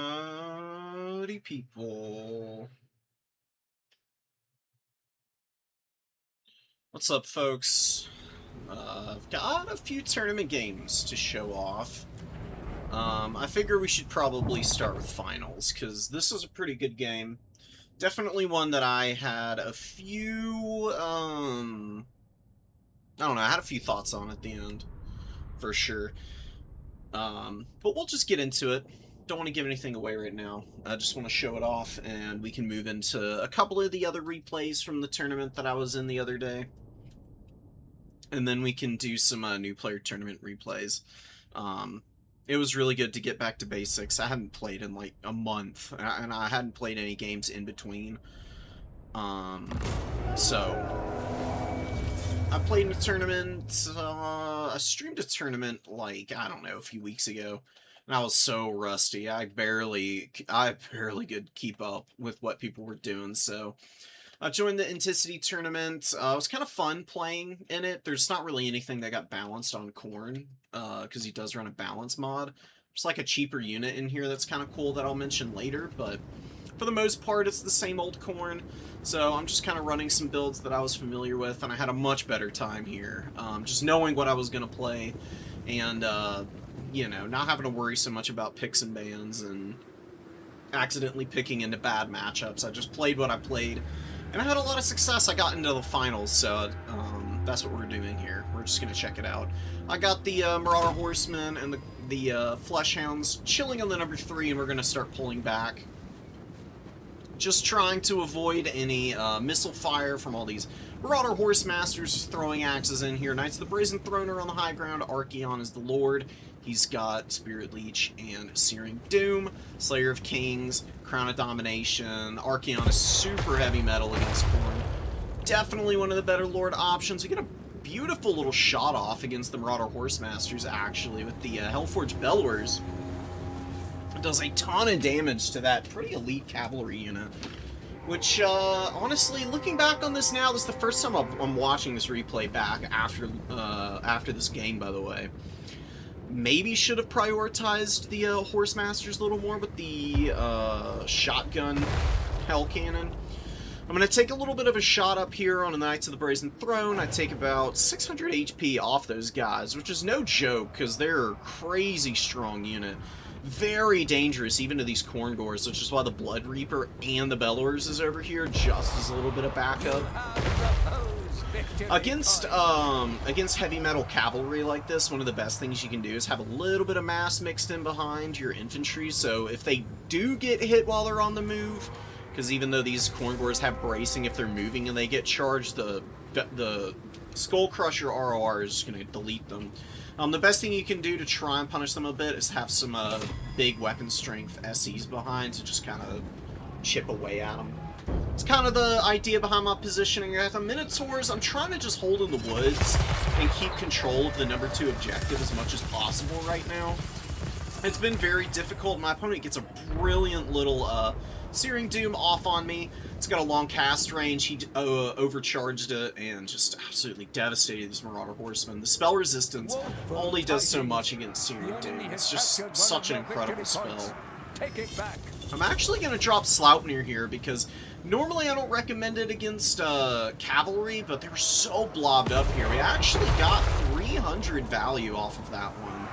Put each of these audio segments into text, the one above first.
Howdy, people. What's up, folks? I've got a few tournament games to show off. I figure we should probably start with finals, because this is a pretty good game. Definitely one that I had a few, I don't know, I had a few thoughts on at the end, for sure. But we'll just get into it. Don't want to give anything away right now. I just want to show it off, and we can move into a couple of the other replays from the tournament that I was in the other day. And then we can do some new player tournament replays. It was really good to get back to basics. I hadn't played in like a month, and I hadn't played any games in between. So I played in a tournament. I streamed a tournament like, I don't know, a few weeks ago, and I was so rusty. I barely could keep up with what people were doing. So I joined the Intensity tournament. It was kind of fun playing in it. There's not really anything that got balanced on Korn, because he does run a balance mod. There's like a cheaper unit in here that's kind of cool that I'll mention later, but for the most part, it's the same old Korn. So I'm just kind of running some builds that I was familiar with, and I had a much better time here. Just knowing what I was going to play, and, you know, not having to worry so much about picks and bans and accidentally picking into bad matchups. I just played what I played, and I had a lot of success. I got into the finals, so that's what we're doing here. We're just going to check it out. I got the Marauder Horsemen and the Flesh Hounds chilling on the number 3, and we're going to start pulling back. Just trying to avoid any missile fire from all these Marauder Horsemasters throwing axes in here. Knights of the Brazen Throne are on the high ground. Archaon is the Lord. He's got Spirit Leech and Searing Doom. Slayer of Kings, Crown of Domination. Archaon is super heavy metal against Korn. Definitely one of the better Lord options. We get a beautiful little shot off against the Marauder Horsemasters, actually, with the Hellforged Bellowers. It does a ton of damage to that pretty elite cavalry unit. Which, honestly, looking back on this now, this is the first time I'm watching this replay back after this game, by the way. Maybe should have prioritized the Horsemasters a little more with the shotgun Hell Cannon. I'm going to take a little bit of a shot up here on the Knights of the Brazen Throne. I take about 600 HP off those guys, which is no joke, because they're a crazy strong unit. Very dangerous, even to these Korngors, which is why the Blood Reaper and the Bellowers is over here, just as a little bit of backup. Against heavy metal cavalry like this, one of the best things you can do is have a little bit of mass mixed in behind your infantry, so if they do get hit while they're on the move, because even though these Korngors have bracing, if they're moving and they get charged, the Skull Crusher ROR is just going to delete them. The best thing you can do to try and punish them a bit is have some big weapon strength SEs behind to just kind of chip away at them. It's kind of the idea behind my positioning. At the Minotaurs, I'm trying to just hold in the woods and keep control of the number 2 objective as much as possible right now. It's been very difficult. My opponent gets a brilliant little Searing Doom off on me. It's got a long cast range. He overcharged it and just absolutely devastated these Marauder Horsemen. The spell resistance only does so much against Searing Doom. It's just such an incredible spell. I'm actually going to drop Sloupnir here because normally I don't recommend it against cavalry, but they're so blobbed up here. We actually got 300 value off of that one,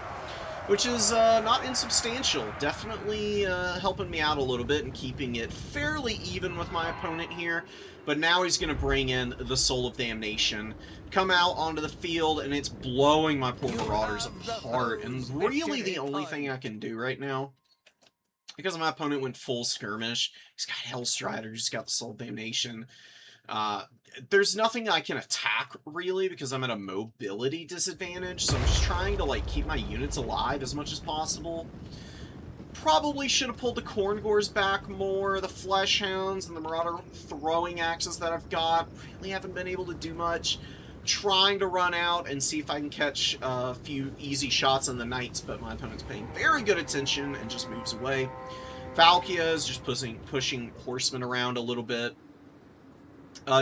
which is not insubstantial. Definitely helping me out a little bit and keeping it fairly even with my opponent here. But now he's going to bring in the Soul of Damnation, come out onto the field, and it's blowing my poor Marauders apart. And really the only thing I can do right now, because my opponent went full skirmish, he's got Hellstrider, he's got the Soul of Damnation. There's nothing I can attack, really, because I'm at a mobility disadvantage, so I'm just trying to, like, keep my units alive as much as possible. Probably should have pulled the Korngors back more. The Flesh Hounds and the Marauder throwing axes that I've got really haven't been able to do much. Trying to run out and see if I can catch a few easy shots on the Knights, but my opponent's paying very good attention and just moves away. Valkia is just pushing Horsemen around a little bit.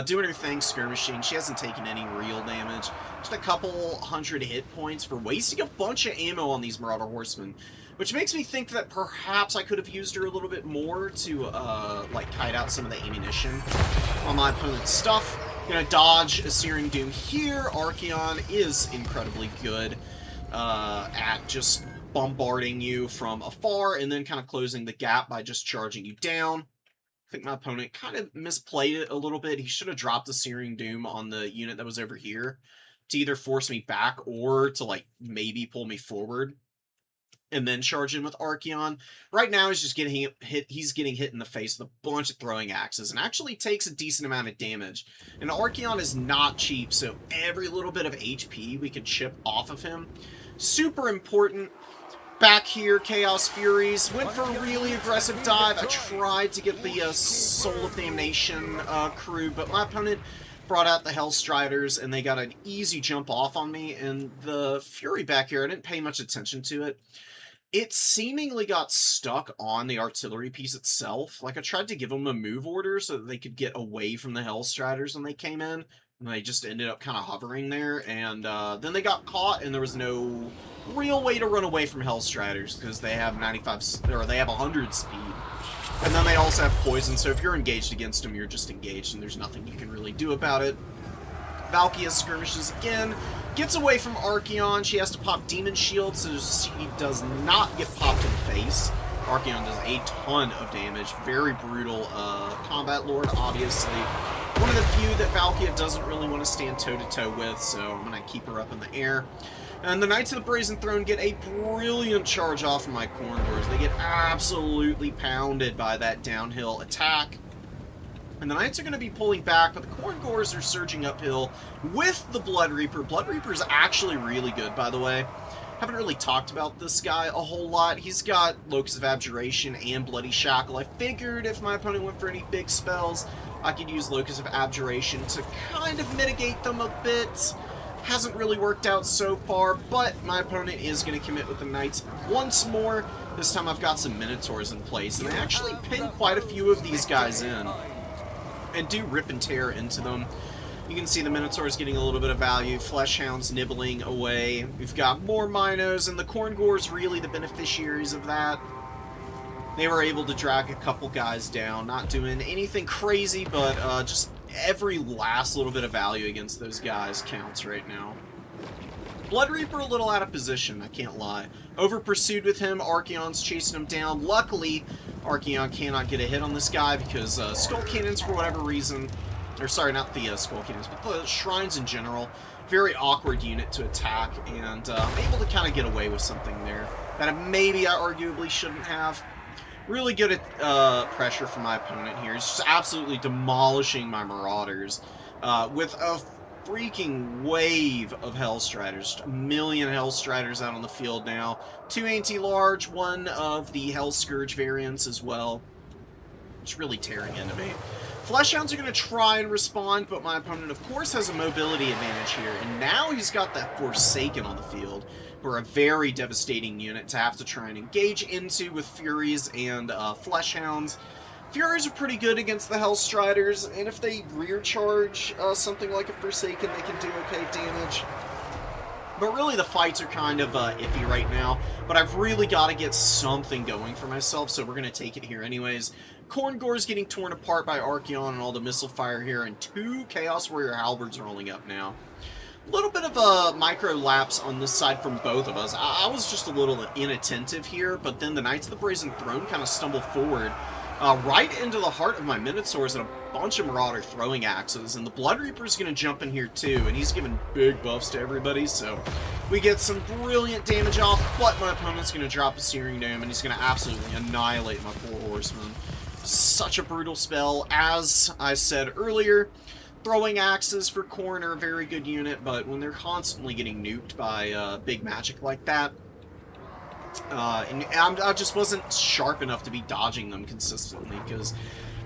Doing her thing, skirmishing. She hasn't taken any real damage. Just a couple hundred hit points for wasting a bunch of ammo on these Marauder Horsemen. Which makes me think that perhaps I could have used her a little bit more to, like, kite out some of the ammunition on my opponent's stuff. Gonna dodge a Searing Doom here. Archaon is incredibly good at just bombarding you from afar and then kind of closing the gap by just charging you down. I think my opponent kind of misplayed it a little bit. He should have dropped the Searing Doom on the unit that was over here to either force me back or to, like, maybe pull me forward and then charge in with Archaon. Right now, he's just getting hit. He's getting hit in the face with a bunch of throwing axes and actually takes a decent amount of damage. And Archaon is not cheap, so every little bit of HP we can chip off of him. Super important. Back here, Chaos Furies went for a really aggressive dive. I tried to get the Soul of Damnation crew, but my opponent brought out the Hellstriders, and they got an easy jump off on me. And the Fury back here, I didn't pay much attention to it. It seemingly got stuck on the artillery piece itself. Like, I tried to give them a move order so that they could get away from the Hellstriders when they came in. And they just ended up kind of hovering there, and then they got caught, and there was no real way to run away from Hellstriders because they have 95, or they have 100 speed, and then they also have poison. So if you're engaged against them, you're just engaged, and there's nothing you can really do about it. Valkia skirmishes again, gets away from Archaon. She has to pop Demon Shield, so she does not get popped in the face. Archaon does a ton of damage. Very brutal combat lord, obviously. One of the few that Valkia doesn't really want to stand toe-to-toe with, so I'm going to keep her up in the air. And the Knights of the Brazen Throne get a brilliant charge off of my Corngors. They get absolutely pounded by that downhill attack. And the Knights are going to be pulling back, but the Corngors are surging uphill with the Blood Reaper. Blood Reaper is actually really good, by the way. Haven't really talked about this guy a whole lot. He's got Locus of Abjuration and Bloody Shackle. I figured if my opponent went for any big spells, I could use Locus of Abjuration to kind of mitigate them a bit. Hasn't really worked out so far, but my opponent is going to commit with the Knights once more. This time I've got some Minotaurs in place, and I actually pin quite a few of these guys in and do rip and tear into them. You can see the Minotaurs getting a little bit of value, Fleshhounds nibbling away. We've got more Minos, and the Corngors really the beneficiaries of that. They were able to drag a couple guys down, not doing anything crazy, but just every last little bit of value against those guys counts right now. Blood Reaper a little out of position, I can't lie. Over pursued with him, Archaon's chasing him down. Luckily, Archaon cannot get a hit on this guy because Skull Cannons, for whatever reason, or sorry, not the Skull Cannons, but the Shrines in general, very awkward unit to attack, and I'm able to kind of get away with something there that maybe I arguably shouldn't have. Really good at pressure from my opponent here. He's just absolutely demolishing my Marauders with a freaking wave of Hellstriders. Just a million Hellstriders out on the field now. 2 anti-large, one of the Hell Scourge variants as well. It's really tearing into me. Fleshhounds are going to try and respond, but my opponent, of course, has a mobility advantage here. And now he's got that Forsaken on the field, who are a very devastating unit to have to try and engage into with Furies and Fleshhounds. Furies are pretty good against the Hellstriders, and if they rear charge something like a Forsaken, they can do okay damage. But really, the fights are kind of iffy right now. But I've really got to get something going for myself, so we're going to take it here anyways. Corngor's getting torn apart by Archaon and all the missile fire here, and 2 Chaos Warrior Halberds rolling up now. A little bit of a micro lapse on this side from both of us. I was just a little inattentive here, but then the Knights of the Brazen Throne kind of stumbled forward right into the heart of my Minotaurs and a bunch of Marauder throwing axes, and the Blood Reaper's going to jump in here too, and he's giving big buffs to everybody, so we get some brilliant damage off, but my opponent's going to drop a Searing Dome, and he's going to absolutely annihilate my 4 horsemen. Such a brutal spell. As I said earlier, throwing axes for Khorne are a very good unit, but when they're constantly getting nuked by big magic like that, and I just wasn't sharp enough to be dodging them consistently, because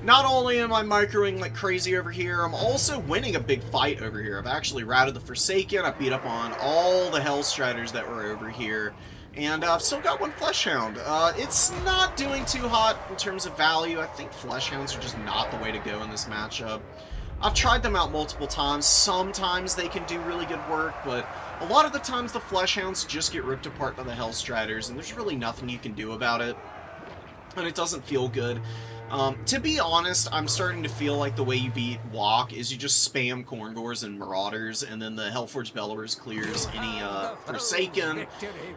not only am I microing like crazy over here, I'm also winning a big fight over here. I've actually routed the Forsaken, I beat up on all the Hellstriders that were over here, and I've still got 1 Fleshhound. It's not doing too hot in terms of value. I think Fleshhounds are just not the way to go in this matchup. I've tried them out multiple times. Sometimes they can do really good work, but a lot of the times the Fleshhounds just get ripped apart by the Hellstriders, and there's really nothing you can do about it. And it doesn't feel good. To be honest, I'm starting to feel like the way you beat Walk is you just spam Khorngors and Marauders, and then the Hellforged Bellowers clears any Forsaken,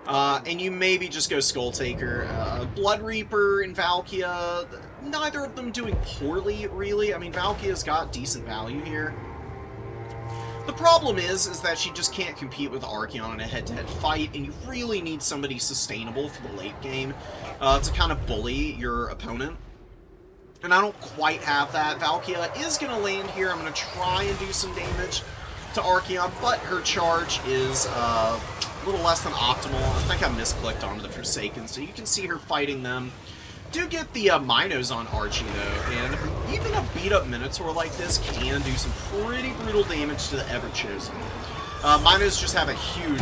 and you maybe just go Skulltaker. Blood Reaper and Valkia, neither of them doing poorly, really. I mean, Valkia's got decent value here. The problem is that she just can't compete with Archaon in a head-to-head fight, and you really need somebody sustainable for the late game to kind of bully your opponent. And I don't quite have that. Valkia is going to land here. I'm going to try and do some damage to Archaon, but her charge is a little less than optimal. I think I misclicked onto the Forsaken, so you can see her fighting them. Do get the Minos on Archie, though, and even a beat-up Minotaur like this can do some pretty brutal damage to the Ever-Chosen. Minos just have a huge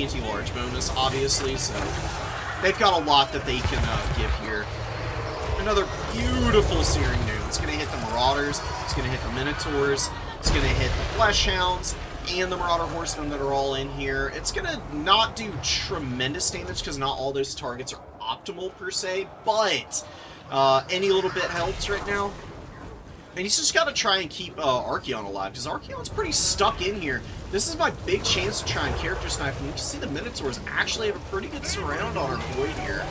anti-large bonus, obviously, so they've got a lot that they can give here. Another beautiful Searing Doom. It's going to hit the Marauders, it's going to hit the Minotaurs, it's going to hit the Fleshhounds, and the Marauder Horsemen that are all in here. It's going to not do tremendous damage because not all those targets are optimal per se, but any little bit helps right now. And he's just got to try and keep Archaon alive, because Archaon's pretty stuck in here. This is my big chance to try and character snipe, and you can see the Minotaurs actually have a pretty good surround on our Void here.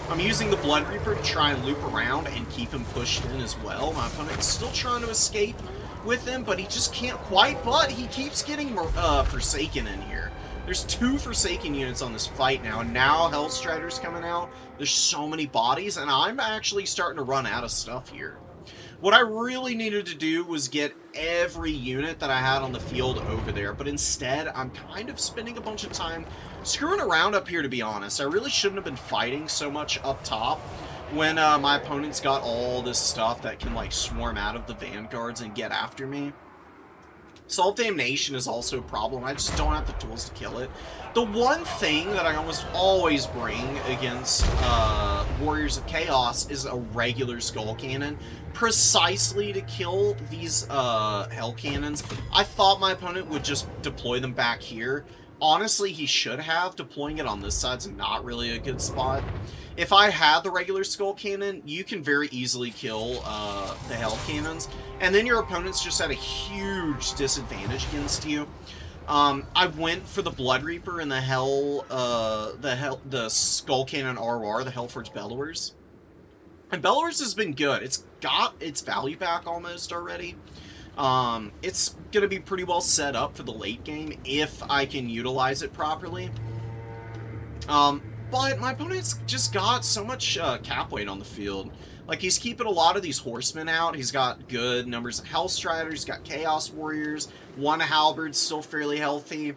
I'm using the Blood Reaper to try and loop around and keep him pushed in as well. My opponent's still trying to escape with him, but he just can't quite, but he keeps getting Forsaken in here. There's 2 Forsaken units on this fight now, and now Hellstrider's coming out. There's so many bodies, and I'm actually starting to run out of stuff here. What I really needed to do was get every unit that I had on the field over there, but instead, I'm kind of spending a bunch of time screwing around up here, to be honest. I really shouldn't have been fighting so much up top when my opponent's got all this stuff that can, like, swarm out of the Vanguards and get after me. Salt Damnation is also a problem. I just don't have the tools to kill it. The one thing that I almost always bring against Warriors of Chaos is a regular Skull Cannon, precisely to kill these Hell Cannons. I thought my opponent would just deploy them back here. Honestly, he should have. Deploying it on this side's not really a good spot. If I had the regular Skull Cannon, you can very easily kill the Hell Cannons, and then your opponent's just at a huge disadvantage against you. I went for the Blood Reaper and the Skull Cannon RR, the Hellforged Bellowers. And Bellowers has been good. It's got its value back almost already. It's going to be pretty well set up for the late game if I can utilize it properly. But my opponent's just got so much cap weight on the field. Like, he's keeping a lot of these horsemen out. He's got good numbers of Hellstriders. He's got Chaos Warriors. 1 Halberd's still fairly healthy.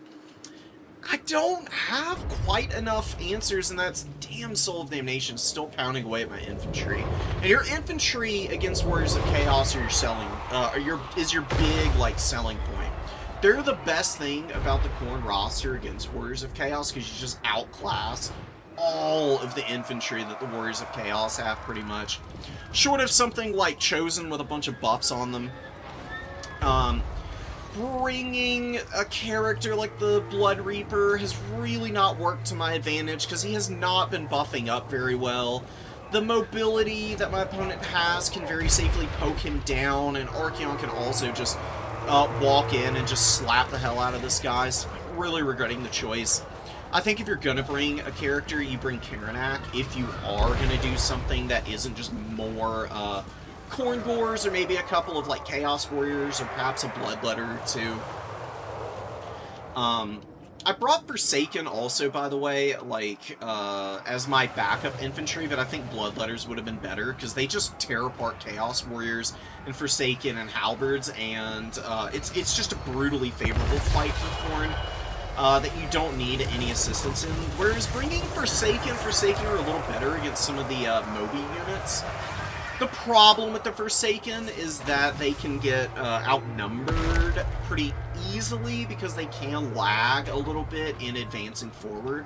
I don't have quite enough answers, and that's damn Soul of Damnation still pounding away at my infantry. And your infantry against Warriors of Chaos are your selling, is your big, like, selling point. They're the best thing about the Khorne roster against Warriors of Chaos, because you just outclass all of the infantry that the Warriors of Chaos have, pretty much. Short of something like Chosen with a bunch of buffs on them. Bringing a character like the Blood Reaper has really not worked to my advantage, because he has not been buffing up very well. The mobility that my opponent has can very safely poke him down, and Archaon can also just walk in and just slap the hell out of this guy. So I'm really regretting the choice. I think if you're going to bring a character, you bring Karanak. If you are going to do something that isn't just more Khorngors, or maybe a couple of, like, Chaos Warriors, or perhaps a Bloodletter or 2. I brought Forsaken also, by the way, like, as my backup infantry, but I think Bloodletters would have been better, because they just tear apart Chaos Warriors and Forsaken and Halberds, and it's just a brutally favorable fight for Khorne. That you don't need any assistance in. Whereas bringing Forsaken are a little better against some of the Moby units. The problem with the Forsaken is that they can get outnumbered pretty easily, because they can lag a little bit in advancing forward.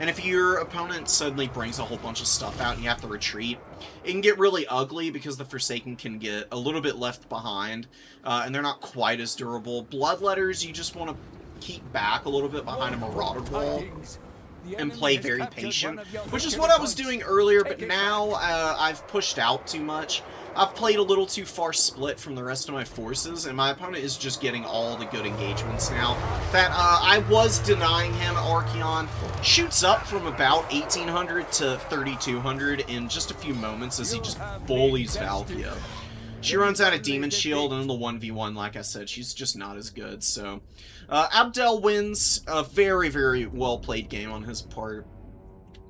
And if your opponent suddenly brings a whole bunch of stuff out and you have to retreat, it can get really ugly because the Forsaken can get a little bit left behind, and they're not quite as durable. Bloodletters, you just want to keep back a little bit behind a Marauder wall and play very patient, which is what I was doing earlier, but now I've pushed out too much. I've played a little too far split from the rest of my forces, and my opponent is just getting all the good engagements now. That I was denying him. Archeon shoots up from about 1800 to 3200 in just a few moments as he just bullies Valkia. She runs out of Demon Shield, and in the 1v1, like I said, she's just not as good, so... Abdel wins a very, very well-played game on his part.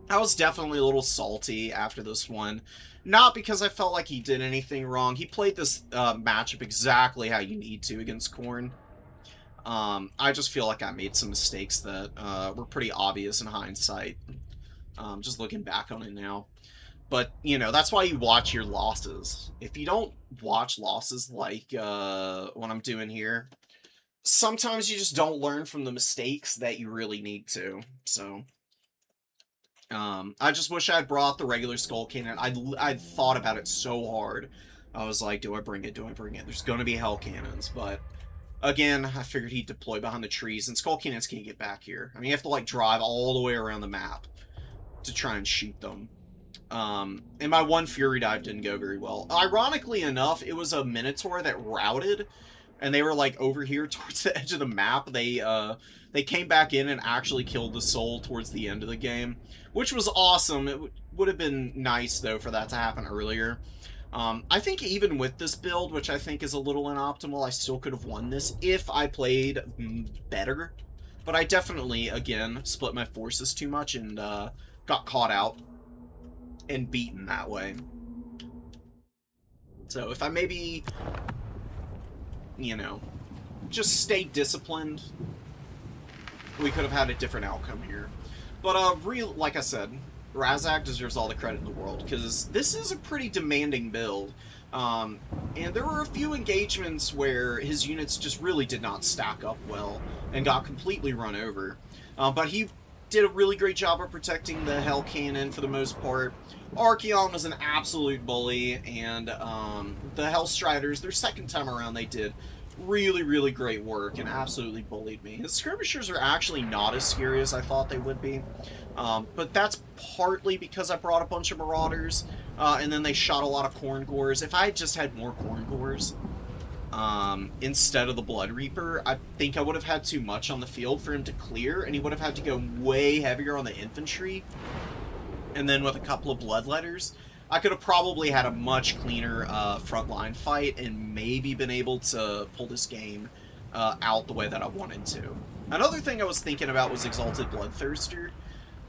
I was definitely a little salty after this one. Not because I felt like he did anything wrong. He played this matchup exactly how you need to against Khorne. I just feel like I made some mistakes that were pretty obvious in hindsight. Just looking back on it now. But, you know, that's why you watch your losses. If you don't watch losses like what I'm doing here, sometimes you just don't learn from the mistakes that you really need to. So, I just wish I had brought the regular Skull Cannon. I'd thought about it so hard. I was like, do I bring it? Do I bring it? There's going to be Hell Cannons, but... Again, I figured he'd deploy behind the trees, and Skull Cannons can't get back here. I mean, you have to, like, drive all the way around the map to try and shoot them. And my one Fury dive didn't go very well. Ironically enough, it was a Minotaur that routed, and they were, like, over here towards the edge of the map. They came back in and actually killed the soul towards the end of the game, which was awesome. It would have been nice, though, for that to happen earlier. I think even with this build, which I think is a little inoptimal, I still could have won this if I played better. But I definitely, again, split my forces too much and got caught out and beaten that way. So if I maybe, you know, just stayed disciplined, we could have had a different outcome here. But like I said, Razak deserves all the credit in the world, because this is a pretty demanding build. And there were a few engagements where his units just really did not stack up well and got completely run over. But he did a really great job of protecting the Hell Cannon for the most part. Archeon was an absolute bully, and the Hell Striders, their second time around, they did really, really great work and absolutely bullied me. His skirmishers are actually not as scary as I thought they would be. But that's partly because I brought a bunch of Marauders, and then they shot a lot of Khorne Gores. If I had just had more Khorne Gores instead of the Blood Reaper, I think I would have had too much on the field for him to clear, and he would have had to go way heavier on the infantry. And then with a couple of Bloodletters, I could have probably had a much cleaner frontline fight and maybe been able to pull this game out the way that I wanted to. Another thing I was thinking about was Exalted Bloodthirster.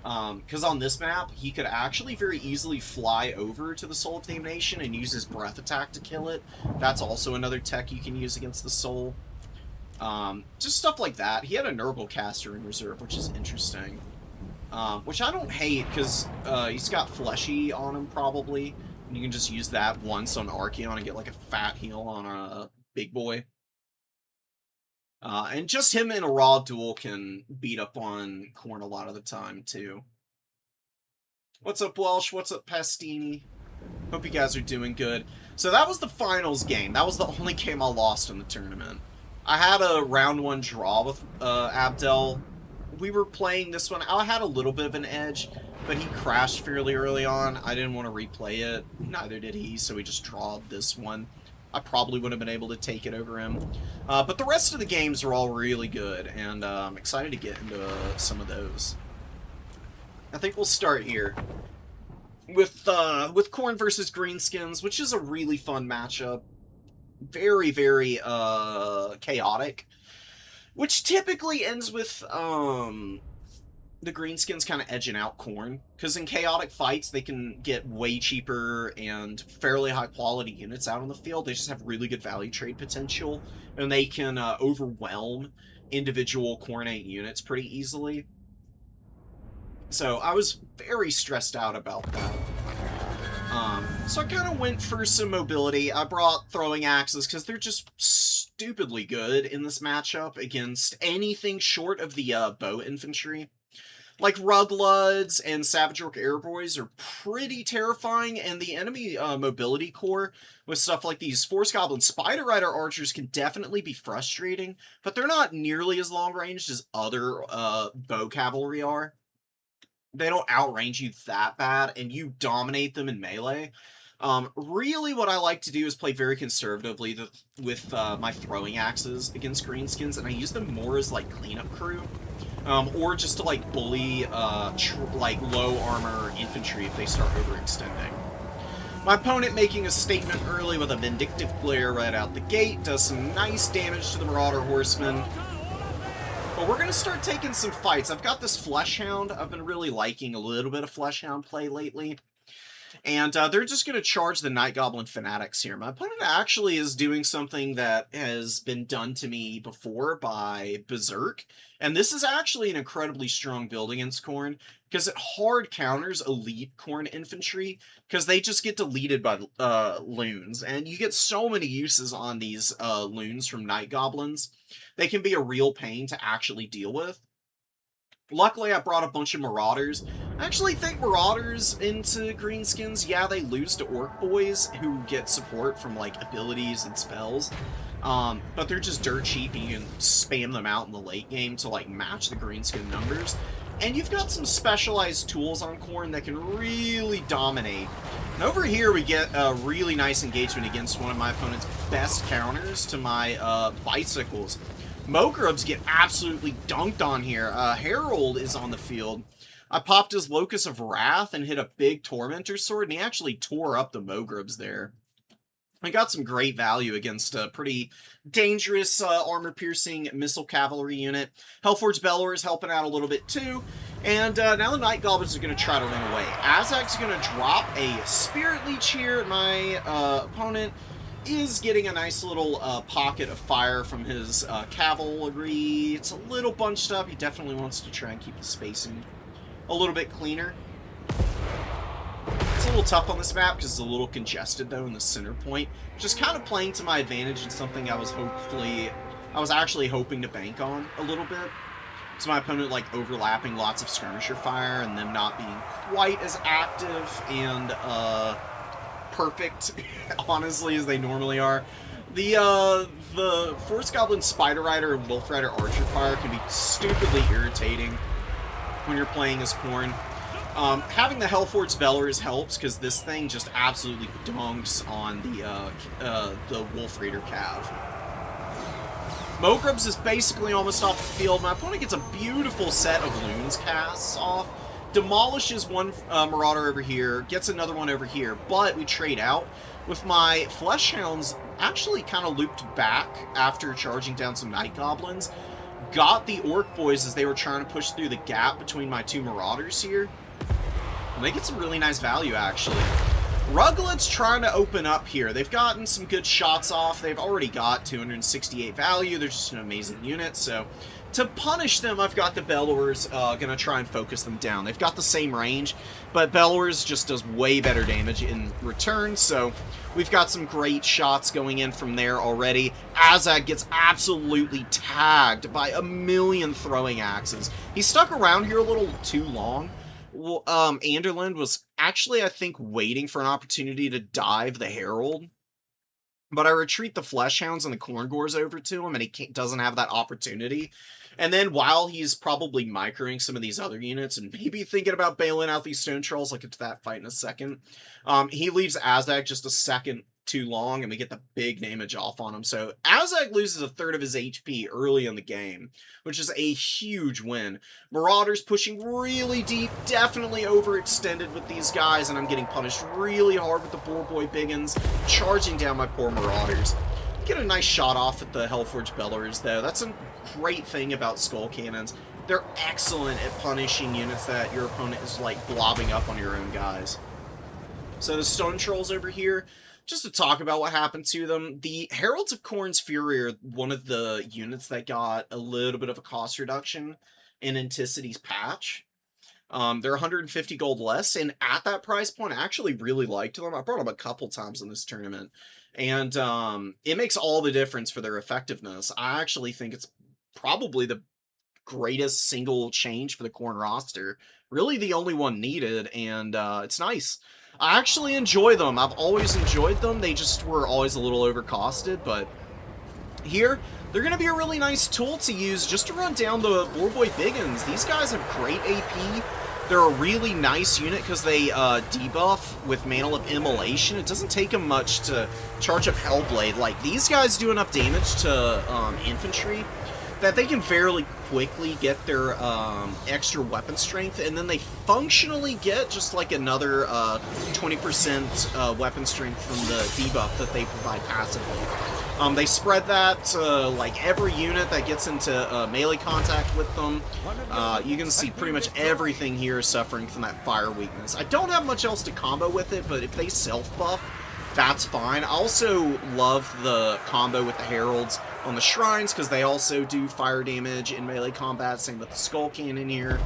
Because on this map, he could actually very easily fly over to the Soul of Damnation and use his breath attack to kill it. That's also another tech you can use against the Soul. Just stuff like that. He had a Nurgle caster in reserve, which is interesting. Which I don't hate, because he's got Fleshy on him, probably. And you can just use that once on Archeon and get, like, a fat heal on a big boy. And just him in a raw duel can beat up on Khorne a lot of the time, too. What's up, Welsh? What's up, Pastini? Hope you guys are doing good. So that was the finals game. That was the only game I lost in the tournament. I had a round 1 draw with Abdel. We were playing this one. I had a little bit of an edge, but he crashed fairly early on. I didn't want to replay it. Neither did he, so we just drawed this one. I probably would have been able to take it over him. But the rest of the games are all really good, and I'm excited to get into some of those. I think we'll start here with Khorne versus Greenskins, which is a really fun matchup. Very, very chaotic. Which typically ends with the Greenskins kind of edging out Khorne. Because in chaotic fights, they can get way cheaper and fairly high-quality units out on the field. They just have really good value trade potential. And they can overwhelm individual Khorne units pretty easily. So I was very stressed out about that. So I kind of went for some mobility. I brought throwing axes because they're just stupidly good in this matchup against anything short of the bow infantry. Like Rugloods and Savage Orc Airboys are pretty terrifying, and the enemy mobility core with stuff like these Force Goblin Spider Rider archers can definitely be frustrating, but they're not nearly as long ranged as other bow cavalry are. They don't outrange you that bad, and you dominate them in melee. Really, what I like to do is play very conservatively with my throwing axes against greenskins, and I use them more as like cleanup crew, or just to like bully like low armor infantry if they start overextending. My opponent making a statement early with a vindictive glare right out the gate does some nice damage to the Marauder Horsemen. But we're going to start taking some fights. I've got this Fleshhound. I've been really liking a little bit of Fleshhound play lately. And they're just going to charge the Night Goblin Fanatics here. My opponent actually is doing something that has been done to me before by Berserk. And this is actually an incredibly strong build against Khorne, because it hard counters elite Khorne infantry, because they just get deleted by loons. And you get so many uses on these loons from Night Goblins. They can be a real pain to actually deal with. Luckily, I brought a bunch of Marauders. I actually think Marauders into Greenskins, yeah, they lose to Orc Boys, who get support from, like, abilities and spells. But they're just dirt cheap, and you can spam them out in the late game to, like, match the Greenskin numbers. And you've got some specialized tools on Khorne that can really dominate. And over here, we get a really nice engagement against one of my opponent's best counters to my bicycles. Mogrubs get absolutely dunked on here. Herald is on the field. I popped his Locus of Wrath and hit a big Tormentor Sword, and he actually tore up the Mogrubs there. I got some great value against a pretty dangerous armor-piercing missile cavalry unit. Hellforge Bellower is helping out a little bit too. And now the Night Goblins are going to try to run away. Azag's going to drop a Spirit Leech here. My opponent is getting a nice little pocket of fire from his cavalry. It's a little bunched up. He definitely wants to try and keep the spacing a little bit cleaner. It's a little tough on this map because it's a little congested though in the center point. Just kind of playing to my advantage and something I was actually hoping to bank on a little bit. So my opponent like overlapping lots of skirmisher fire and them not being quite as active and perfect, honestly, as they normally are. The Force Goblin Spider Rider and Wolf Rider Archer Fire can be stupidly irritating when you're playing as Khorne. Having the Hellforge Bellers helps, because this thing just absolutely dunks on the Wolf Raider Cav. Mogrubs is basically almost off the field. My opponent gets a beautiful set of Loons casts off, demolishes one Marauder over here, gets another one over here, but we trade out with my Fleshhounds actually kind of looped back after charging down some Night Goblins. Got the Orc Boys as they were trying to push through the gap between my two Marauders here. And they get some really nice value, actually. Rugloods trying to open up here. They've gotten some good shots off. They've already got 268 value. They're just an amazing unit, so to punish them, I've got the Bellowers going to try and focus them down. They've got the same range, but Bellowers just does way better damage in return, so we've got some great shots going in from there already. Azag gets absolutely tagged by a million throwing axes. He stuck around here a little too long. Well, Anderland was actually, I think, waiting for an opportunity to dive the Herald. But I retreat the Fleshhounds and the Khorngors over to him, and he doesn't have that opportunity. And then while he's probably microing some of these other units and maybe thinking about bailing out these Stone Trolls, I'll get to that fight in a second, he leaves Azag just a second too long, and we get the big damage off on him. So Azag loses a third of his HP early in the game, which is a huge win. Marauders pushing really deep, definitely overextended with these guys, and I'm getting punished really hard with the Boar Boy Biggins, charging down my poor Marauders. Get a nice shot off at the Hellforge Bellers, though. That's a great thing about Skull Cannons. They're excellent at punishing units that your opponent is, like, blobbing up on your own guys. So the Stone Trolls over here, just to talk about what happened to them, the Heralds of Khorne's Fury are one of the units that got a little bit of a cost reduction in Anticity's patch. They're 150 gold less, and at that price point, I actually really liked them. I brought them a couple times in this tournament, and it makes all the difference for their effectiveness. I actually think it's probably the greatest single change for the Khorne roster. Really the only one needed, and it's nice. I actually enjoy them. I've always enjoyed them. They just were always a little overcosted, but here, they're going to be a really nice tool to use just to run down the Warboy Biggins. These guys have great AP. They're a really nice unit because they debuff with Mantle of Immolation. It doesn't take them much to charge up Hellblade. Like, these guys do enough damage to infantry that they can fairly quickly get their extra weapon strength, and then they functionally get just like another 20% weapon strength from the debuff that they provide passively. They spread that to like every unit that gets into melee contact with them. You can see pretty much everything here is suffering from that fire weakness. I don't have much else to combo with it, but if they self-buff, that's fine. I also love the combo with the Heralds on the Shrines, because they also do fire damage in melee combat. Same with the Skull Cannon here.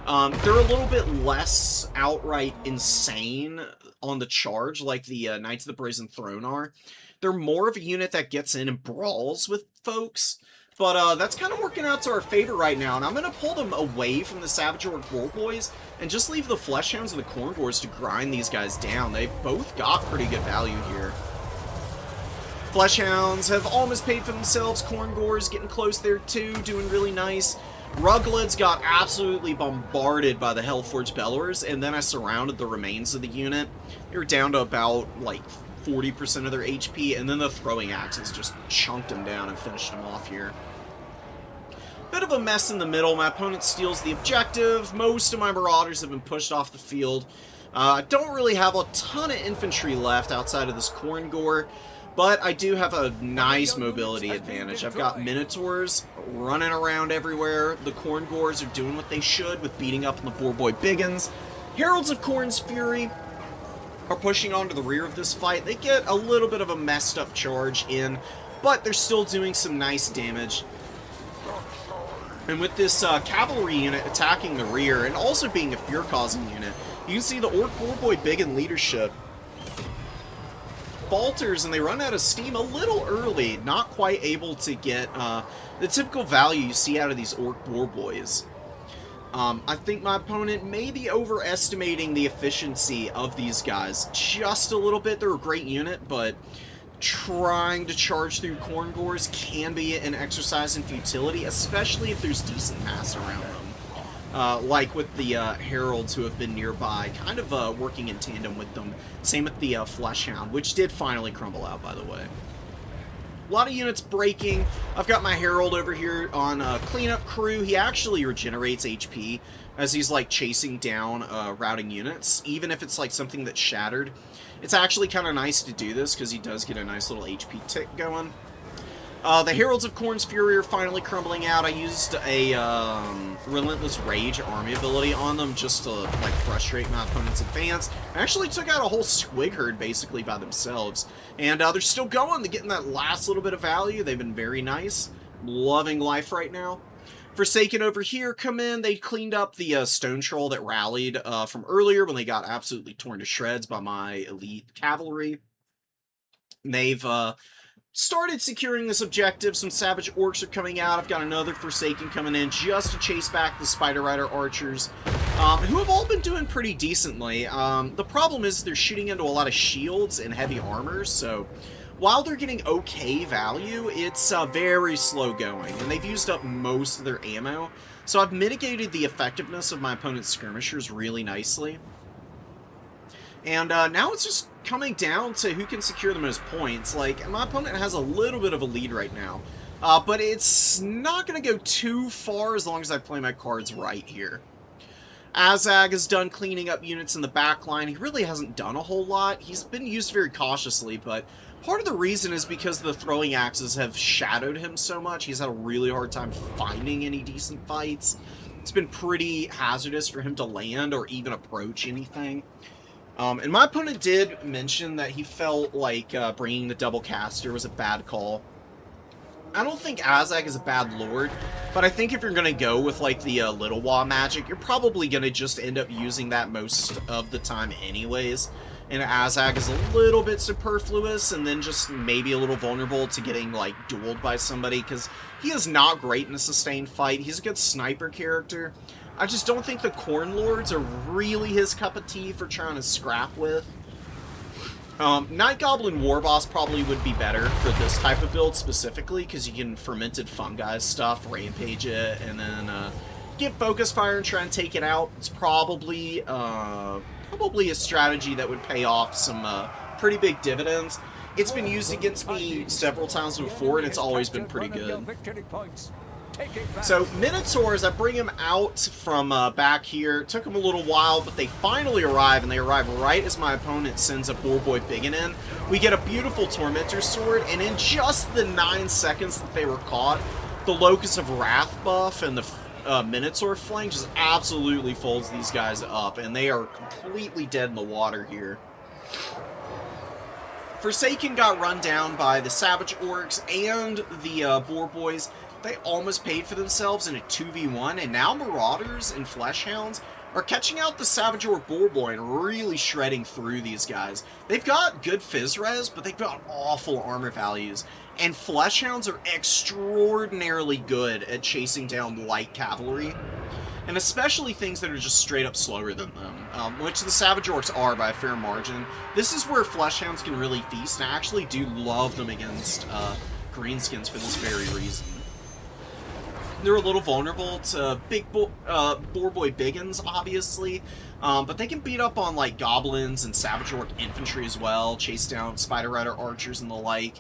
They're a little bit less outright insane on the charge, like the Knights of the Brazen Throne are. They're more of a unit that gets in and brawls with folks. But that's kind of working out to our favor right now, and I'm going to pull them away from the Savage Orc Warboys and just leave the Fleshhounds and the Khorngors to grind these guys down. They've both got pretty good value here. Fleshhounds have almost paid for themselves. Khorngors getting close there too, doing really nice. Ruglets got absolutely bombarded by the Hellforged Bellowers, and then I surrounded the remains of the unit. They were down to about, like, 40% of their HP, and then the throwing axes just chunked them down and finished them off here. Bit of a mess in the middle. My opponent steals the objective. Most of my Marauders have been pushed off the field. I don't really have a ton of infantry left outside of this Khorngor, but I do have a nice mobility advantage. I've got Minotaurs running around everywhere. The Khorngors are doing what they should with beating up on the Warboy Biggins. Heralds of Khorne's Fury are pushing onto the rear of this fight. They get a little bit of a messed up charge in, but they're still doing some nice damage. And with this cavalry unit attacking the rear and also being a fear-causing unit, you can see the Orc Warboy Biggin leadership falters, and they run out of steam a little early, not quite able to get the typical value you see out of these Orc Warboys. I think my opponent may be overestimating the efficiency of these guys just a little bit. They're a great unit, but trying to charge through Khorngors can be an exercise in futility, especially if there's decent mass around them. Like with the Heralds who have been nearby, kind of working in tandem with them. Same with the Fleshhound, which did finally crumble out, by the way. A lot of units breaking. I've got my Herald over here on Cleanup Crew. He actually regenerates HP as he's like chasing down routing units, even if it's like something that's shattered. It's actually kind of nice to do this because he does get a nice little HP tick going. The Heralds of Khorne's Fury are finally crumbling out. I used a Relentless Rage army ability on them just to like frustrate my opponent's advance. I actually took out a whole squig herd basically by themselves. And they're still going. They're getting that last little bit of value. They've been very nice. Loving life right now. Forsaken over here come in. They cleaned up the Stone Troll that rallied from earlier when they got absolutely torn to shreds by my elite cavalry. They've started securing this objective. Some Savage Orcs are coming out. I've got another Forsaken coming in just to chase back the Spider Rider Archers, who have all been doing pretty decently. The problem is they're shooting into a lot of shields and heavy armor, so while they're getting okay value, it's very slow going, and they've used up most of their ammo. So I've mitigated the effectiveness of my opponent's skirmishers really nicely. And now it's just coming down to who can secure the most points. Like, my opponent has a little bit of a lead right now, but it's not going to go too far as long as I play my cards right here. Azag is done cleaning up units in the back line. He really hasn't done a whole lot. He's been used very cautiously, but part of the reason is because the throwing axes have shadowed him so much. He's had a really hard time finding any decent fights. It's been pretty hazardous for him to land or even approach anything. And my opponent did mention that he felt like bringing the double caster was a bad call. I don't think Azag is a bad lord, but I think if you're going to go with like the Little Wa magic, you're probably going to just end up using that most of the time anyways. and Azag is a little bit superfluous, and then just maybe a little vulnerable to getting, like, dueled by somebody, because he is not great in a sustained fight. He's a good sniper character. I just don't think the Corn Lords are really his cup of tea for trying to scrap with. Night Goblin Warboss probably would be better for this type of build specifically, because you can fermented fungi stuff, rampage it, and then get focus fire and try and take it out. It's probably a strategy that would pay off some pretty big dividends. It's been used against me several times before, and it's always been pretty good. So, Minotaurs, I bring him out from back here. It took him a little while, but they finally arrive, and they arrive right as my opponent sends a Boy Biggin in. We get a beautiful Tormentor Sword, and in just the 9 seconds that they were caught, the Locust of Wrath buff and the Minotaur flank just absolutely folds these guys up, and they are completely dead in the water here. Forsaken got run down by the Savage Orcs and the Boar Boys. They almost paid for themselves in a 2v1, and now Marauders and Fleshhounds are catching out the Savage Orc Boar Boy and really shredding through these guys. They've got good Fizz res, but they've got awful armor values, and Fleshhounds are extraordinarily good at chasing down light cavalry, and especially things that are just straight up slower than them, which the Savage Orcs are by a fair margin. This is where Fleshhounds can really feast, and I actually do love them against Greenskins for this very reason. They're a little vulnerable to Boar Boy Biggins, obviously, but they can beat up on, like, Goblins and Savage Orc Infantry as well, chase down Spider Rider Archers and the like.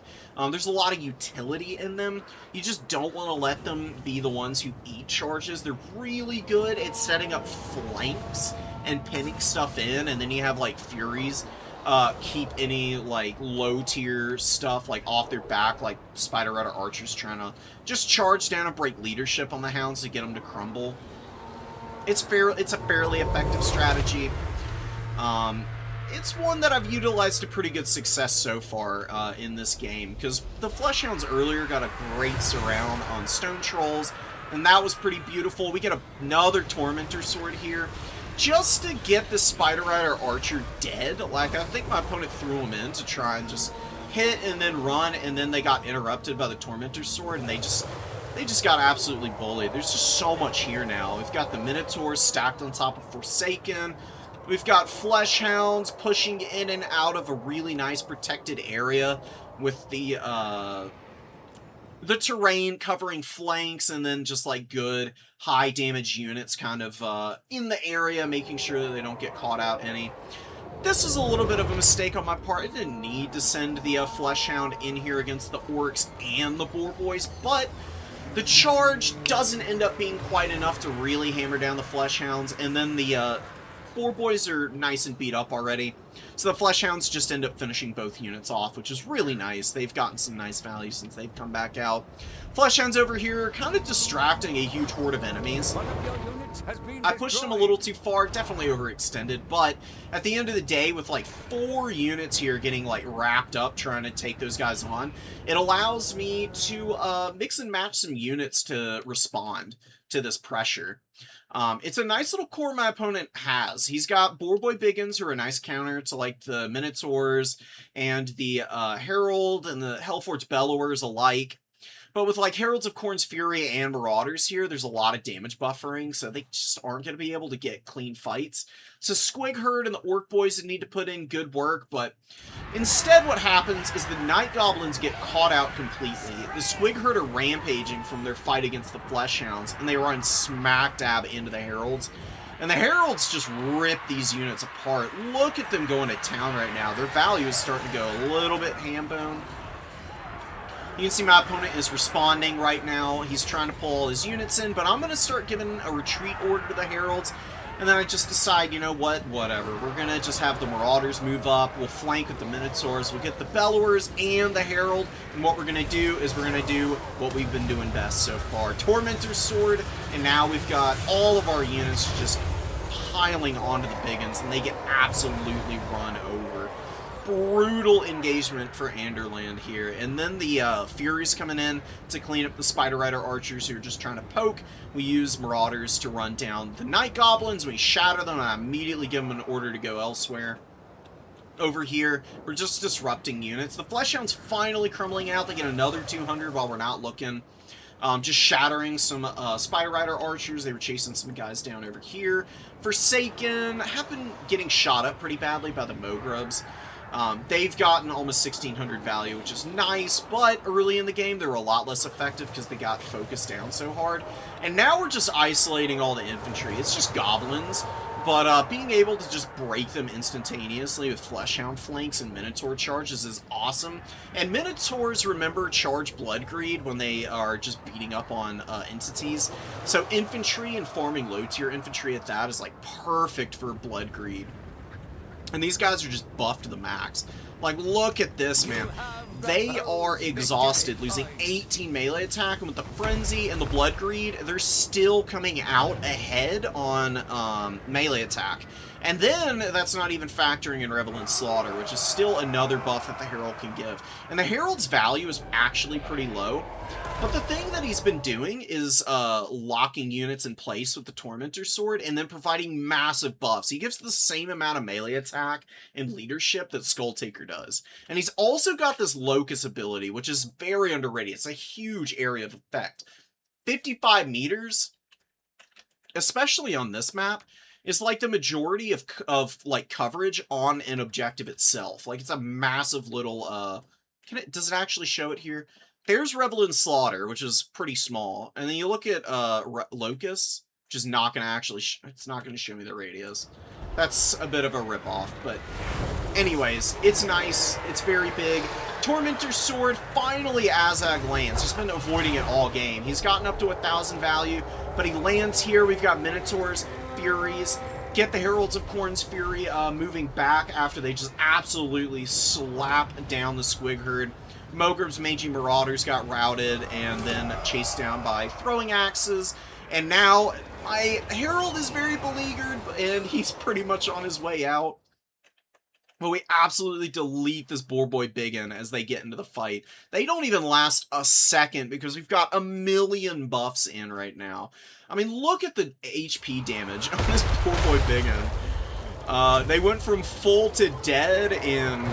There's a lot of utility in them. You just don't want to let them be the ones who eat charges. They're really good at setting up flanks and pinning stuff in, and then you have, like, Furies keep any, like, low-tier stuff, like, off their back, like Spider Rider Archers trying to just charge down and break leadership on the Hounds to get them to crumble. It's a fairly effective strategy. It's one that I've utilized to pretty good success so far in this game, because the Fleshhounds earlier got a great surround on Stone Trolls, and that was pretty beautiful. We get another Tormentor Sword here, just to get the Spider Rider Archer dead. Like, I think my opponent threw him in to try and just hit and then run, and then they got interrupted by the Tormentor Sword, and they just got absolutely bullied. There's just so much here now. We've got the Minotaurs stacked on top of Forsaken. We've got Fleshhounds pushing in and out of a really nice protected area with the terrain covering flanks, and then just, like, good high damage units kind of in the area, making sure that they don't get caught out any. This is a little bit of a mistake on my part. I didn't need to send the Fleshhound in here against the Orcs and the Boar Boys, but the charge doesn't end up being quite enough to really hammer down the Fleshhounds, and then the Boar Boys are nice and beat up already. So the Fleshhounds just end up finishing both units off, which is really nice. They've gotten some nice value since they've come back out. Fleshhounds over here kind of distracting a huge horde of enemies. I pushed them a little too far, definitely overextended, but at the end of the day, with like 4 units here getting like wrapped up trying to take those guys on, it allows me to mix and match some units to respond to this pressure. It's a nice little core my opponent has. He's got Boar Boy Biggins, who are a nice counter to like the Minotaurs and the Herald and the Hellforge Bellowers alike. But with like Heralds of Khorne's Fury and Marauders here, there's a lot of damage buffering, so they just aren't going to be able to get clean fights. So Squig Herd and the Orc Boys need to put in good work, but instead what happens is the Night Goblins get caught out completely. The Squig Herd are rampaging from their fight against the Fleshhounds, and they run smack dab into the Heralds. And the Heralds just rip these units apart. Look at them going to town right now. Their value is starting to go a little bit ham-bone. You can see my opponent is responding right now. He's trying to pull all his units in, but I'm going to start giving a retreat order to the Heralds. And then I just decide, you know what, whatever. We're going to just have the Marauders move up. We'll flank with the Minotaurs. We'll get the Bellowers and the Herald. And what we're going to do is we're going to do what we've been doing best so far. Tormentor's Sword. And now we've got all of our units just piling onto the Biggins. And they get absolutely run over. Brutal engagement for Anderland here. And then the Furies coming in to clean up the Spider Rider Archers who are just trying to poke. We use Marauders to run down the Night Goblins. We shatter them and I immediately give them an order to go elsewhere. over here. We're just disrupting units. The Fleshhound's finally crumbling out. They get another 200 while we're not looking. Just shattering some Spider Rider archers. They were chasing some guys down over here. Forsaken have been getting shot up pretty badly by the Mogrubs. They've gotten almost 1600 value, which is nice, but early in the game they were a lot less effective because they got focused down so hard. And now we're just isolating all the infantry. It's just goblins. But being able to just break them instantaneously with Fleshhound flanks and Minotaur charges is awesome. And Minotaurs, remember, charge Blood Greed when they are just beating up on entities. So infantry and farming low-tier infantry at that is, like, perfect for Blood Greed. And these guys are just buffed to the max. Like, look at this, man. They are exhausted, losing 18 melee attack, and with the Frenzy and the Blood Greed, they're still coming out ahead on melee attack. And then, that's not even factoring in Revelant Slaughter, which is still another buff that the Herald can give. And the Herald's value is actually pretty low. But the thing that he's been doing is locking units in place with the Tormentor Sword and then providing massive buffs. He gives the same amount of melee attack and leadership that Skulltaker does. And he's also got this Locust ability, which is very underrated. It's a huge area of effect. 55 meters, especially on this map, is like the majority of like coverage on an objective itself. Like, it's a massive little does it actually show it here? There's Rebel and Slaughter, which is pretty small, and then you look at Locust, which is not going to actually it's not going to show me the radius. That's a bit of a ripoff, but anyways, it's nice. It's very big. Tormentor Sword, finally Azag lands. He's been avoiding it all game. He's gotten up to 1,000 value, but he lands here. We've got Minotaurs, Furies. Get the Heralds of Khorne's Fury moving back after they just absolutely slap down the Squig Herd. Mogrub's Mangy Marauders got routed and then chased down by throwing axes. And now my Herald is very beleaguered and he's pretty much on his way out. But we absolutely delete this Boar Boy Biggin as they get into the fight. They don't even last a second because we've got a million buffs in right now. I mean, look at the HP damage on this Boar Boy Biggin. They went from full to dead in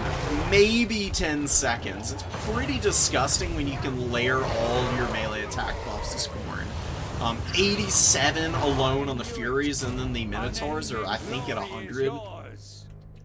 maybe 10 seconds. It's pretty disgusting when you can layer all your melee attack buffs to Khorne. 87 alone on the Furies, and then the Minotaurs are, I think, at 100.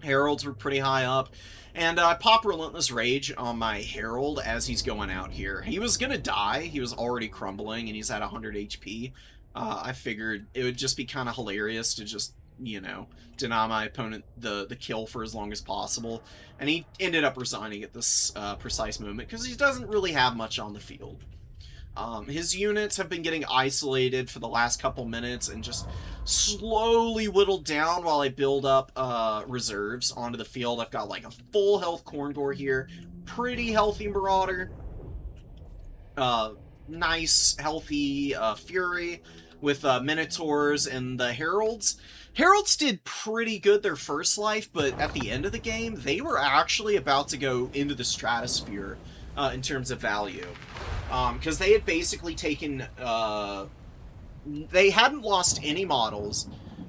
Heralds were pretty high up. And I pop Relentless Rage on my Herald as he's going out here. He was gonna die. He was already crumbling, and he's at 100 HP. I figured it would just be kind of hilarious to just, you know, deny my opponent the kill for as long as possible. And he ended up resigning at this precise moment because he doesn't really have much on the field. His units have been getting isolated for the last couple minutes and just slowly whittled down while I build up reserves onto the field. I've got like a full health Khorngor here, pretty healthy Marauder, nice healthy Fury with Minotaurs and the Heralds. Heralds did pretty good their first life, but at the end of the game, they were actually about to go into the stratosphere in terms of value. Because they had basically taken, they hadn't lost any models.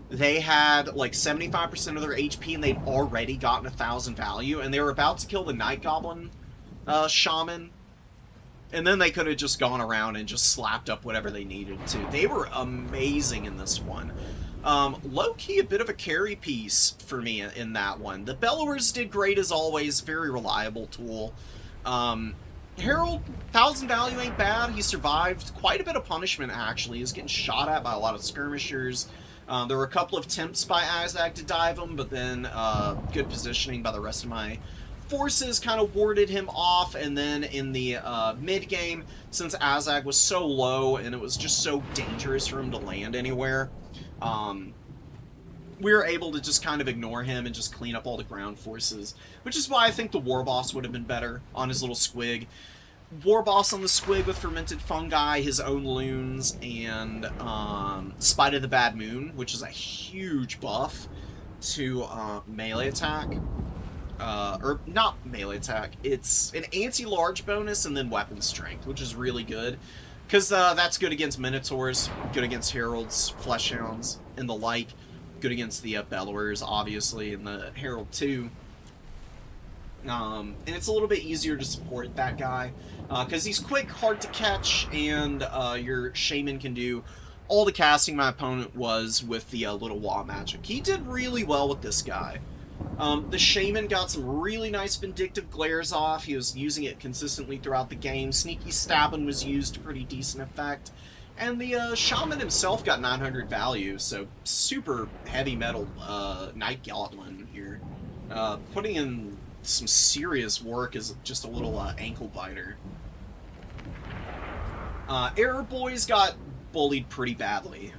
They had like 75% of their HP and they'd already gotten 1,000 value, and they were about to kill the Night Goblin Shaman. And then they could have just gone around and just slapped up whatever they needed to. They were amazing in this one. Low-key, a bit of a carry piece for me in that one. The Bellowers did great as always, very reliable tool. Herald, 1,000 value ain't bad. He survived quite a bit of punishment, actually. He was getting shot at by a lot of skirmishers. There were a couple of attempts by Azag to dive him, but then good positioning by the rest of my forces kind of warded him off. And then in the mid-game, since Azag was so low and it was just so dangerous for him to land anywhere, we were able to just kind of ignore him and just clean up all the ground forces, which is why I think the War Boss would have been better on his little Squig. War Boss on the Squig with Fermented Fungi, his own loons, and Spite of the Bad Moon, which is a huge buff to melee attack. Or not melee attack, it's an anti-large bonus and then weapon strength, which is really good. Because that's good against Minotaurs, good against Heralds, Fleshhounds, and the like. Good against the Bellowers, obviously, and the Herald too. And it's a little bit easier to support that guy because he's quick, hard to catch, and your shaman can do all the casting my opponent was with the little wall magic. He did really well with this guy. The shaman got some really nice vindictive glares off. He was using it consistently throughout the game. Sneaky stabbing was used to pretty decent effect. And the shaman himself got 900 value, so super heavy metal Night Goblin here. Putting in some serious work as just a little ankle biter. Error Boys got bullied pretty badly.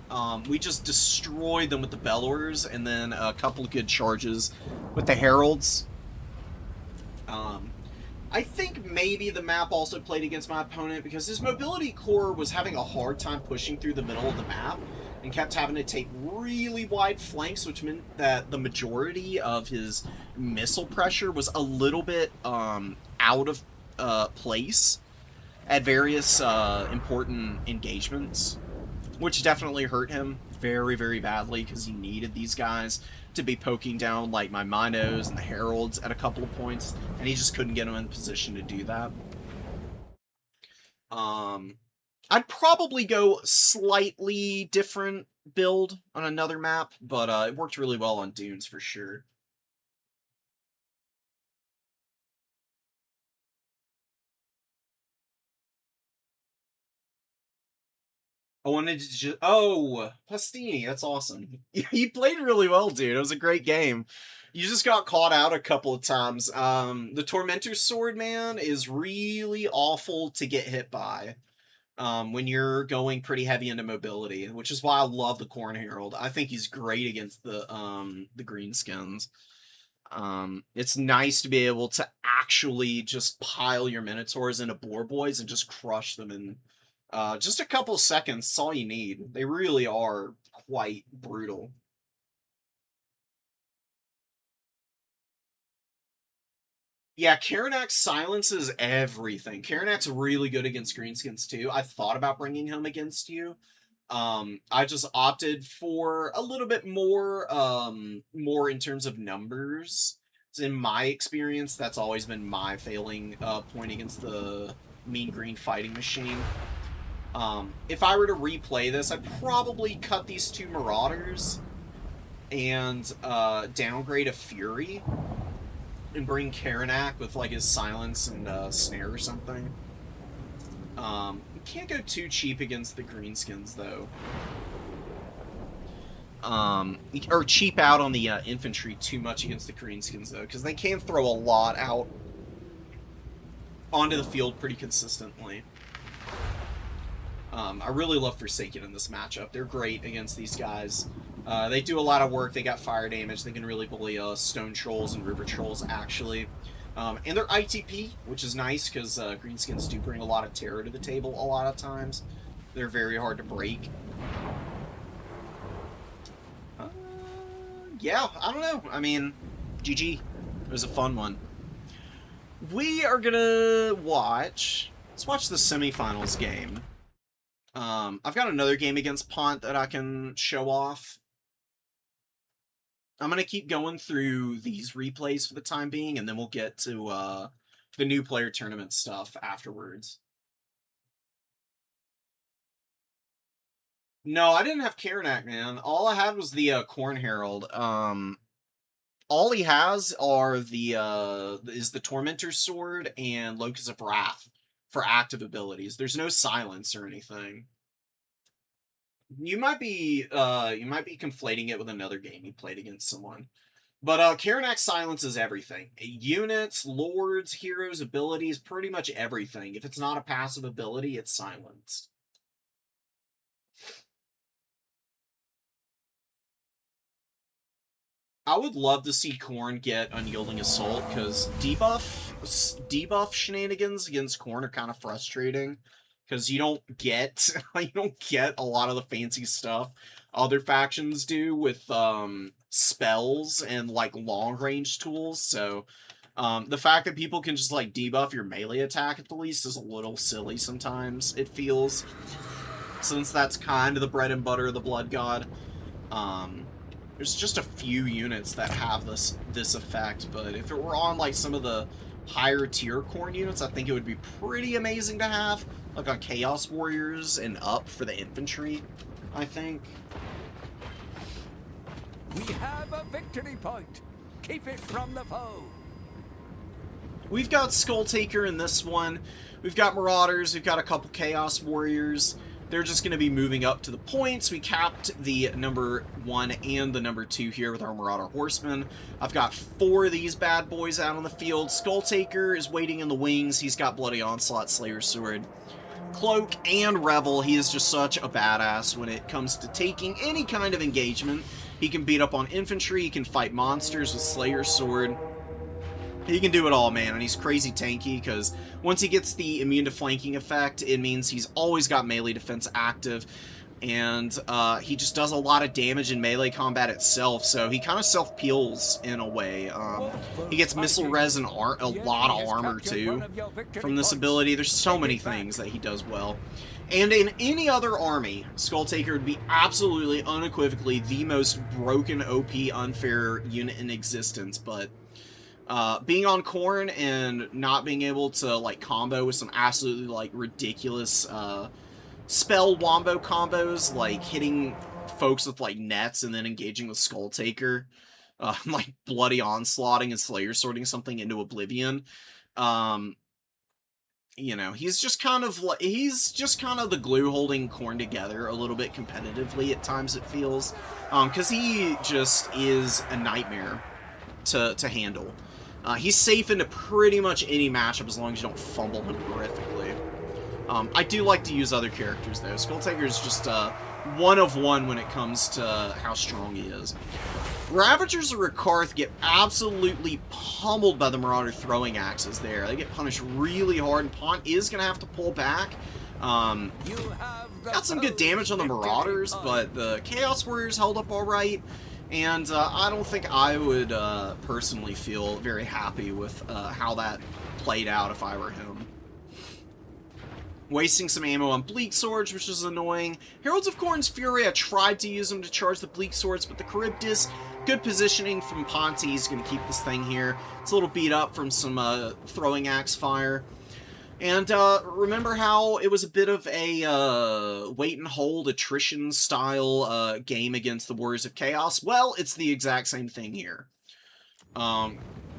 We just destroyed them with the Bellowers, and then a couple of good charges with the Heralds. I think maybe the map also played against my opponent because his mobility core was having a hard time pushing through the middle of the map and kept having to take really wide flanks, which meant that the majority of his missile pressure was a little bit out of place at various important engagements, which definitely hurt him very, very badly because he needed these guys to be poking down like my Minos and the Heralds at a couple of points, and he just couldn't get him in position to do that. I'd probably go slightly different build on another map, but it worked really well on Dunes for sure. I wanted to just... Oh, Pastini, that's awesome. You played really well, dude. It was a great game. You just got caught out a couple of times. The Tormentor's Sword, man, is really awful to get hit by when you're going pretty heavy into mobility, which is why I love the Corn Herald. I think he's great against the Greenskins. It's nice to be able to actually just pile your Minotaurs into Boar Boys and just crush them in just a couple seconds. That's all you need. They really are quite brutal. Yeah, Karanak's silences everything. Karanak's really good against Greenskins too. I thought about bringing him against you. I just opted for a little bit more in terms of numbers. In my experience, that's always been my failing point against the Mean Green Fighting Machine. If I were to replay this, I'd probably cut these two Marauders and downgrade a Fury and bring Karanak with like his silence and snare or something. You can't go too cheap against the Greenskins though. Or cheap out on the infantry too much against the Greenskins though, because they can throw a lot out onto the field pretty consistently. I really love Forsaken in this matchup. They're great against these guys. They do a lot of work. They got fire damage. They can really bully Stone Trolls and River Trolls, actually. And they're ITP, which is nice, because Greenskins do bring a lot of terror to the table a lot of times. They're very hard to break. Yeah, I don't know. I mean, GG. It was a fun one. We are gonna watch... Let's watch the semifinals game. I've got another game against Pont that I can show off. I'm going to keep going through these replays for the time being, and then we'll get to the new player tournament stuff afterwards. No, I didn't have Karanak, man. All I had was the Corn Herald. All he has are the is the Tormentor's Sword and Locus of Wrath for active abilities. There's no silence or anything. You might be conflating it with another game you played against someone. But Karanak silences everything. Units, lords, heroes, abilities, pretty much everything. If it's not a passive ability, it's silenced. I would love to see Khorne get Unyielding Assault, because debuff shenanigans against Khorne are kind of frustrating, because you don't get a lot of the fancy stuff other factions do with spells and like long range tools. So the fact that people can just like debuff your melee attack at the least is a little silly sometimes, it feels, since that's kind of the bread and butter of the Blood God. There's just a few units that have this effect, but if it were on like some of the higher tier Khorne units, I think it would be pretty amazing to have, like on Chaos Warriors and up for the infantry, I think. We have a victory point. Keep it from the foe. We've got Skull Taker in this one. We've got Marauders. We've got a couple Chaos Warriors. They're just going to be moving up to the points. We capped the number 1 and the number 2 here with our Marauder Horsemen. I've got 4 of these bad boys out on the field. Skull Taker is waiting in the wings. He's got Bloody Onslaught, Slayer Sword, Cloak, and Revel. He is just such a badass when it comes to taking any kind of engagement. He can beat up on infantry. He can fight monsters with Slayer Sword. He can do it all, man, and he's crazy tanky, because once he gets the immune to flanking effect, it means he's always got melee defense active, and he just does a lot of damage in melee combat itself, so he kind of self-peels in a way. He gets missile res and a lot of armor, too, from this ability. There's so many things that he does well. And in any other army, Skull Taker would be absolutely, unequivocally, the most broken, OP, unfair unit in existence, but being on Khorne and not being able to, like, combo with some absolutely, like, ridiculous, spell wombo combos, like hitting folks with, like, nets and then engaging with Skull Taker, like, bloody onslaughting and Slayer sorting something into oblivion, you know, he's just kind of the glue holding Khorne together a little bit competitively at times, it feels, because he just is a nightmare to handle. He's safe into pretty much any matchup as long as you don't fumble him horrifically. I do like to use other characters, though. Skull Taker is just one of one when it comes to how strong he is. Ravagers of Rakarth get absolutely pummeled by the Marauder throwing axes there. They get punished really hard, and Pont is going to have to pull back. Got some good damage on the Marauders, but the Chaos Warriors held up alright. And I don't think I would personally feel very happy with how that played out if I were him. Wasting some ammo on Bleak Swords, which is annoying. Heralds of Khorne's Fury, I tried to use them to charge the Bleak Swords, but the Charybdis, good positioning from Ponte. He's going to keep this thing here. It's a little beat up from some throwing axe fire. And remember how it was a bit of a wait-and-hold attrition-style game against the Warriors of Chaos? Well, it's the exact same thing here.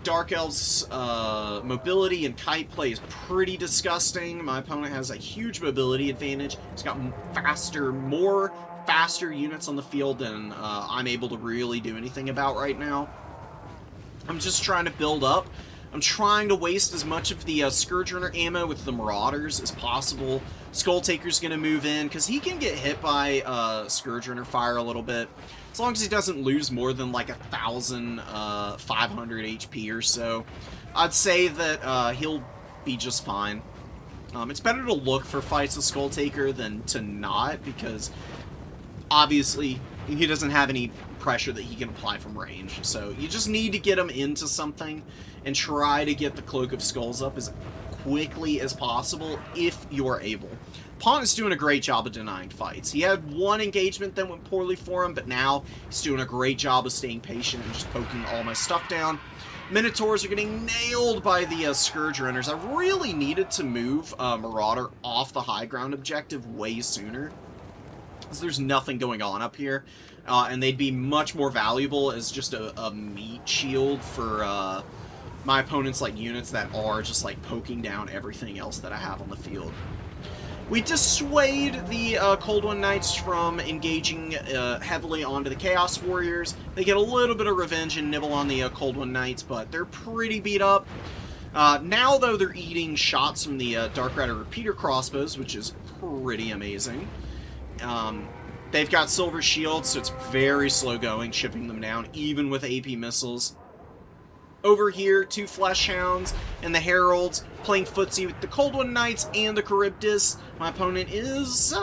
Dark Elves' mobility and kite play is pretty disgusting. My opponent has a huge mobility advantage. He's got faster units on the field than I'm able to really do anything about right now. I'm just trying to build up. I'm trying to waste as much of the Scourge Runner ammo with the Marauders as possible. Skull Taker's going to move in, because he can get hit by Scourge Runner fire a little bit. As long as he doesn't lose more than like 1,500 HP or so, I'd say that he'll be just fine. It's better to look for fights with Skull Taker than to not, because obviously he doesn't have any pressure that he can apply from range. So you just need to get him into something and try to get the Cloak of Skulls up as quickly as possible if you're able. Pont is doing a great job of denying fights. He had one engagement that went poorly for him, but now he's doing a great job of staying patient and just poking all my stuff down. Minotaurs are getting nailed by the Scourge Runners. I really needed to move Marauder off the high ground objective way sooner, because there's nothing going on up here, and they'd be much more valuable as just a meat shield for my opponent's like units that are just like poking down everything else that I have on the field. We dissuade the Cold One Knights from engaging heavily onto the Chaos Warriors. They get a little bit of revenge and nibble on the Cold One Knights, but they're pretty beat up. Now, though, they're eating shots from the Dark Rider Repeater crossbows, which is pretty amazing. They've got Silver Shields, so it's very slow going, chipping them down, even with AP missiles. Over here, 2 Flesh Hounds and the Heralds playing footsie with the Cold One Knights and the Charybdis. My opponent is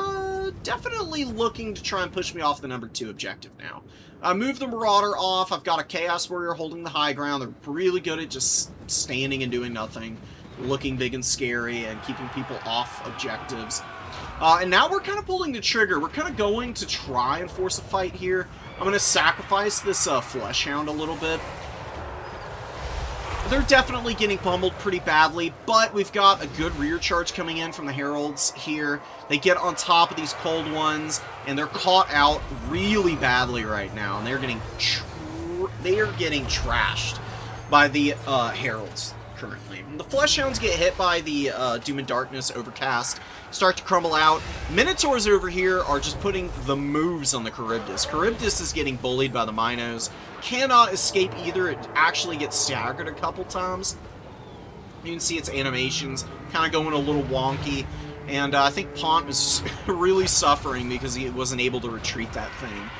definitely looking to try and push me off the number 2 objective now. I moved the Marauder off. I've got a Chaos Warrior holding the high ground. They're really good at just standing and doing nothing, looking big and scary and keeping people off objectives. And now we're kind of pulling the trigger. We're kind of going to try and force a fight here. I'm going to sacrifice this Flesh Hound a little bit. They're definitely getting pummeled pretty badly, but we've got a good rear charge coming in from the Heralds here. They get on top of these cold ones, and they're caught out really badly right now, and they're getting trashed by the Heralds currently. And the Flesh Hounds get hit by the Doom and Darkness Overcast, start to crumble out. Minotaurs over here are just putting the moves on the Charybdis. Charybdis is getting bullied by the Minos. Cannot escape either. It actually gets staggered a couple times. You can see its animations kind of going a little wonky. And I think Pont was really suffering because he wasn't able to retreat that thing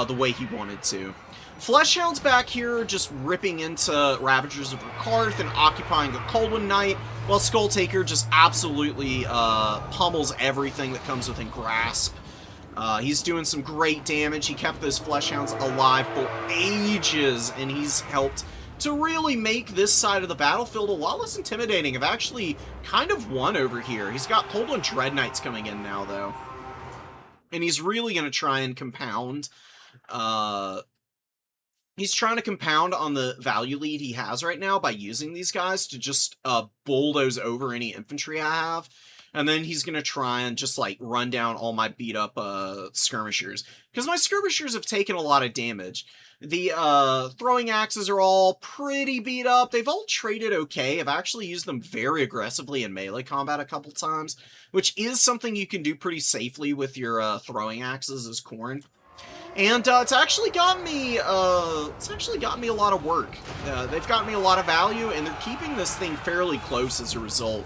the way he wanted to. Fleshhound's back here just ripping into Ravagers of Rakarth and occupying the Coldwind Knight, while Skulltaker just absolutely pummels everything that comes within grasp. He's doing some great damage. He kept those Fleshhounds alive for ages, and he's helped to really make this side of the battlefield a lot less intimidating. I've actually kind of won over here. He's got Coldwind Dread Knights coming in now, though. And he's really going to try and compound. He's trying to compound on the value lead he has right now by using these guys to just bulldoze over any infantry I have. And then he's going to try and just, like, run down all my beat-up skirmishers. Because my skirmishers have taken a lot of damage. The throwing axes are all pretty beat up. They've all traded okay. I've actually used them very aggressively in melee combat a couple times, which is something you can do pretty safely with your throwing axes as Khorne. And it's actually gotten me a lot of work. They've gotten me a lot of value, and they're keeping this thing fairly close as a result.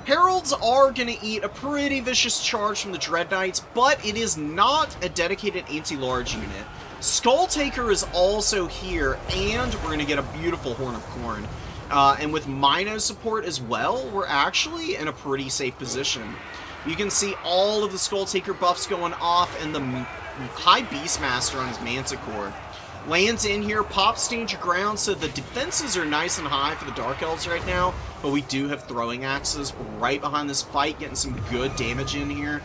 Heralds are going to eat a pretty vicious charge from the Dread Knights, but it is not a dedicated anti-large unit. Skulltaker is also here, and we're going to get a beautiful Horn of Khorne. And with Mino support as well, we're actually in a pretty safe position. You can see all of the Skulltaker buffs going off, and the High Beastmaster on his Manticore lands in here, pops Stand Your Ground, so the defenses are nice and high for the Dark Elves right now, but we do have throwing axes right behind this fight, getting some good damage in here.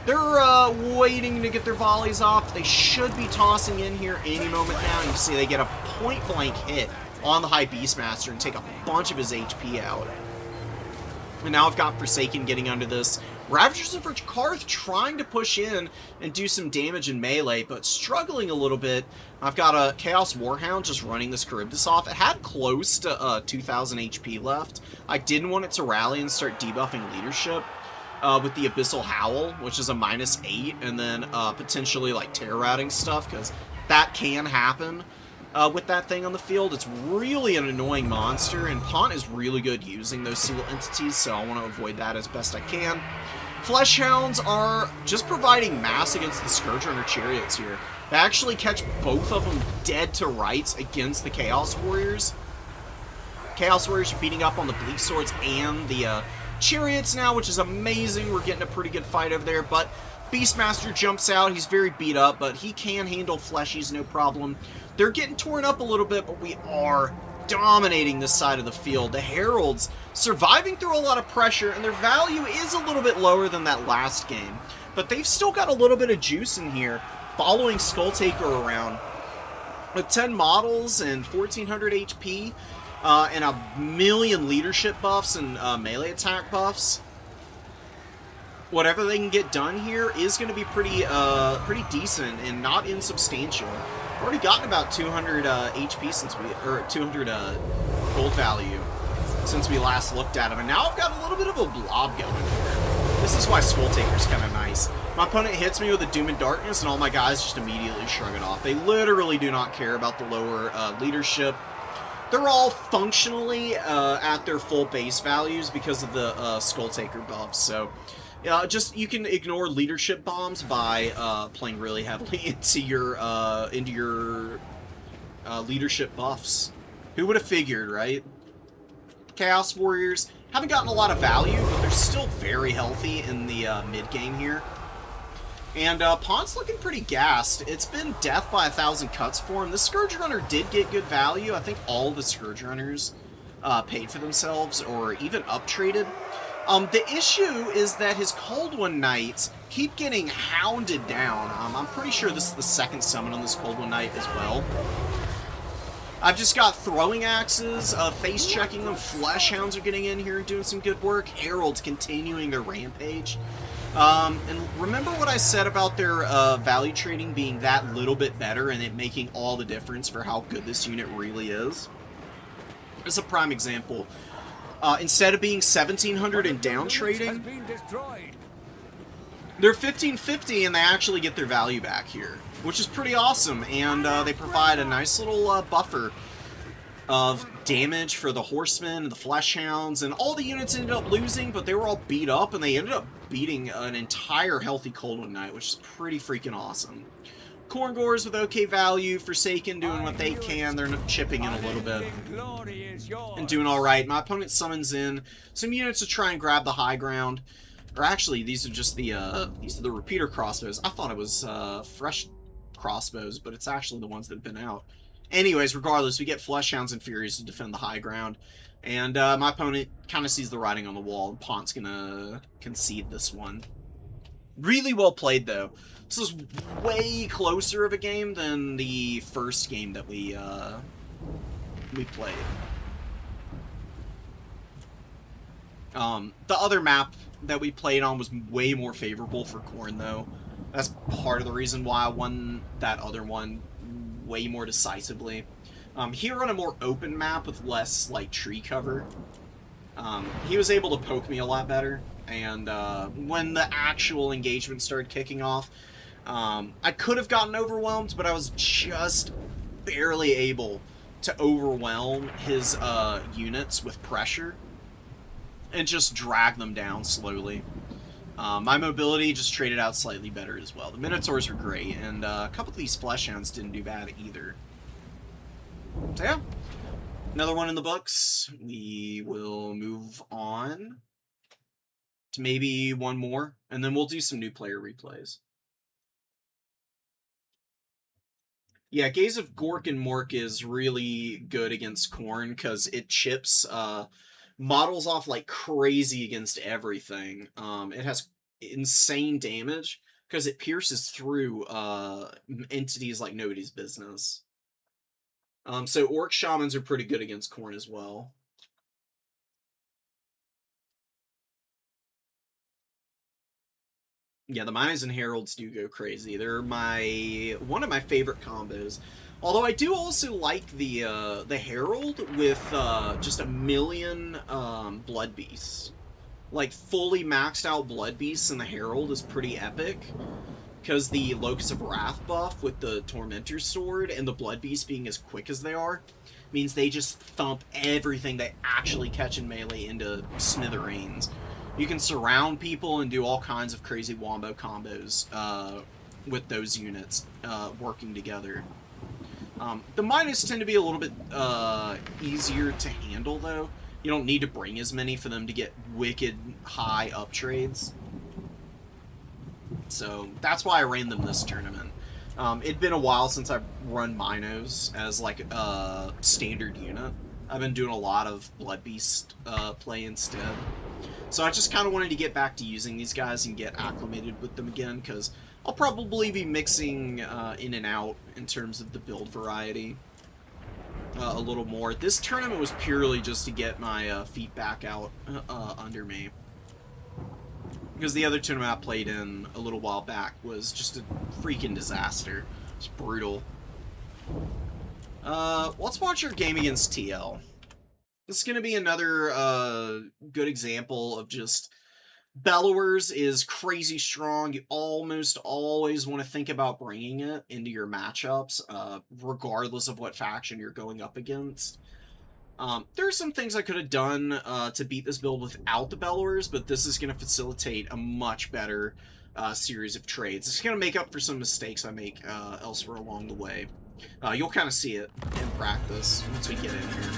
They're waiting to get their volleys off. They should be tossing in here any moment now. You see they get a point-blank hit on the High Beastmaster and take a bunch of his HP out. And now I've got Forsaken getting under this. Ravagers of Rakarth trying to push in and do some damage in melee, but struggling a little bit. I've got a Chaos Warhound just running this Charybdis off. It had close to 2,000 HP left. I didn't want it to rally and start debuffing leadership with the Abyssal Howl, which is a -8, and then potentially like terror routing stuff, because that can happen. With that thing on the field. It's really an annoying monster, and Pont is really good using those seal entities, so I want to avoid that as best I can. Fleshhounds are just providing mass against the Scourgerunner Chariots here. They actually catch both of them dead to rights against the Chaos Warriors. Chaos Warriors are beating up on the Bleak Swords and the Chariots now, which is amazing. We're getting a pretty good fight over there, but Beastmaster jumps out. He's very beat up, but he can handle fleshies, no problem. They're getting torn up a little bit, but we are dominating this side of the field. The Heralds surviving through a lot of pressure, and their value is a little bit lower than that last game. But they've still got a little bit of juice in here, following Skulltaker around. With 10 models and 1,400 HP, and a million leadership buffs and melee attack buffs, whatever they can get done here is going to be pretty decent and not insubstantial. We've already gotten about 200 HP since or 200 gold value since we last looked at him, and now I've got a little bit of a blob going here. This is why Skulltaker's kind of nice. My opponent hits me with a Doom and Darkness, and all my guys just immediately shrug it off. They literally do not care about the lower leadership. They're all functionally at their full base values because of the Skulltaker buffs, so just you can ignore leadership bombs by playing really heavily into your leadership buffs. Who would have figured, right? Chaos Warriors haven't gotten a lot of value, but they're still very healthy in the mid game here. And Pont's looking pretty gassed. It's been death by 1,000 cuts for him. The Scourgerunner did get good value. I think all the Scourgerunners paid for themselves or even up traded. The issue is that his Cold One Knights keep getting hounded down. I'm pretty sure this is the second summon on this Cold One Knight as well. I've just got throwing axes, face checking them, flesh hounds are getting in here and doing some good work, heralds continuing their rampage. And remember what I said about their value trading being that little bit better and it making all the difference for how good this unit really is? It's a prime example. Instead of being 1,700 and down trading, they're 1,550 and they actually get their value back here, which is pretty awesome. And they provide a nice little buffer of damage for the horsemen and the flesh hounds, and all the units ended up losing, but they were all beat up, and they ended up beating an entire healthy Cold One Knight, which is pretty freaking awesome. Corngores with okay value, Forsaken doing what they can, they're chipping in a little bit and doing alright. My opponent summons in some units to try and grab the high ground. Or actually, these are just the repeater crossbows. I thought it was fresh crossbows, but it's actually the ones that have been out. Anyways, regardless, we get Flesh Hounds and Furies to defend the high ground. And my opponent kind of sees the writing on the wall, and Pont's gonna concede this one. Really well played, though. This is way closer of a game than the first game that we played. The other map that we played on was way more favorable for Khorne, though. That's part of the reason why I won that other one way more decisively. Here on a more open map with less, like, tree cover, he was able to poke me a lot better, and when the actual engagement started kicking off, I could have gotten overwhelmed, but I was just barely able to overwhelm his units with pressure and just drag them down slowly. My mobility just traded out slightly better as well. The Minotaurs were great, and a couple of these Flesh Hounds didn't do bad either. So yeah, another one in the books. We will move on to maybe one more, and then we'll do some new player replays. Yeah, Gaze of Gork and Mork is really good against Khorne because it chips models off like crazy against everything. It has insane damage because it pierces through entities like nobody's business. So Orc Shamans are pretty good against Khorne as well. Yeah, the Minas and Heralds do go crazy. They're one of my favorite combos. Although I do also like the Herald with just a million Blood Beasts. Like, fully maxed out Blood Beasts in the Herald is pretty epic. Because the Locus of Wrath buff with the Tormentor's Sword and the Blood Beasts being as quick as they are means they just thump everything they actually catch in melee into smithereens. You can surround people and do all kinds of crazy wombo combos with those units working together. The Minas tend to be a little bit easier to handle, though. You don't need to bring as many for them to get wicked high up trades. So that's why I ran them this tournament. It'd been a while since I've run Minos as like a standard unit. I've been doing a lot of Blood Beast play instead. So I just kind of wanted to get back to using these guys and get acclimated with them again, because I'll probably be mixing in and out in terms of the build variety a little more. This tournament was purely just to get my feet back out under me. Because the other tournament I played in a little while back was just a freaking disaster. It's brutal. Let's watch our game against TL. This is going to be another good example of just Bellowers is crazy strong. You almost always want to think about bringing it into your matchups, regardless of what faction you're going up against. There are some things I could have done to beat this build without the Bellowers, but this is going to facilitate a much better series of trades. It's going to make up for some mistakes I make elsewhere along the way. You'll kind of see it in practice once we get in here.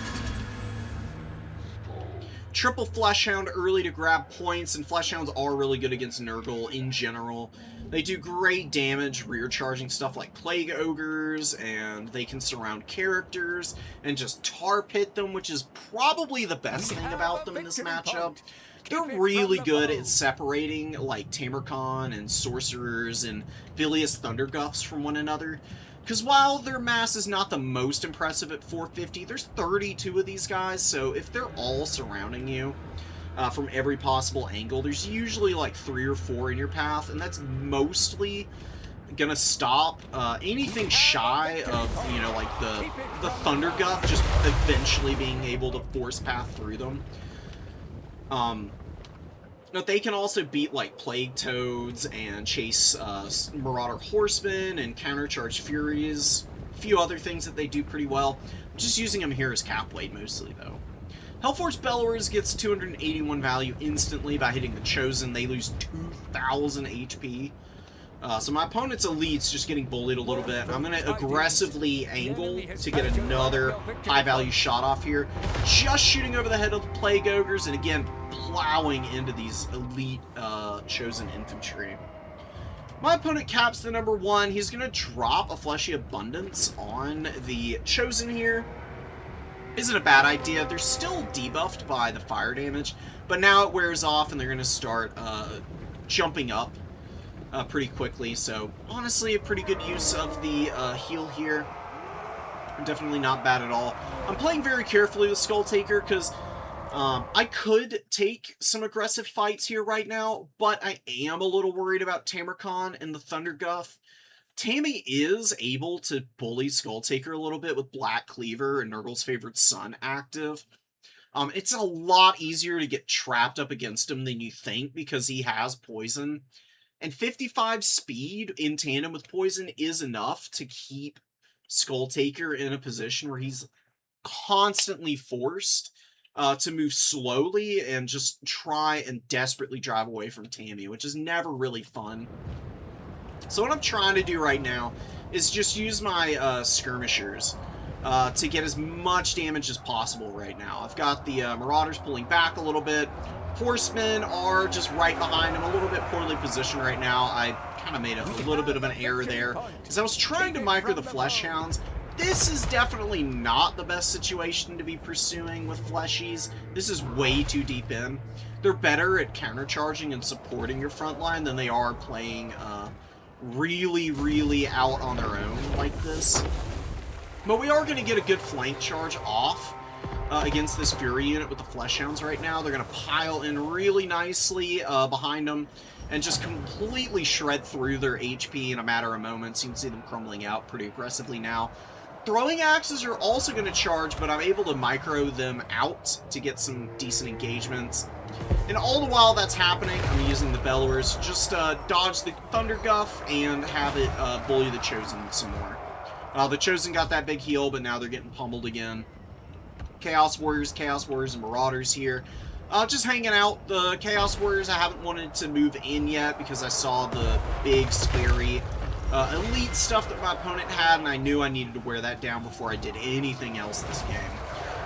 Triple Fleshhound early to grab points, and Fleshhounds are really good against Nurgle in general. They do great damage rear charging stuff like Plague Ogres, and they can surround characters and just tar pit them, which is probably the best thing about them in this matchup. they're really good at separating, like, Tamarcon and Sorcerers and Bilious Thunderguffs from one another. Because while their mass is not the most impressive at 450, there's 32 of these guys, so if they're all surrounding you from every possible angle, there's usually like 3 or 4 in your path, and that's mostly gonna stop anything shy of, you know, like the Thunderguff just eventually being able to force path through them. But they can also beat, like, Plague Toads and chase Marauder Horsemen and countercharge Furies. A few other things that they do pretty well. I'm just using them here as cap weight mostly, though. Hellforce Bellowers gets 281 value instantly by hitting the Chosen. They lose 2,000 HP. So my opponent's Elite's just getting bullied a little bit. I'm going to aggressively angle to get another high-value shot off here. Just shooting over the head of the Plague Ogres, and again, plowing into these Elite Chosen Infantry. My opponent caps the number 1. He's going to drop a Fleshy Abundance on the Chosen here. Isn't a bad idea. They're still debuffed by the fire damage, but now it wears off, and they're going to start jumping up pretty quickly, so honestly a pretty good use of the heal here. Definitely not bad at all. I'm playing very carefully with Skull Taker because I could take some aggressive fights here right now, but I am a little worried about Tamarcon and the Thunderguff. Tammy is able to bully Skull Taker a little bit with Black Cleaver and Nurgle's Favorite Son active. It's a lot easier to get trapped up against him than you think because he has poison. And 55 speed in tandem with poison is enough to keep Skull Taker in a position where he's constantly forced to move slowly and just try and desperately drive away from Tammy, which is never really fun. So what I'm trying to do right now is just use my skirmishers to get as much damage as possible right now. I've got the Marauders pulling back a little bit. Horsemen are just right behind him, a little bit poorly positioned right now. I kind of made a little bit of an error there, because I was trying to micro the Fleshhounds. This is definitely not the best situation to be pursuing with Fleshies. This is way too deep in. They're better at countercharging and supporting your front line than they are playing really out on their own like this. But we are going to get a good flank charge off against this Fury unit with the Fleshhounds right now. They're going to pile in really nicely behind them and just completely shred through their HP in a matter of moments. You can see them crumbling out pretty aggressively now. Throwing axes are also going to charge, but I'm able to micro them out to get some decent engagements. And all the while that's happening, I'm using the Bellowers. Just dodge the Thunderguff and have it bully the Chosen some more. The Chosen got that big heal, but now they're getting pummeled again. Chaos Warriors, and Marauders here. Just hanging out. The Chaos Warriors, I haven't wanted to move in yet because I saw the big, scary elite stuff that my opponent had, and I knew I needed to wear that down before I did anything else this game.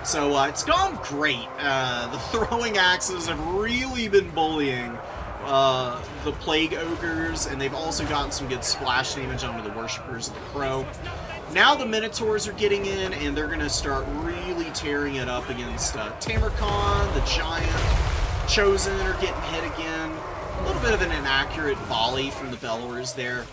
So it's gone great. The throwing axes have really been bullying the Plague Ogres, and they've also gotten some good splash damage onto the Worshippers of the Crow. Now the Minotaurs are getting in, and they're going to start really tearing it up against Tamarcon, the Giant. Chosen are getting hit again. A little bit of an inaccurate volley from the Bellowers there.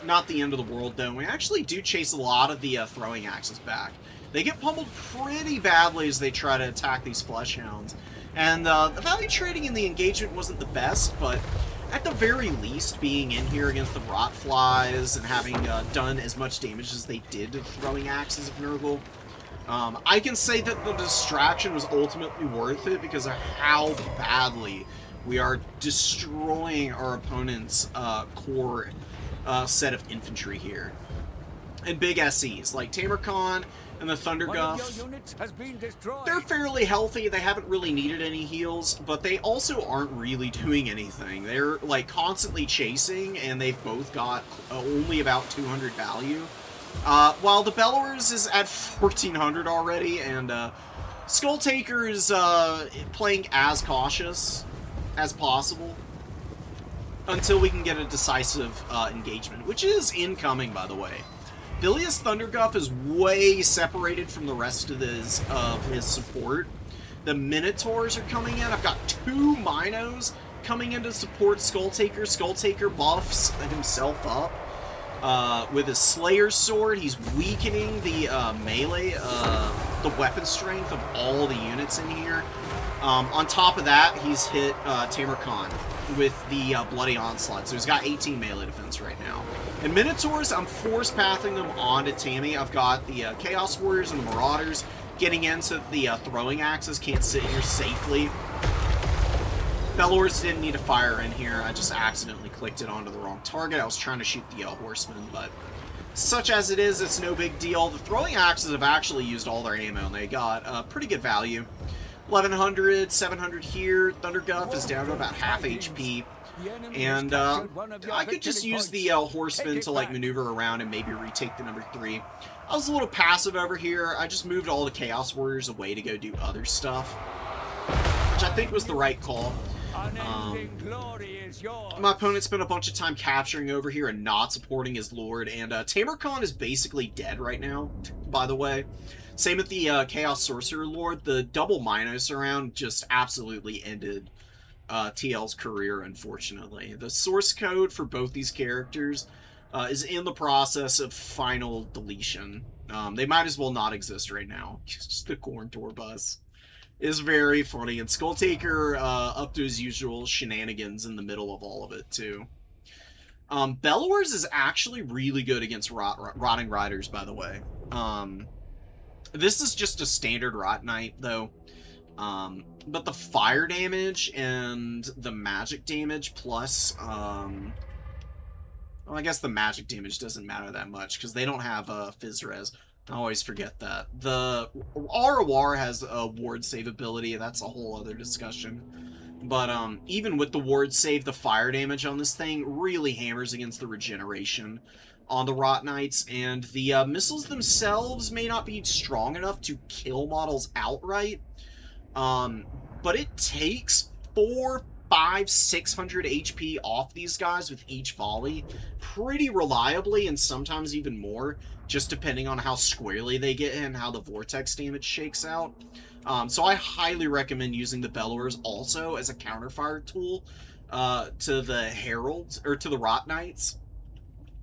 Not the end of the world, though. We actually do chase a lot of the throwing axes back. They get pummeled pretty badly as they try to attack these Fleshhounds. And the value trading in the engagement wasn't the best, but at the very least, being in here against the Rotflies and having done as much damage as they did to the throwing axes of Nurgle, I can say that the distraction was ultimately worth it because of how badly we are destroying our opponent's core set of infantry here. And big SEs, like Tamarcon and the Thunderguff, they're fairly healthy. They haven't really needed any heals, but they also aren't really doing anything. They're, like, constantly chasing, and they've both got only about 200 value. While the Bellowers is at 1,400 already, and Skull Taker is playing as cautious as possible until we can get a decisive engagement, which is incoming, by the way. Bilious Thunderguff is way separated from the rest of his support, The Minotaurs are coming in. I've got 2 Minos coming in to support Skulltaker. Skulltaker buffs himself up with his Slayer's Sword. He's weakening the melee, the weapon strength of all the units in here. On top of that, he's hit Tamer Khan with the Bloody Onslaught, so he's got 18 melee defense right now. And Minotaurs, I'm force pathing them onto Tammy. I've got the Chaos Warriors and the Marauders getting into the throwing axes, can't sit here safely. Belors didn't need to fire in here, I just accidentally clicked it onto the wrong target. I was trying to shoot the Horseman, but such as it is, it's no big deal. The throwing axes have actually used all their ammo, and they got pretty good value. 1100, 700 here. Thunderguff is down to about half HP. And I could just use the Horseman to like maneuver around and maybe retake the number 3. I was a little passive over here. I just moved all the Chaos Warriors away to go do other stuff, which I think was the right call. My opponent spent a bunch of time capturing over here and not supporting his lord, and Tamer Khan is basically dead right now, by the way. Same with the Chaos Sorcerer Lord. The double Minos around just absolutely ended TL's career, unfortunately. The source code for both these characters is in the process of final deletion. They might as well not exist right now. Just the Khorne tour bus is very funny, and Skulltaker up to his usual shenanigans in the middle of all of it, too. Belors is actually really good against Rotting Riders, by the way. This is just a standard Rot Knight, though. But the fire damage and the magic damage plus, well, I guess the magic damage doesn't matter that much, because they don't have Fizz Res. I always forget that. The Arawar has a ward save ability, and that's a whole other discussion. But even with the ward save, the fire damage on this thing really hammers against the regeneration on the Rot Knights, and the missiles themselves may not be strong enough to kill models outright, but it takes 400, 500, 600 HP off these guys with each volley pretty reliably, and sometimes even more, just depending on how squarely they get in and how the vortex damage shakes out. So I highly recommend using the Belors also as a counterfire tool to the Heralds, or to the Rot Knights.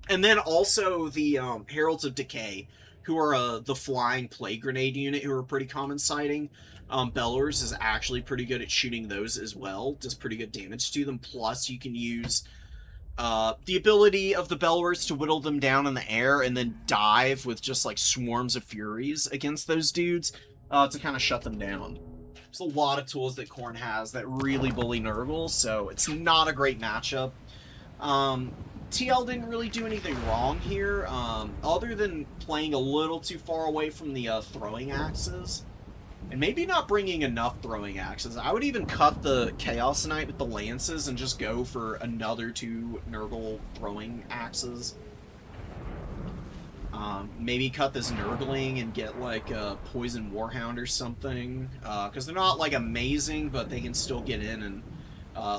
And then also the Heralds of Decay, who are the flying plague grenade unit, who are pretty common sighting. Belors is actually pretty good at shooting those as well, does pretty good damage to them. Plus, you can use the ability of the Belors to whittle them down in the air and then dive with just like swarms of Furies against those dudes to kind of shut them down. There's a lot of tools that Khorne has that really bully Nurgle, so it's not a great matchup. TL didn't really do anything wrong here, other than playing a little too far away from the throwing axes. And maybe not bringing enough throwing axes. I would even cut the Chaos Knight with the lances and just go for another 2 Nurgle throwing axes. Maybe cut this Nurgling and get like a Poison Warhound or something. Because they're not like amazing, but they can still get in and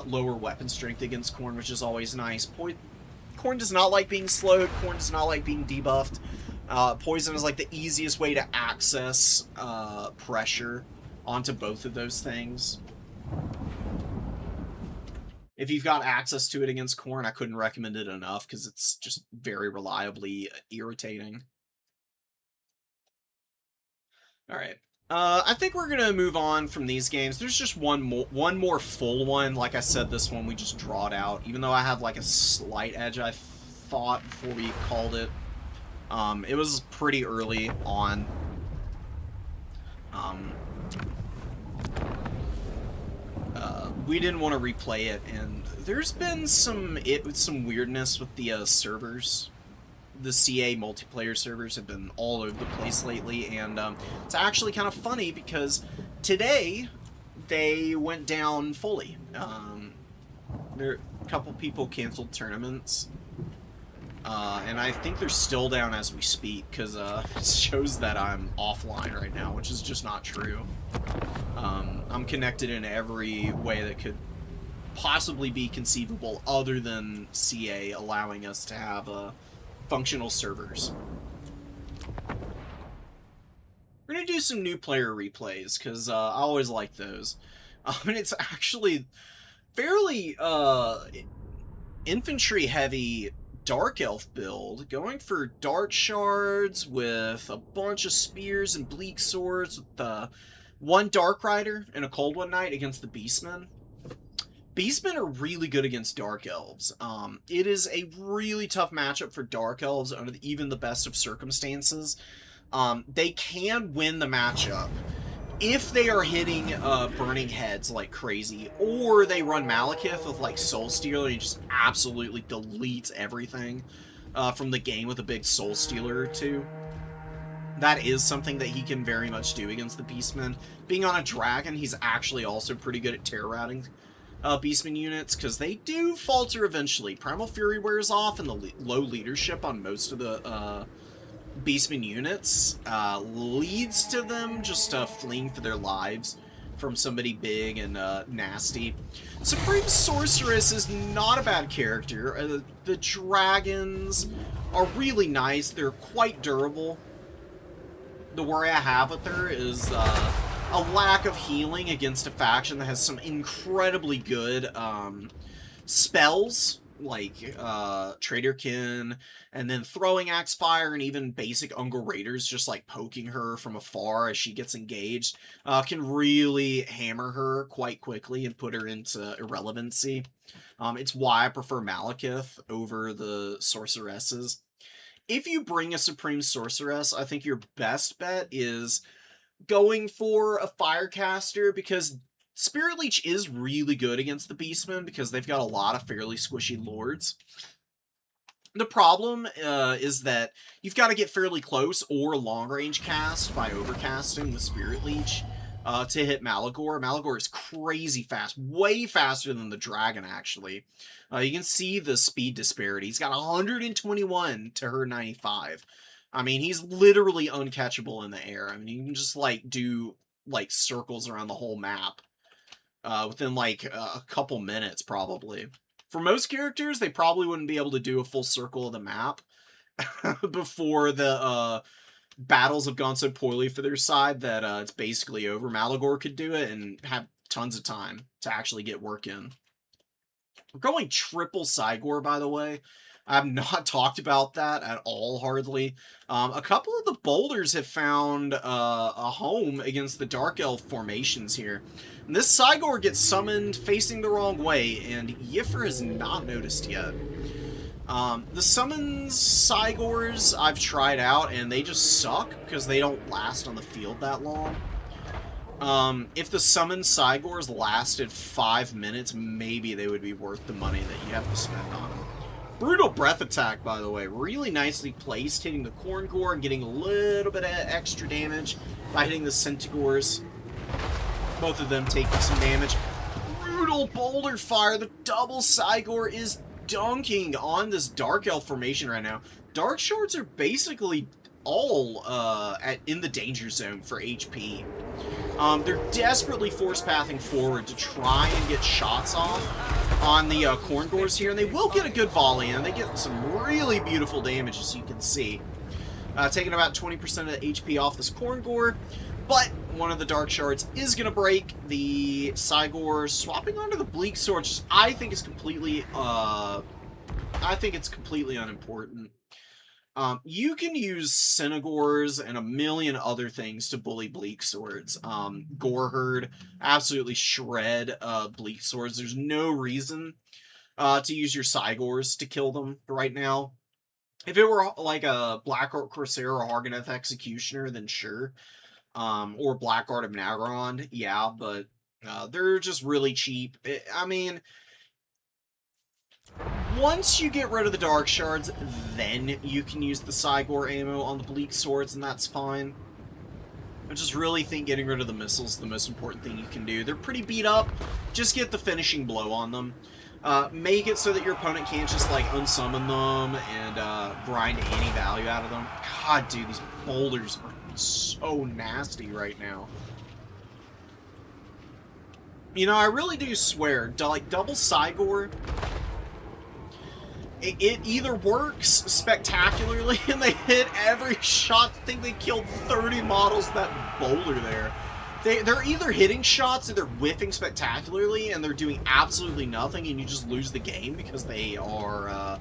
lower weapon strength against Khorne, which is always nice. Khorne does not like being slowed. Khorne does not like being debuffed. Poison is like the easiest way to access pressure onto both of those things. If you've got access to it against Khorne, I couldn't recommend it enough because it's just very reliably irritating. Alright. I think we're gonna move on from these games. There's just one more full one. Like I said, this one we just drawed out, even though I had like a slight edge, I thought, before we called it. It was pretty early on. We didn't want to replay it, and there's been some weirdness with the servers. The CA multiplayer servers have been all over the place lately, and it's actually kind of funny because today they went down fully. A couple people canceled tournaments. And I think they're still down as we speak, because it shows that I'm offline right now, which is just not true. I'm connected in every way that could possibly be conceivable, other than CA allowing us to have functional servers. we're gonna do some new player replays, because I always like those. And it's actually fairly infantry-heavy Dark Elf build, going for Dark Shards with a bunch of spears and Bleak Swords with one Dark Rider and a Cold One Knight against the Beastmen. Beastmen are really good against Dark Elves. It is a really tough matchup for Dark Elves under even the best of circumstances. They can win the matchup if they are hitting Burning Heads like crazy, or they run Malekith with like Soul Stealer and he just absolutely deletes everything from the game with a big Soul Stealer or two. That is something that he can very much do against the Beastmen. Being on a dragon, he's actually also pretty good at terror routing Beastman units, because they do falter eventually. Primal Fury wears off, and the low leadership on most of the Beastman units leads to them just fleeing for their lives from somebody big and nasty. Supreme Sorceress is not a bad character. The dragons are really nice. They're quite durable. The worry I have with her is a lack of healing against a faction that has some incredibly good spells, like Traderkin, and then Throwing Axe Fire, and even basic Ungol Raiders, just like poking her from afar as she gets engaged, can really hammer her quite quickly and put her into irrelevancy. It's why I prefer Malekith over the Sorceresses. If you bring a Supreme Sorceress, I think your best bet is going for a Firecaster, because Spirit Leech is really good against the Beastmen because they've got a lot of fairly squishy lords. The problem is that you've got to get fairly close or long-range cast by overcasting with Spirit Leech to hit Malagor. Malagor is crazy fast, way faster than the dragon, actually. You can see the speed disparity. He's got 121 to her 95. I mean, he's literally uncatchable in the air. I mean, you can just, like, do, like, circles around the whole map within, like, a couple minutes, probably. For most characters, they probably wouldn't be able to do a full circle of the map before the battles have gone so poorly for their side that it's basically over. Malagor could do it and have tons of time to actually get work in. We're going triple Cygor, by the way. I've not talked about that at all, hardly. A couple of the boulders have found a home against the Dark Elf formations here. And this Cygor gets summoned facing the wrong way, and Yiffer has not noticed yet. The summons Cygors I've tried out, and they just suck because they don't last on the field that long. If the summon Cygors lasted 5 minutes, maybe they would be worth the money that you have to spend on them. Brutal Breath Attack, by the way, really nicely placed, hitting the Korngor and getting a little bit of extra damage by hitting the Centigors. Both of them taking some damage. Brutal Boulder Fire, the double Cygor is dunking on this Dark Elf formation right now. Dark Shards are basically all in the danger zone for HP. They're desperately force pathing forward to try and get shots off on the Korngors here, and they will get a good volley, and they get some really beautiful damage, as you can see. Taking about 20% of the HP off this Korngor, but one of the Dark Shards is going to break. The Cygor swapping onto the Bleak Sword, which I think is completely, it's completely unimportant. You can use Centigors and a million other things to bully Bleak Swords. Goreherd absolutely shred Bleak Swords. There's no reason to use your Cygors to kill them right now. If it were like a Black Art Corsair or Harganeth Executioner, then sure. Or Black Art of Nagron, yeah, but they're just really cheap. I mean, once you get rid of the Dark Shards, then you can use the Cygor ammo on the Bleak Swords, and that's fine. I just really think getting rid of the missiles is the most important thing you can do. They're pretty beat up. Just get the finishing blow on them. Make it so that your opponent can't just, like, unsummon them and grind any value out of them. God, dude, these boulders are so nasty right now. You know, I really do swear, like, double Cygor it either works spectacularly and they hit every shot. I think they killed 30 models with that bowler there. They're either hitting shots or they're whiffing spectacularly and they're doing absolutely nothing and you just lose the game because they are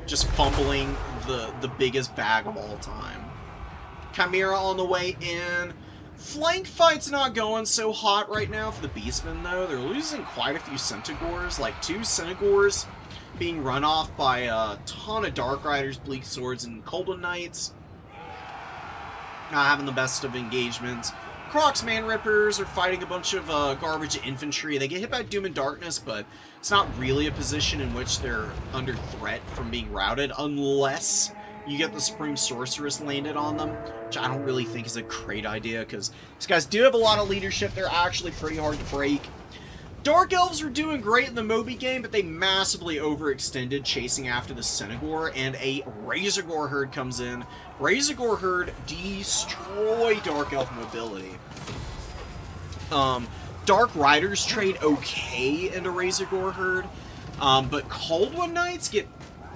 just fumbling the biggest bag of all time. Chimera on the way in. Flank fight's not going so hot right now for the Beastmen, though. They're losing quite a few Centaurs, like 2 Centaurs being run off by a ton of Dark Riders, Bleak Swords, and Cold Knights. Not having the best of engagements. Crocs Man Rippers are fighting a bunch of garbage infantry. They get hit by Doom and Darkness, but it's not really a position in which they're under threat from being routed, unless you get the Supreme Sorceress landed on them, which I don't really think is a great idea, because these guys do have a lot of leadership. They're actually pretty hard to break. Dark Elves were doing great in the Moby game, but they massively overextended chasing after the Centaur, and a Razorgore herd comes in. Razorgore herd destroy Dark Elf mobility. Dark Riders trade okay into Razorgore herd, but Cold One Knights get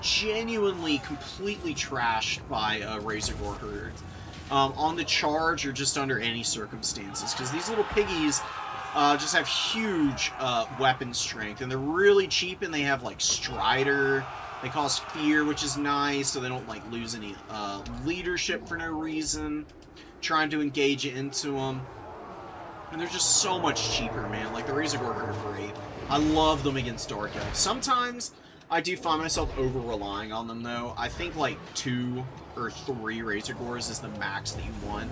genuinely completely trashed by Razorgore herd on the charge or just under any circumstances, because these little piggies just have huge weapon strength, and they're really cheap, and they have like Strider. They cause fear, which is nice, so they don't like lose any leadership for no reason. Trying to engage into them, and they're just so much cheaper, man. Like the Razorgore herd are great. I love them against Dark Elves. Sometimes I do find myself over-relying on them, though. I think, like, 2 or 3 Razorgores is the max that you want.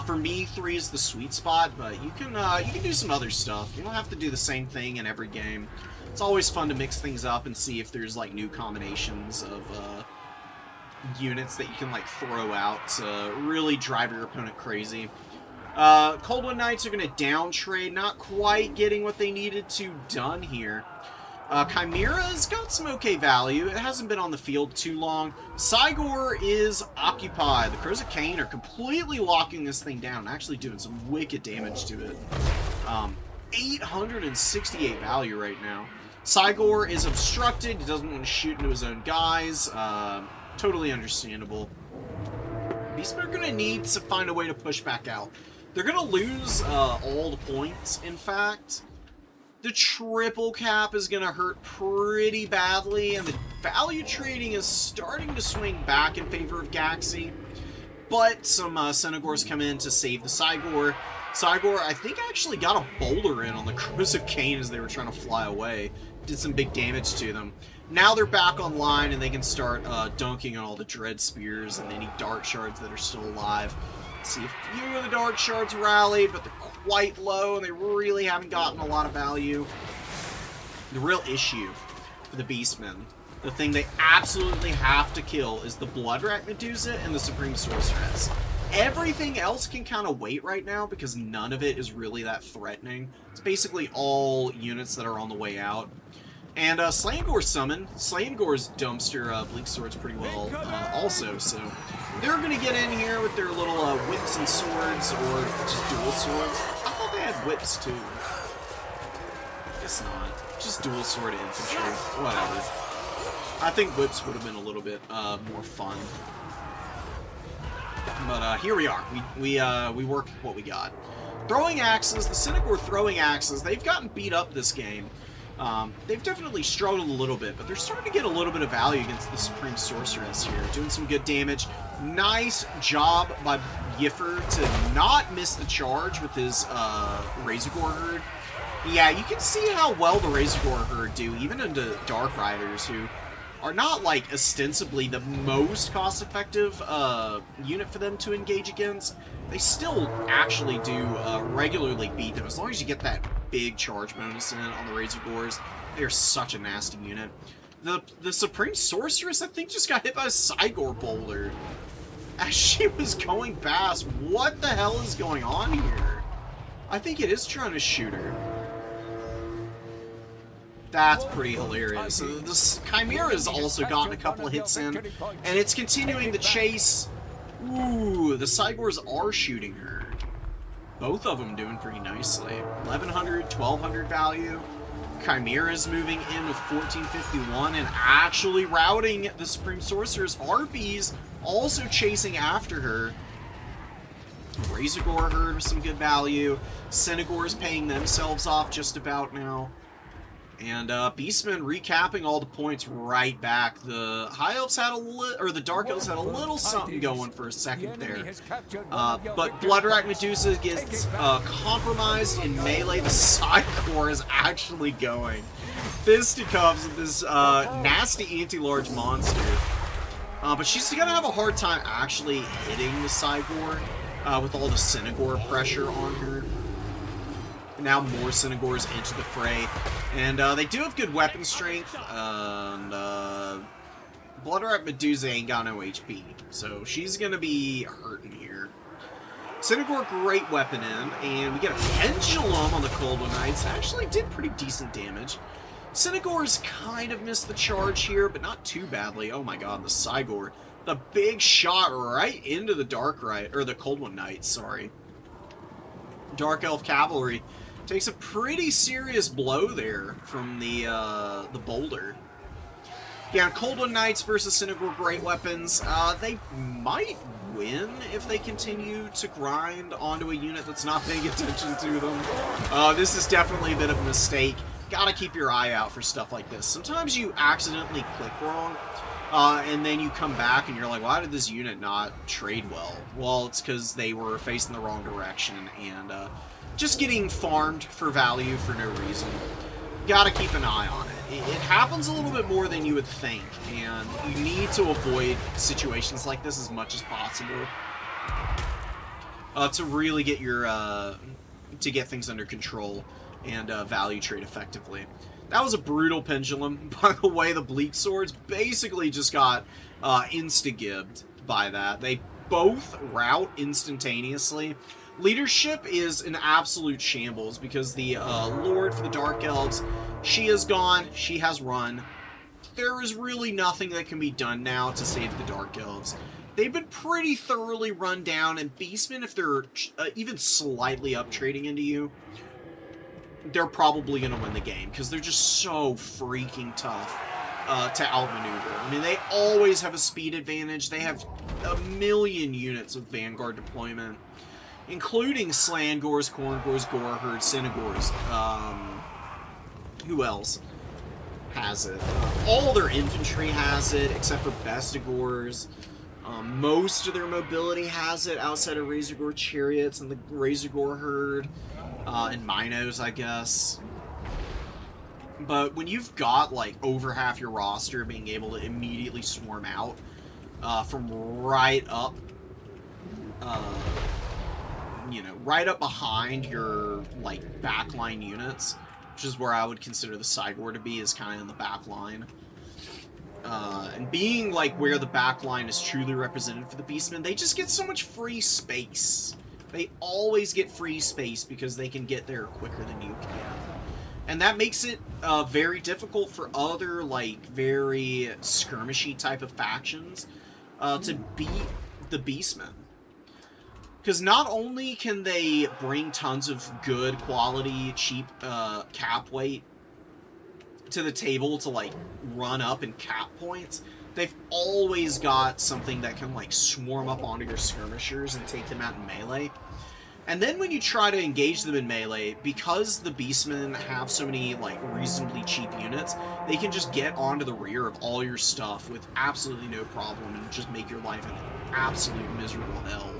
For me, 3 is the sweet spot, but you can do some other stuff. You don't have to do the same thing in every game. It's always fun to mix things up and see if there's, like, new combinations of units that you can, like, throw out to really drive your opponent crazy. Cold One Knights are going to down trade, not quite getting what they needed to done here. Chimera's got some okay value. It hasn't been on the field too long. Cygor is occupied. The Crows of Cain are completely locking this thing down, actually doing some wicked damage to it. 868 value right now. Cygor is obstructed. He doesn't want to shoot into his own guys. Totally understandable. Beastmen are going to need to find a way to push back out. They're going to lose all the points, in fact. The triple cap is going to hurt pretty badly, and the value trading is starting to swing back in favor of Gaxi. But some Centaurs come in to save the Cygor. Cygor, I think, actually got a boulder in on the Crows of Cain as they were trying to fly away. Did some big damage to them. Now they're back online, and they can start dunking on all the Dread Spears and any Dark Shards that are still alive. See a few of the Dark Shards rallied, but they're quite low, and they really haven't gotten a lot of value. The real issue for the Beastmen, the thing they absolutely have to kill, is the Bloodrat Medusa and the Supreme Sorceress. Everything else can kind of wait right now, because none of it is really that threatening. It's basically all units that are on the way out. And Slangor summon. Slangor's dumpster Bleak Swords pretty well also, so they're going to get in here with their little whips and swords, or just dual swords. I thought they had whips too. Guess not. Just dual sword infantry. Whatever. I think whips would have been a little bit more fun. But here we are. We work with what we got. Throwing axes. The Centaur throwing axes. They've gotten beat up this game. They've definitely struggled a little bit, but they're starting to get a little bit of value against the Supreme Sorceress here. Doing some good damage. Nice job by Yiffer to not miss the charge with his Razorgore herd. Yeah, you can see how well the Razorgore herd do, even into Dark Riders, who are not, like, ostensibly the most cost-effective unit for them to engage against. They still actually do regularly beat them, as long as you get that big charge bonus in on the Razorgores. They're such a nasty unit. The Supreme Sorceress, I think, just got hit by a Cygor boulder as she was going past. What the hell is going on here? I think it is trying to shoot her. That's pretty hilarious. So this Chimera's also gotten a couple of hits in, and it's continuing the chase. Ooh, the Cygors are shooting her. Both of them doing pretty nicely. 1100, 1200 value. Chimera's moving in with 1451 and actually routing the Supreme Sorcerer's Harpies, also chasing after her. Razorgore Herd with some good value. Synagor's paying themselves off just about now. And Beastmen recapping all the points right back. The High Elves had the Dark Elves had a little something going for a second there. But Bloodrak Medusa gets compromised in melee. The Psychor is actually going. Fisticuffs with this nasty anti-large monster. But she's going to have a hard time actually hitting the Psychor with all the Synagor pressure on her. Now more Synagors into the fray. And they do have good weapon strength. And Bloodrat Medusa ain't got no HP. So she's going to be hurting here. Synagor, great weapon in. And we get a Pendulum on the Cold One Knights. Actually did pretty decent damage. Synagor's kind of missed the charge here, but not too badly. Oh my god, the Cygor. The big shot right into the the Cold One Knights, sorry. Dark Elf Cavalry takes a pretty serious blow there from the boulder. Yeah, Cold One Knights versus Synagor, great weapons. They might win if they continue to grind onto a unit that's not paying attention to them. This is definitely a bit of a mistake. Gotta keep your eye out for stuff like this. Sometimes you accidentally click wrong, and then you come back and you're like, why did this unit not trade well? Well, it's because they were facing the wrong direction and just getting farmed for value for no reason. Gotta keep an eye on it. It happens a little bit more than you would think, and you need to avoid situations like this as much as possible to really get your to get things under control and value trade effectively. That was a brutal pendulum. By the way, the Bleak Swords basically just got insta-gibbed by that. They both rout instantaneously. Leadership is an absolute shambles because the Lord for the Dark Elves, she is gone, she has run. There is really nothing that can be done now to save the Dark Elves. They've been pretty thoroughly run down, and Beastmen, if they're even slightly up trading into you, they're probably going to win the game, because they're just so freaking tough to outmaneuver. I mean, they always have a speed advantage. They have a million units of Vanguard deployment, including Slangors, Korngors, Goreherds, Synagors. Who else has it? All their infantry has it, except for Bestigors. Most of their mobility has it, outside of Razorgore Chariots and the Razorgore Herd. And Minos, I guess. But when you've got, like, over half your roster being able to immediately swarm out from right up, you know, right up behind your, like, backline units, which is where I would consider the Cygor to be, is kind of in the back line. And being, like, where the back line is truly represented for the Beastmen, they just get so much free space. They always get free space because they can get there quicker than you can. And that makes it very difficult for other, like, very skirmishy type of factions to beat the Beastmen. Because not only can they bring tons of good quality, cheap cap weight to the table to, like, run up and cap points, they've always got something that can, like, swarm up onto your skirmishers and take them out in melee. And then when you try to engage them in melee, because the Beastmen have so many, like, reasonably cheap units, they can just get onto the rear of all your stuff with absolutely no problem and just make your life an absolute miserable hell.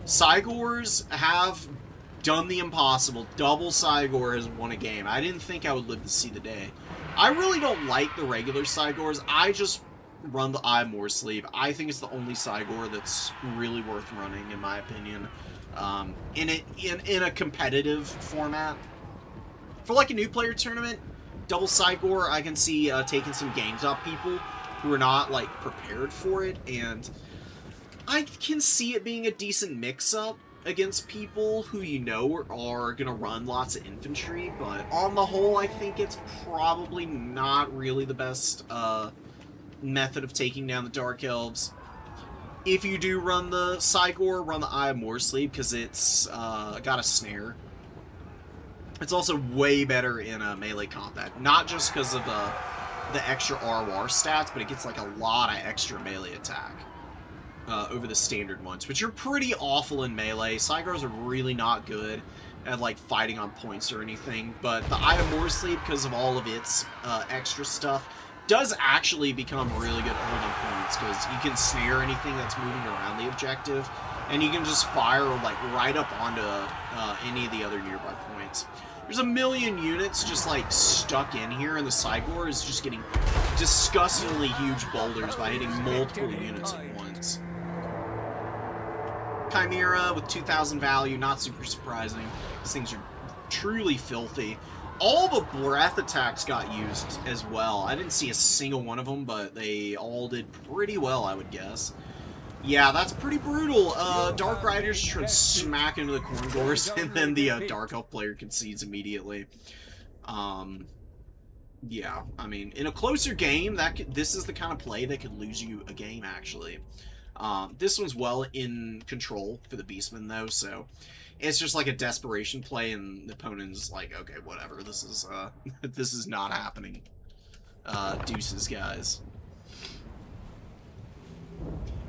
Cygors have done the impossible. Double Cygor has won a game. I didn't think I would live to see the day. I really don't like the regular Cygors. I just run the Eye of Morsleep. I think it's the only Cygor that's really worth running, in my opinion. In a competitive format. For, like, a new player tournament, double Cygor, I can see taking some games off people who are not, like, prepared for it, and I can see it being a decent mix-up against people who you know are going to run lots of infantry, but on the whole, I think it's probably not really the best method of taking down the Dark Elves. If you do run the Cygor, run the Eye of Morsleep, because it's got a snare. It's also way better in melee combat, not just because of the extra RR stats, but it gets like a lot of extra melee attack over the standard ones, which are pretty awful in melee. Cygars are really not good at like fighting on points or anything, but the Eye of Morsley, because of all of its extra stuff, does actually become really good holding points, because you can snare anything that's moving around the objective, and you can just fire like right up onto any of the other nearby points. There's a million units just like stuck in here, and the Cygor is just getting disgustingly huge boulders by hitting multiple units at once. Chimera with 2,000 value, not super surprising. These things are truly filthy. All the breath attacks got used as well. I didn't see a single one of them, but they all did pretty well, I would guess. Yeah, that's pretty brutal. Dark Riders try to smack into the Corngors, and then the Dark Elf player concedes immediately. Yeah, I mean, in a closer game, this is the kind of play that could lose you a game, actually. This one's well in control for the Beastmen, though, so it's just like a desperation play, and the opponent's like, okay, whatever, this is this is not happening. Deuces, guys.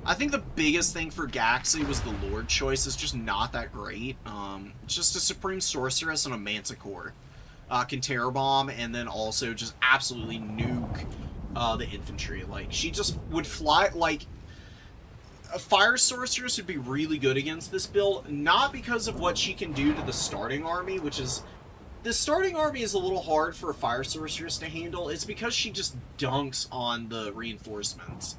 I think the biggest thing for Gaxley was the Lord choice is just not that great. Just a Supreme Sorceress and a Manticore can Terror Bomb, and then also just absolutely nuke the infantry. Like, she just would fly, like, a Fire Sorceress would be really good against this build, not because of what she can do to the starting army, which is... The starting army is a little hard for a Fire Sorceress to handle. It's because she just dunks on the reinforcements.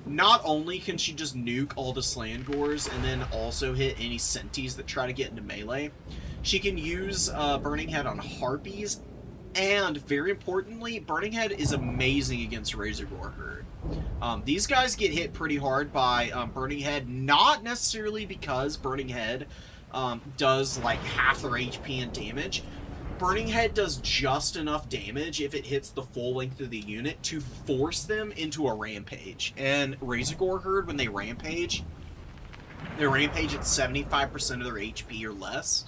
Not only can she just nuke all the Slangors and then also hit any Sentis that try to get into melee, she can use Burning Head on Harpies, and very importantly, Burning Head is amazing against Razorgore Herd. These guys get hit pretty hard by Burning Head, not necessarily because Burning Head does like half their HP and damage. Burning Head does just enough damage if it hits the full length of the unit to force them into a rampage. And Razorgore Herd, when they rampage at 75% of their HP or less.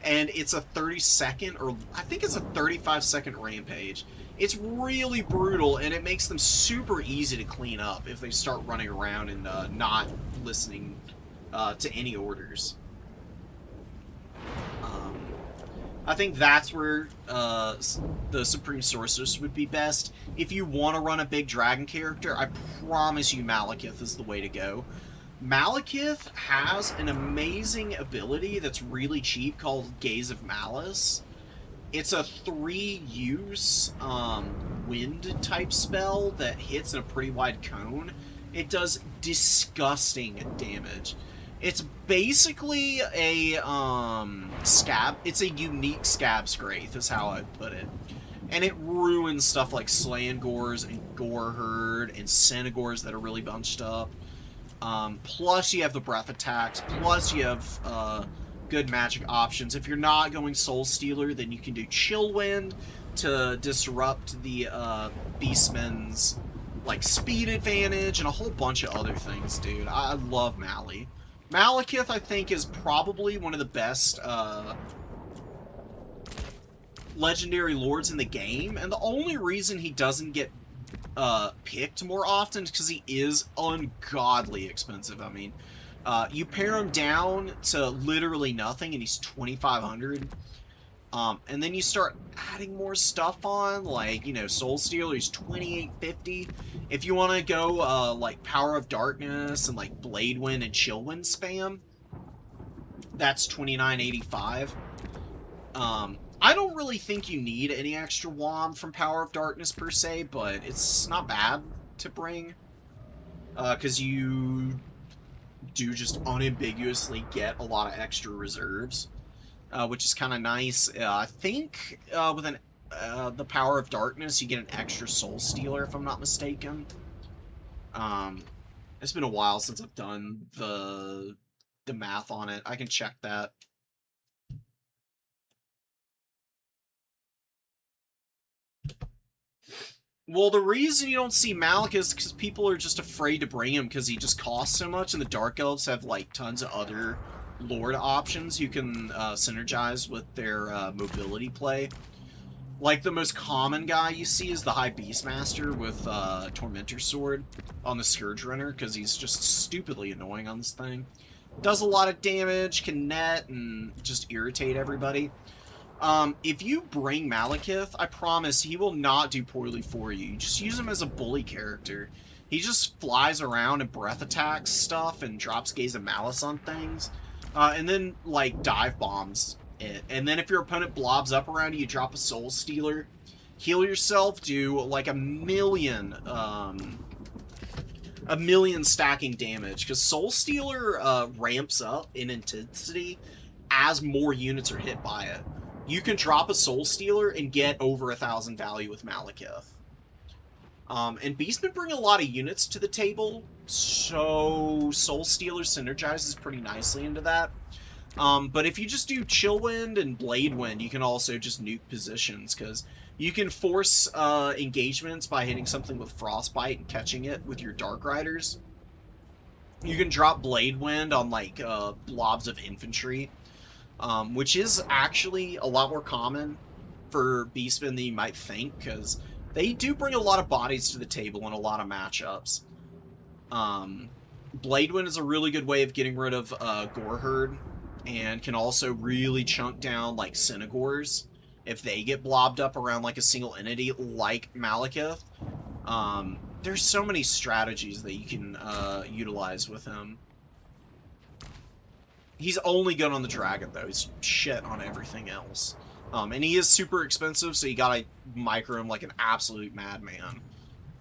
And it's a 30-second, or I think it's a 35-second rampage. It's really brutal, and it makes them super easy to clean up if they start running around and not listening to any orders. I think that's where the Supreme Sorceress would be best. If you want to run a big dragon character, I promise you Malekith is the way to go. Malekith has an amazing ability that's really cheap called Gaze of Malice. It's a 3-use wind type spell that hits in a pretty wide cone. It does disgusting damage. It's basically a scab. It's a unique Scab Scraith, is how I'd put it. And it ruins stuff like Slangors and Gore Herd and Senegors that are really bunched up. Plus you have the breath attacks. Plus you have good magic options. If you're not going Soul Stealer, then you can do Chill Wind to disrupt the Beastmen's like speed advantage and a whole bunch of other things, dude. I love Mali. Malekith, I think, is probably one of the best legendary lords in the game, and the only reason he doesn't get picked more often is because he is ungodly expensive. I mean, you pare him down to literally nothing, and he's 2,500. And then you start adding more stuff on, like, you know, Soul Stealer, he's 2,850. If you want to go, like, Power of Darkness and, like, Blade Wind and Chill Wind spam, that's 2,985. I don't really think you need any extra WOM from Power of Darkness, per se, but it's not bad to bring. Because you do just unambiguously get a lot of extra reserves. Which is kind of nice. I think with the Power of Darkness, you get an extra Soul Stealer, if I'm not mistaken. It's been a while since I've done the math on it. I can check that. Well, the reason you don't see Malik is because people are just afraid to bring him because he just costs so much, and the Dark Elves have, like, tons of other Lord options you can synergize with their mobility play. Like, the most common guy you see is the High Beastmaster with Tormentor Sword on the Scourge Runner, because he's just stupidly annoying on this thing. Does a lot of damage, can net, and just irritate everybody. If you bring Malekith, I promise he will not do poorly for you. You just use him as a bully character. He just flies around and breath attacks stuff and drops Gaze of Malice on things. And then, like, dive bombs it. And then if your opponent blobs up around you, you drop a Soul Stealer. Heal yourself, do, like, a million stacking damage. Because Soul Stealer ramps up in intensity as more units are hit by it. You can drop a Soul Stealer and get over 1,000 value with Malekith. And Beastmen bring a lot of units to the table, so Soul Stealer synergizes pretty nicely into that. But if you just do Chill Wind and Blade Wind, you can also just nuke positions, because you can force engagements by hitting something with Frostbite and catching it with your Dark Riders. You can drop Blade Wind on, like, blobs of infantry, which is actually a lot more common for Beastmen than you might think, because they do bring a lot of bodies to the table in a lot of matchups. Blade Wind is a really good way of getting rid of Goreherd, and can also really chunk down, like, Synagors if they get blobbed up around, like, a single entity, like Malekith. There's so many strategies that you can utilize with him. He's only good on the dragon, though. He's shit on everything else. And he is super expensive, so you gotta micro him like an absolute madman.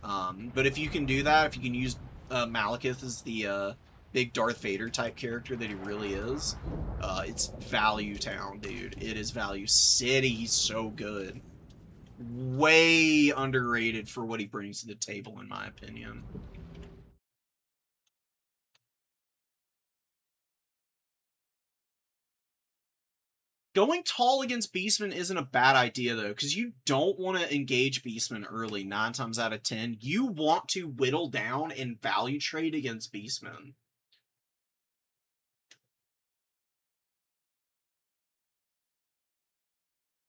But if you can do that, if you can use Malekith as the big Darth Vader type character that he really is, it's Value Town, dude. It is Value City. He's so good. Way underrated for what he brings to the table, in my opinion. Going tall against Beastmen isn't a bad idea, though, because you don't want to engage Beastmen early, 9 times out of 10. You want to whittle down and value trade against Beastmen.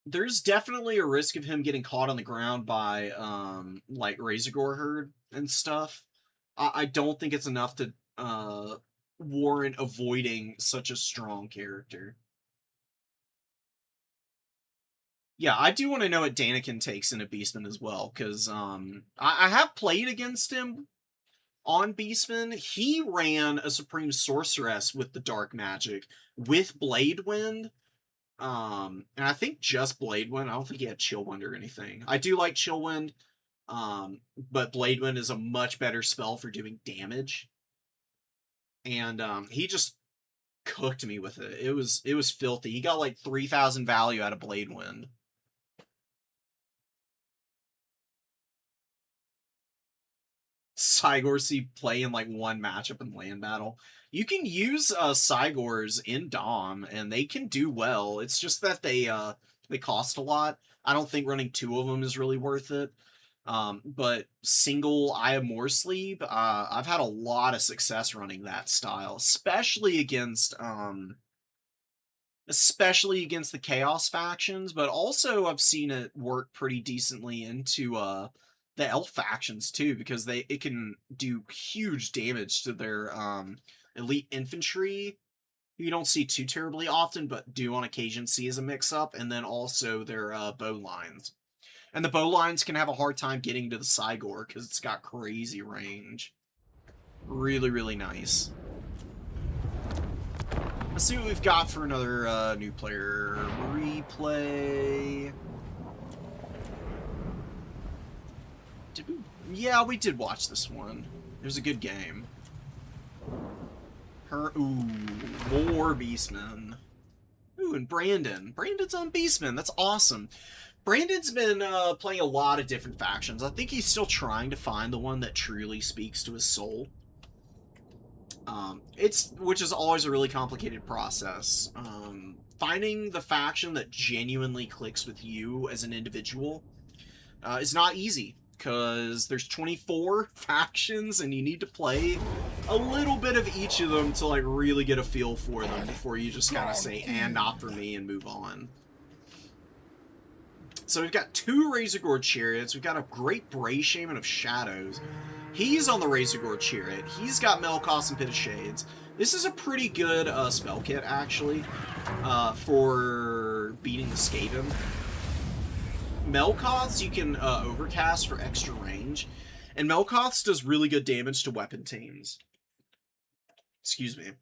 There's definitely a risk of him getting caught on the ground by, like, Razorgore Herd and stuff. I don't think it's enough to warrant avoiding such a strong character. Yeah, I do want to know what Daniken takes in a Beastman as well, because I have played against him on Beastman. He ran a Supreme Sorceress with the Dark Magic, with Blade Wind, and I think just Blade Wind. I don't think he had Chill Wind or anything. I do like Chill Wind, but Blade Wind is a much better spell for doing damage. And he just cooked me with it. It was filthy. He got like 3,000 value out of Blade Wind. Cygors play in like one matchup in land battle. You can use Cygors in Dom, and they can do well. It's just that they cost a lot. I don't think running 2 of them is really worth it. But single Eye of Morsleep, I've had a lot of success running that style, especially against the Chaos factions, but also I've seen it work pretty decently into the Elf factions too, because it can do huge damage to their elite infantry, who you don't see too terribly often, but do on occasion see as a mix-up, and then also their bow lines. And the bow lines can have a hard time getting to the Cygor because it's got crazy range. Really, really nice. Let's see what we've got for another new player. Replay. Did we? Yeah, we did watch this one. It was a good game. Ooh, more Beastmen. Ooh, and Brandon. Brandon's on Beastmen. That's awesome. Brandon's been playing a lot of different factions. I think he's still trying to find the one that truly speaks to his soul. Which is always a really complicated process. Finding the faction that genuinely clicks with you as an individual is not easy. because there's 24 factions, and you need to play a little bit of each of them to, like, really get a feel for them before you just kind of say, and not for me, and move on. So we've got 2 Razorgore Chariots. We've got a great Bray Shaman of Shadows. He's on the Razorgore Chariot. He's got Melkoth and Pit of Shades. This is a pretty good spell kit, actually, for beating the Skaven. Melkoth's you can overcast for extra range, and Melkoth's does really good damage to weapon teams. Excuse me.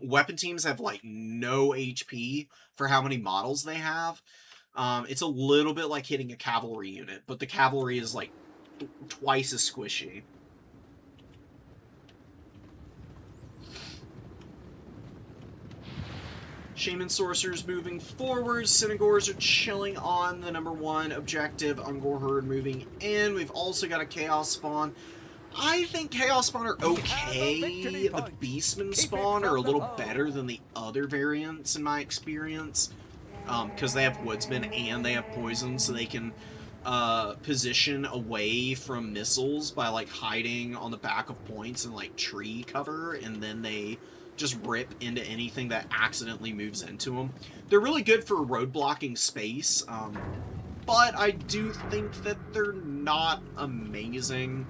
Weapon teams have, like, no HP for how many models they have. It's a little bit like hitting a cavalry unit, but the cavalry is, like, twice as squishy. Shaman Sorcerers moving forward. Synagores are chilling on the #1 objective. Ungor Herd moving in. We've also got a Chaos Spawn. I think Chaos Spawn are okay. The Beastman Spawn are a little better than the other variants in my experience. Because they have Woodsman and they have Poison, so they can position away from missiles by, like, hiding on the back of points and, like, tree cover, and then they just rip into anything that accidentally moves into them. They're really good for road blocking space, but I do think that they're not amazing.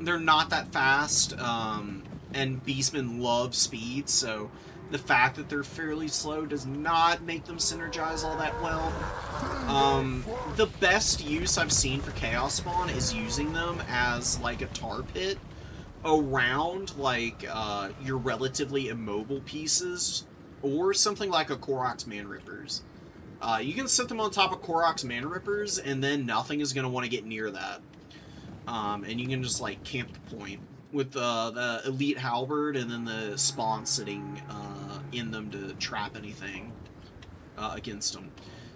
They're not that fast, and Beastmen love speed, so the fact that they're fairly slow does not make them synergize all that well. The best use I've seen for Chaos Spawn is using them as, like, a tar pit around, like, your relatively immobile pieces, or something like a Korok's Man Rippers. You can set them on top of Korok's Man Rippers, and then nothing is going to want to get near that. And you can just, like, camp the point with the Elite Halberd and then the Spawn sitting in them to trap anything against them.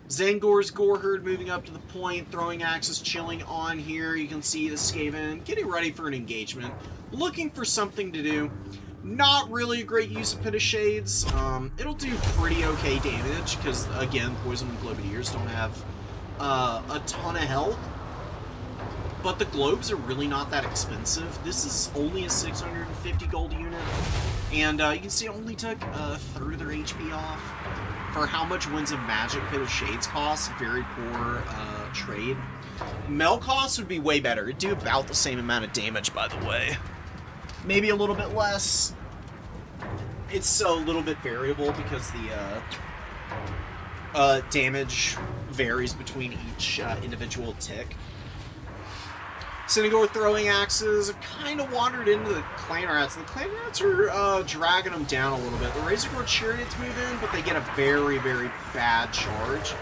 Zangor's Goreherd moving up to the point, throwing axes chilling on here. You can see the Skaven getting ready for an engagement, looking for something to do. Not really a great use of Pit of Shades. It'll do pretty okay damage, because, again, Poison and Globadiers don't have a ton of health. But the globes are really not that expensive. This is only a 650 gold unit. And you can see it only took a third of their HP off. For how much Winds of Magic Pit of Shades costs, very poor trade. Melkoth would be way better. It'd do about the same amount of damage, by the way. Maybe a little bit less. It's a little bit variable because the damage varies between each individual tick. Synagore throwing axes have kind of wandered into the Clan Rats. The Clan Rats are dragging them down a little bit. The Razorgore Chariots move in, but they get a very, very bad charge.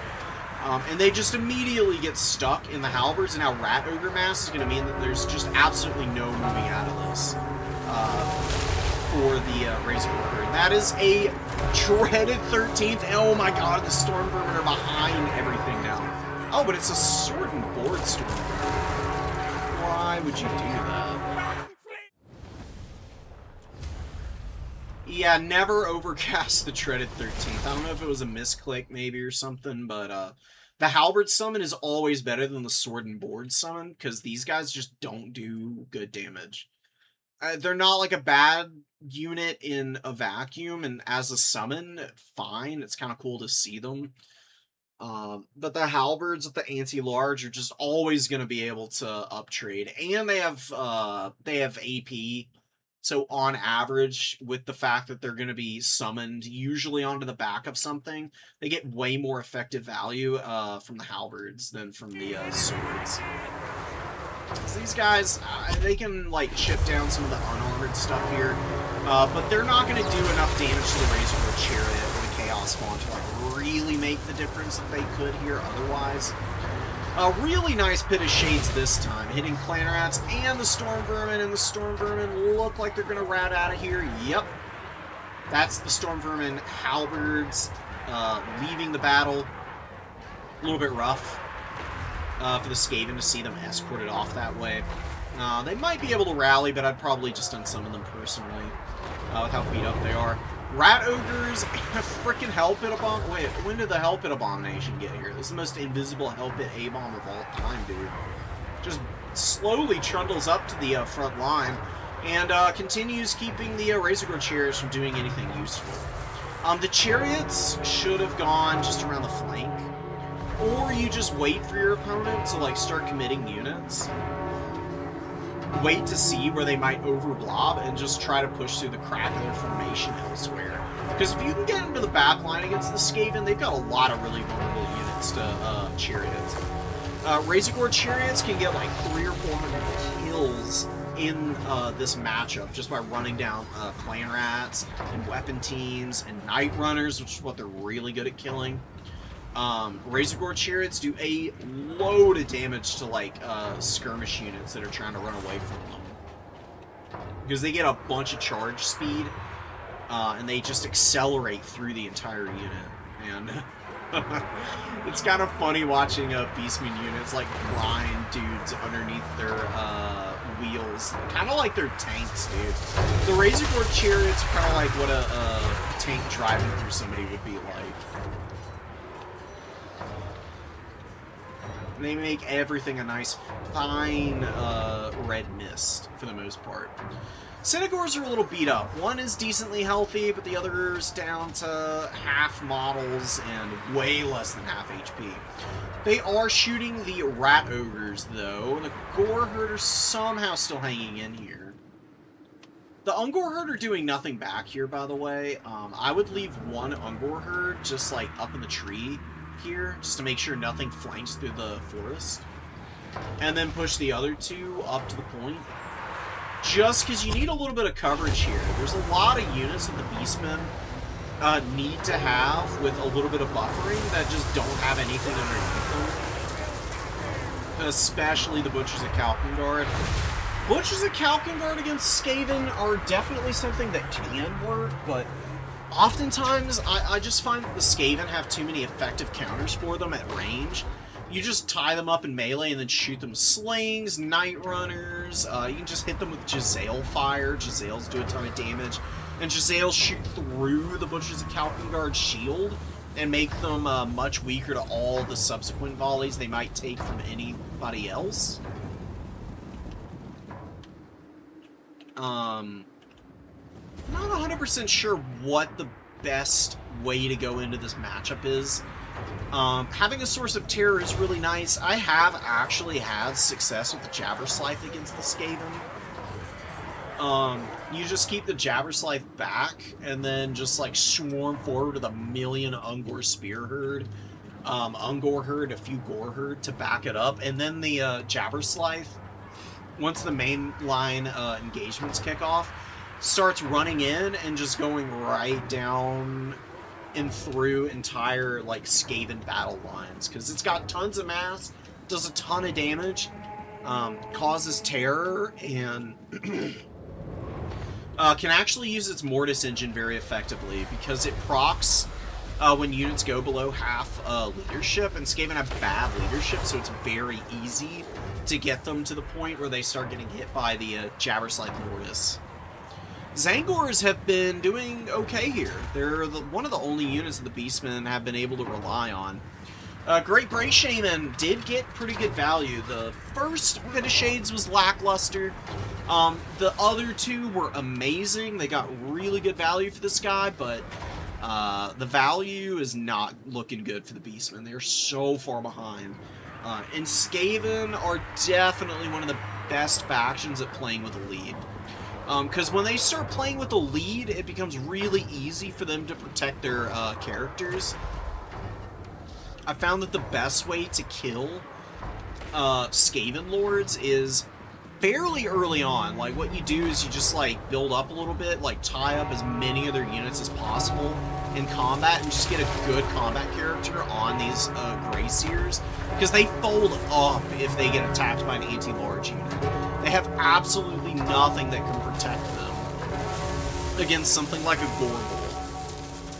And they just immediately get stuck in the halberds, and now Rat Ogre Mass is going to mean that there's just absolutely no moving out of this for the Razorgore Herd. That is a dreaded 13th. Oh my god, the Storm Vermin are behind everything now. Oh, but it's a Sword and Board Storm Vermin. Why would you do that? Yeah, never overcast the dreaded 13th. I don't know if it was a misclick maybe or something, but the Halberd summon is always better than the Sword and Board summon, because these guys just don't do good damage. They're not like a bad unit in a vacuum, and as a summon, fine. It's kind of cool to see them. But the halberds with the anti-large are just always going to be able to uptrade, and they have AP. So on average, with the fact that they're going to be summoned usually onto the back of something, they get way more effective value from the halberds than from the swords. So these guys, they can, like, chip down some of the unarmored stuff here, but they're not going to do enough damage to the Razorgore Chariot or the Chaos Spawn to, like, really make the difference that they could here otherwise. A really nice Pit of Shades this time, hitting Clan Rats and the Storm Vermin, and the Storm Vermin look like they're going to rat out of here. Yep. That's the Storm Vermin halberds leaving the battle. A little bit rough for the Skaven to see them escorted off that way. They might be able to rally, but I'd probably just unsummon them personally with how beat up they are. Rat Ogres freaking Hell Pit Abomination. Wait, when did the Hell Pit Abomination get here? This is the most invisible Hell Pit A-bomb of all time, dude. Just slowly trundles up to the front line and continues keeping the Razorgore Chariots from doing anything useful. The Chariots should have gone just around the flank, or you just wait for your opponent to like start committing units. Wait to see where they might overblob and just try to push through the crack of their formation elsewhere. Because if you can get into the back line against the Skaven, they've got a lot of really vulnerable units to Chariots. Razorgore Chariots can get like 300 or 400 kills in this matchup just by running down Clan Rats and Weapon Teams and Night Runners, which is what they're really good at killing. Razorgore Chariots do a load of damage to like skirmish units that are trying to run away from them, because they get a bunch of charge speed and they just accelerate through the entire unit. And it's kind of funny watching Beastman units like grind dudes underneath their wheels, kind of like they're tanks, dude. The Razorgore Chariots are kind of like what a tank driving through somebody would be like. They make everything a nice, fine red mist, for the most part. Cynagores are a little beat up. One is decently healthy, but the other's down to half models and way less than half HP. They are shooting the Rat Ogres, though. The Gore Herd are somehow still hanging in here. The Ungor Herd are doing nothing back here, by the way. I would leave one Ungor Herd just, like, up in the tree here, just to make sure nothing flanks through the forest, and then push the other two up to the point, just because you need a little bit of coverage here. There's a lot of units that the Beastmen need to have with a little bit of buffering that just don't have anything underneath them, especially the Butchers of Kalkengard. Butchers of Kalkengard against Skaven are definitely something that can work, but oftentimes, I just find that the Skaven have too many effective counters for them at range. You just tie them up in melee and then shoot them with slings, Night Runners. You can just hit them with Jezzail fire. Jezzails do a ton of damage. And Jezzails shoot through the Butchers of Kalkengard's shield and make them much weaker to all the subsequent volleys they might take from anybody else. Not 100% sure what the best way to go into this matchup is. Having a source of terror is really nice. I have actually had success with the Jabberslythe against the Skaven. You just keep the Jabberslythe back and then just like swarm forward with a million Ungor Spear Herd, Ungor Herd, a few Gore Herd to back it up, and then the Jabberslythe, once the main line engagements kick off, starts running in and just going right down and through entire like Skaven battle lines, because it's got tons of mass, does a ton of damage, causes terror, and can actually use its Mortis engine very effectively, because it procs when units go below half leadership, and Skaven have bad leadership, so it's very easy to get them to the point where they start getting hit by the Jabberslythe Mortis. Zangors have been doing okay here. They're one of the only units that the Beastmen have been able to rely on. Great Bray Shaman did get pretty good value. The first Pit of Shades was lackluster. The other two were amazing. They got really good value for this guy, but the value is not looking good for the Beastmen. They're so far behind. And Skaven are definitely one of the best factions at playing with a lead. Because when they start playing with a lead, it becomes really easy for them to protect their characters. I found that the best way to kill Skaven Lords is fairly early on. Like, what you do is you just, like, build up a little bit, like, tie up as many of their units as possible in combat, and just get a good combat character on these Grey Seers, because they fold up if they get attacked by an anti-large unit. They have absolutely nothing that can protect them against something like a Gorbel,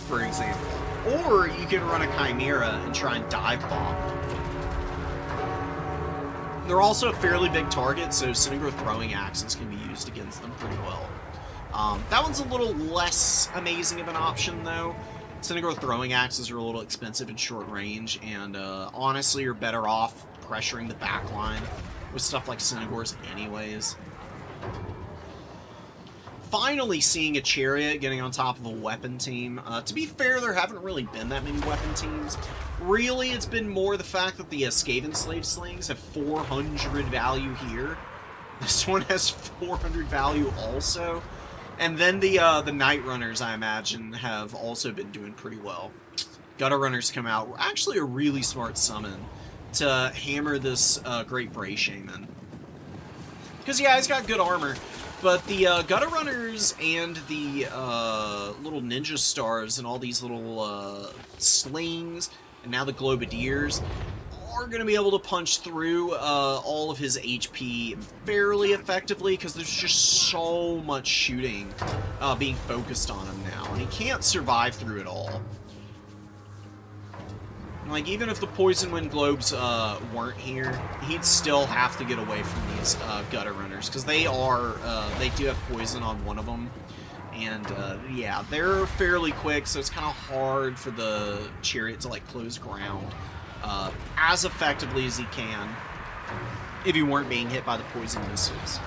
for example. Or you can run a Chimera and try and dive bomb them. They're also a fairly big target, so Synagore throwing axes can be used against them pretty well. That one's a little less amazing of an option, though. Synagore throwing axes are a little expensive in short range, and honestly, you're better off pressuring the back line with stuff like Synagore's anyways. Finally seeing a chariot getting on top of a weapon team. To be fair, there haven't really been that many weapon teams. Really, it's been more the fact that the Skaven Slave Slings have 400 value here. This one has 400 value also. And then the Night Runners, I imagine, have also been doing pretty well. Gutter Runners come out. Actually a really smart summon to hammer this Great Bray Shaman. Because, yeah, he's got good armor. But the Gutter Runners and the little Ninja Stars and all these little slings, and now the Globadiers, are going to be able to punch through all of his HP fairly effectively, because there's just so much shooting being focused on him now, and he can't survive through it all. Like, even if the Poison Wind Globes weren't here, he'd still have to get away from these Gutter Runners, because they do have poison on one of them. And, yeah, they're fairly quick, so it's kind of hard for the Chariot to, like, close ground as effectively as he can if he weren't being hit by the poison missiles.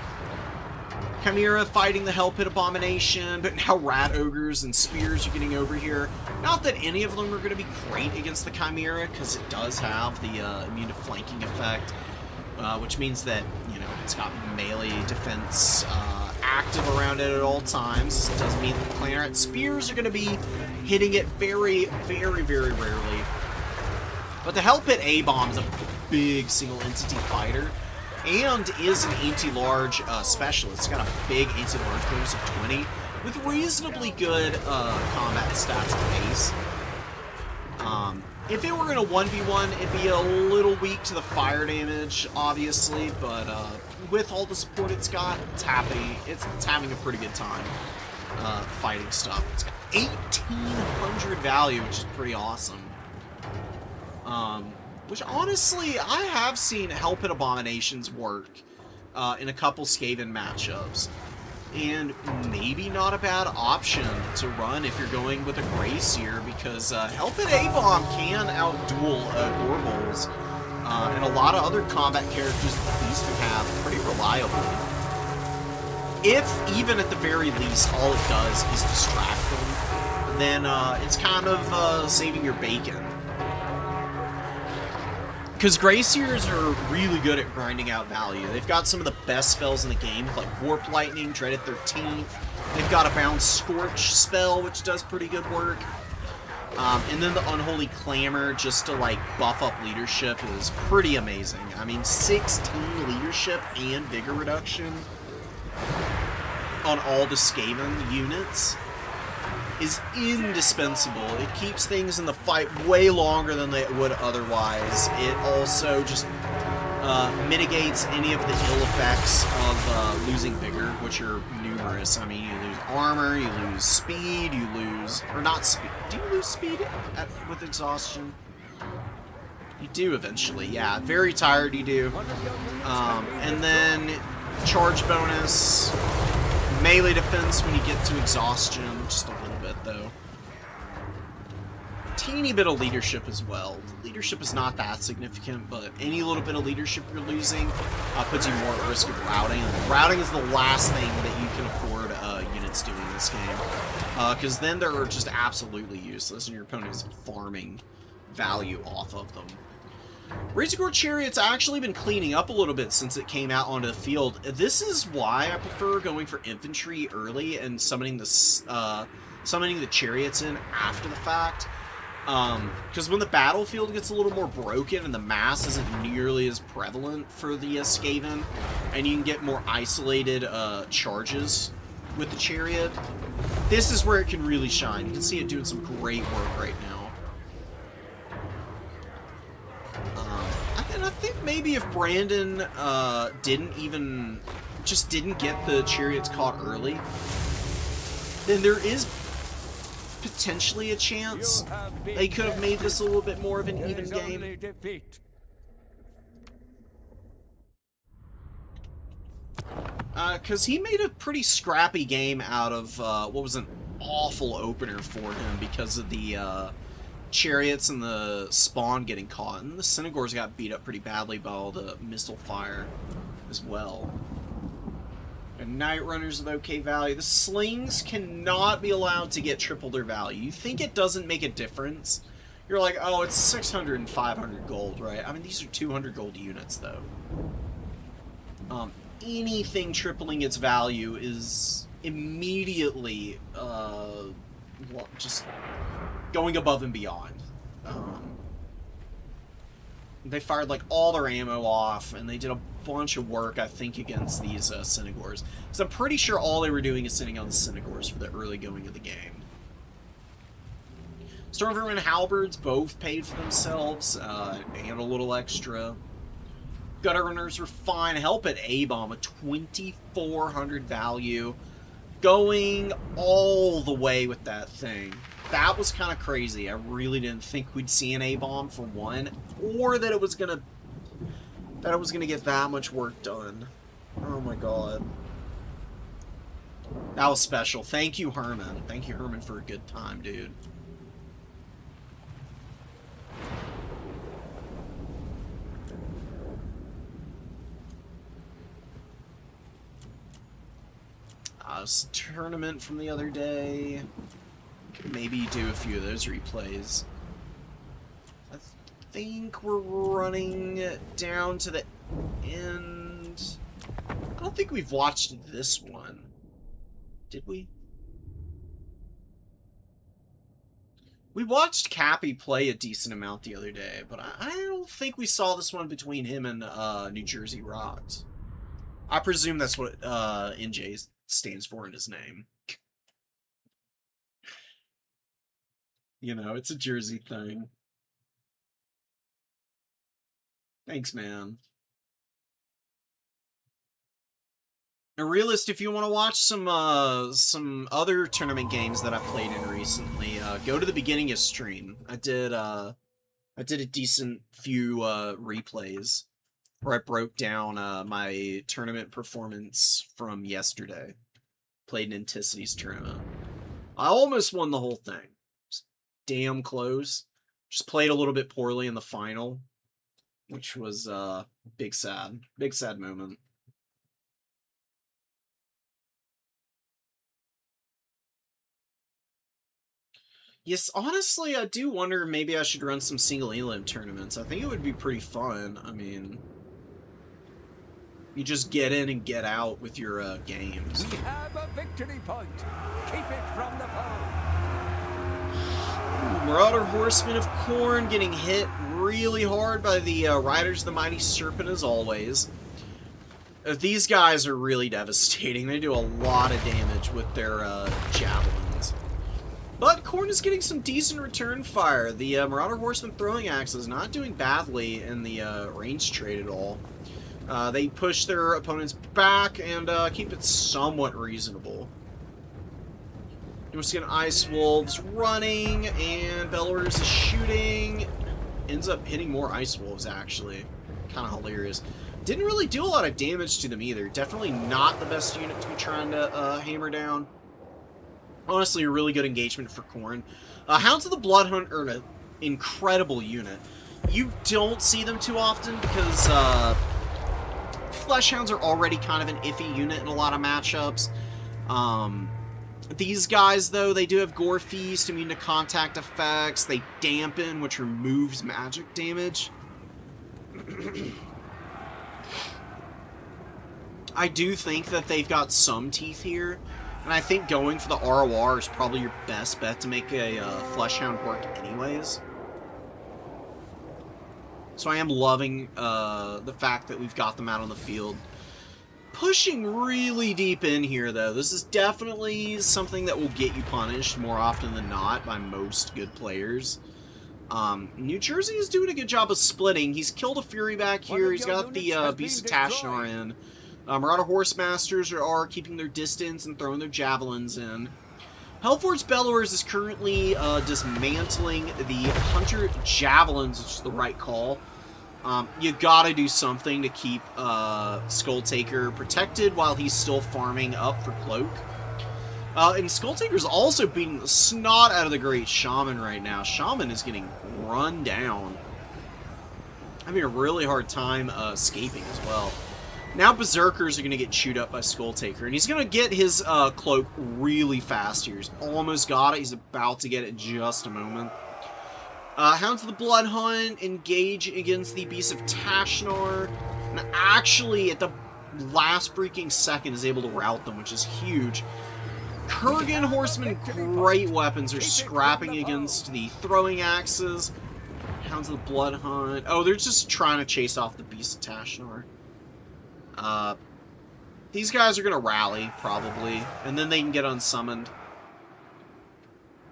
Chimera fighting the Hell Pit Abomination, but now Rat Ogres and Spears are getting over here. Not that any of them are going to be great against the Chimera, because it does have the immune to flanking effect, which means that, you know, it's got melee defense active around it at all times. It does mean that the Clanneret Spears are going to be hitting it very, very, very rarely. But the Hell Pit A-Bomb is a big single entity fighter, and is an anti-large specialist. It's got a big anti-large bonus of 20, with reasonably good combat stats base. If it were in a 1v1, it'd be a little weak to the fire damage, obviously, but with all the support it's got, it's having a pretty good time fighting stuff. It's got 1,800 value, which is pretty awesome. Which, honestly, I have seen Hell Pit Abominations work in a couple Skaven matchups. And maybe not a bad option to run if you're going with a Grayseer, because Hell Pit A-Bomb can outduel Gorbals, and a lot of other combat characters that these can have pretty reliably. If, even at the very least, all it does is distract them, then it's kind of saving your bacon. Because Grayseers are really good at grinding out value. They've got some of the best spells in the game, like Warp Lightning, Dreaded 13th. They've got a Bound Scorch spell, which does pretty good work. And then the Unholy Clamor, just to, like, buff up leadership, is pretty amazing. I mean, 16 leadership and vigor reduction on all the Skaven units is indispensable. It keeps things in the fight way longer than they would otherwise. It also just mitigates any of the ill effects of losing vigor, which are numerous. I mean, you lose armor, you lose speed, you lose... Or not speed. Do you lose speed with exhaustion? You do eventually, yeah. Very tired you do. And then charge bonus, melee defense when you get to exhaustion, just a little bit though. Teeny bit of leadership as well. Leadership is not that significant, but any little bit of leadership you're losing puts you more at risk of routing. And routing is the last thing that you can afford units doing in this game, because then they're just absolutely useless and your opponent is farming value off of them. Razorgore Chariot's actually been cleaning up a little bit since it came out onto the field. This is why I prefer going for infantry early and summoning the chariots in after the fact. Because when the battlefield gets a little more broken and the mass isn't nearly as prevalent for the Skaven, and you can get more isolated charges with the chariot, this is where it can really shine. You can see it doing some great work right now. And I think maybe if Brandon didn't get the chariots caught early, then there is potentially a chance they could have made this a little bit more of an even game. Because he made a pretty scrappy game out of what was an awful opener for him because of the chariots and the spawn getting caught. And the Cynagors got beat up pretty badly by all the missile fire as well. And Night Runners with okay value. The slings cannot be allowed to get triple their value. You think it doesn't make a difference? You're like, oh, it's 600 and 500 gold, right? I mean, these are 200 gold units, though. Anything tripling its value is immediately just going above and beyond. They fired like all their ammo off, and they did a bunch of work, I think, against these Cynagors. So I'm pretty sure all they were doing is sitting on the Cynagors for the early going of the game. Stormtrooper and Halberds both paid for themselves, and a little extra. Gutter Runners were fine. Help at A-Bomb, a 2,400 value. Going all the way with that thing. That was kind of crazy. I really didn't think we'd see an A-Bomb for one, or that it was gonna get that much work done. Oh my god. That was special. Thank you, Herman. Thank you, Herman, for a good time, dude. This tournament from the other day. Could maybe do a few of those replays. I think we're running down to the end. I don't think we've watched this one. Did we? We watched Cappy play a decent amount the other day, but I don't think we saw this one between him and New Jersey Rocks. I presume that's what NJ stands for in his name. You know, it's a Jersey thing. Thanks, man. A realist, if you want to watch some other tournament games that I've played in recently, go to the beginning of stream. I did a decent few replays where I broke down my tournament performance from yesterday. Played an Anticities tournament. I almost won the whole thing. Just damn close. Just played a little bit poorly in the final, which was big sad moment. Yes, honestly, I do wonder maybe I should run some single elim tournaments. I think it would be pretty fun. I mean, you just get in and get out with your games. We have a victory point. Keep it from the foe. Marauder Horsemen of Khorne getting hit really hard by the Riders of the Mighty Serpent as always. These guys are really devastating. They do a lot of damage with their javelins. But Khorne is getting some decent return fire. The Marauder Horseman throwing axe is not doing badly in the range trade at all. They push their opponents back and keep it somewhat reasonable. You see an Ice Wolves running, and Bellers is shooting. Ends up hitting more Ice Wolves, actually. Kind of hilarious. Didn't really do a lot of damage to them either. Definitely not the best unit to be trying to hammer down. Honestly, a really good engagement for Khorne. Hounds of the Bloodhunt are an incredible unit. You don't see them too often because Fleshhounds are already kind of an iffy unit in a lot of matchups. These guys, though, they do have Gore Feast, immune to contact effects. They dampen, which removes magic damage. I do think that they've got some teeth here. And I think going for the ROR is probably your best bet to make a Fleshhound work anyways. So I am loving the fact that we've got them out on the field. Pushing really deep in here, though. This is definitely something that will get you punished more often than not by most good players. New Jersey is doing a good job of splitting. He's killed a Fury back here. He's got the Beast of Tashnar in. Marauder Horsemasters are keeping their distance and throwing their javelins in. Hellforge Bellowers is currently dismantling the Hunter Javelins, which is the right call. You gotta do something to keep Skulltaker protected while he's still farming up for Cloak. And Skulltaker's also beating the snot out of the Great Shaman right now. Shaman is getting run down. Having a really hard time escaping as well. Now Berserkers are going to get chewed up by Skulltaker, and he's going to get his cloak really fast here. He's almost got it. He's about to get it in just a moment. Hounds of the Blood Hunt engage against the Beast of Tashnar, and actually at the last freaking second is able to rout them, which is huge. Kurgan Horsemen, great weapons, are scrapping against the throwing axes. Hounds of the Blood Hunt. Oh, they're just trying to chase off the Beast of Tashnar. These guys are going to rally, probably, and then they can get unsummoned.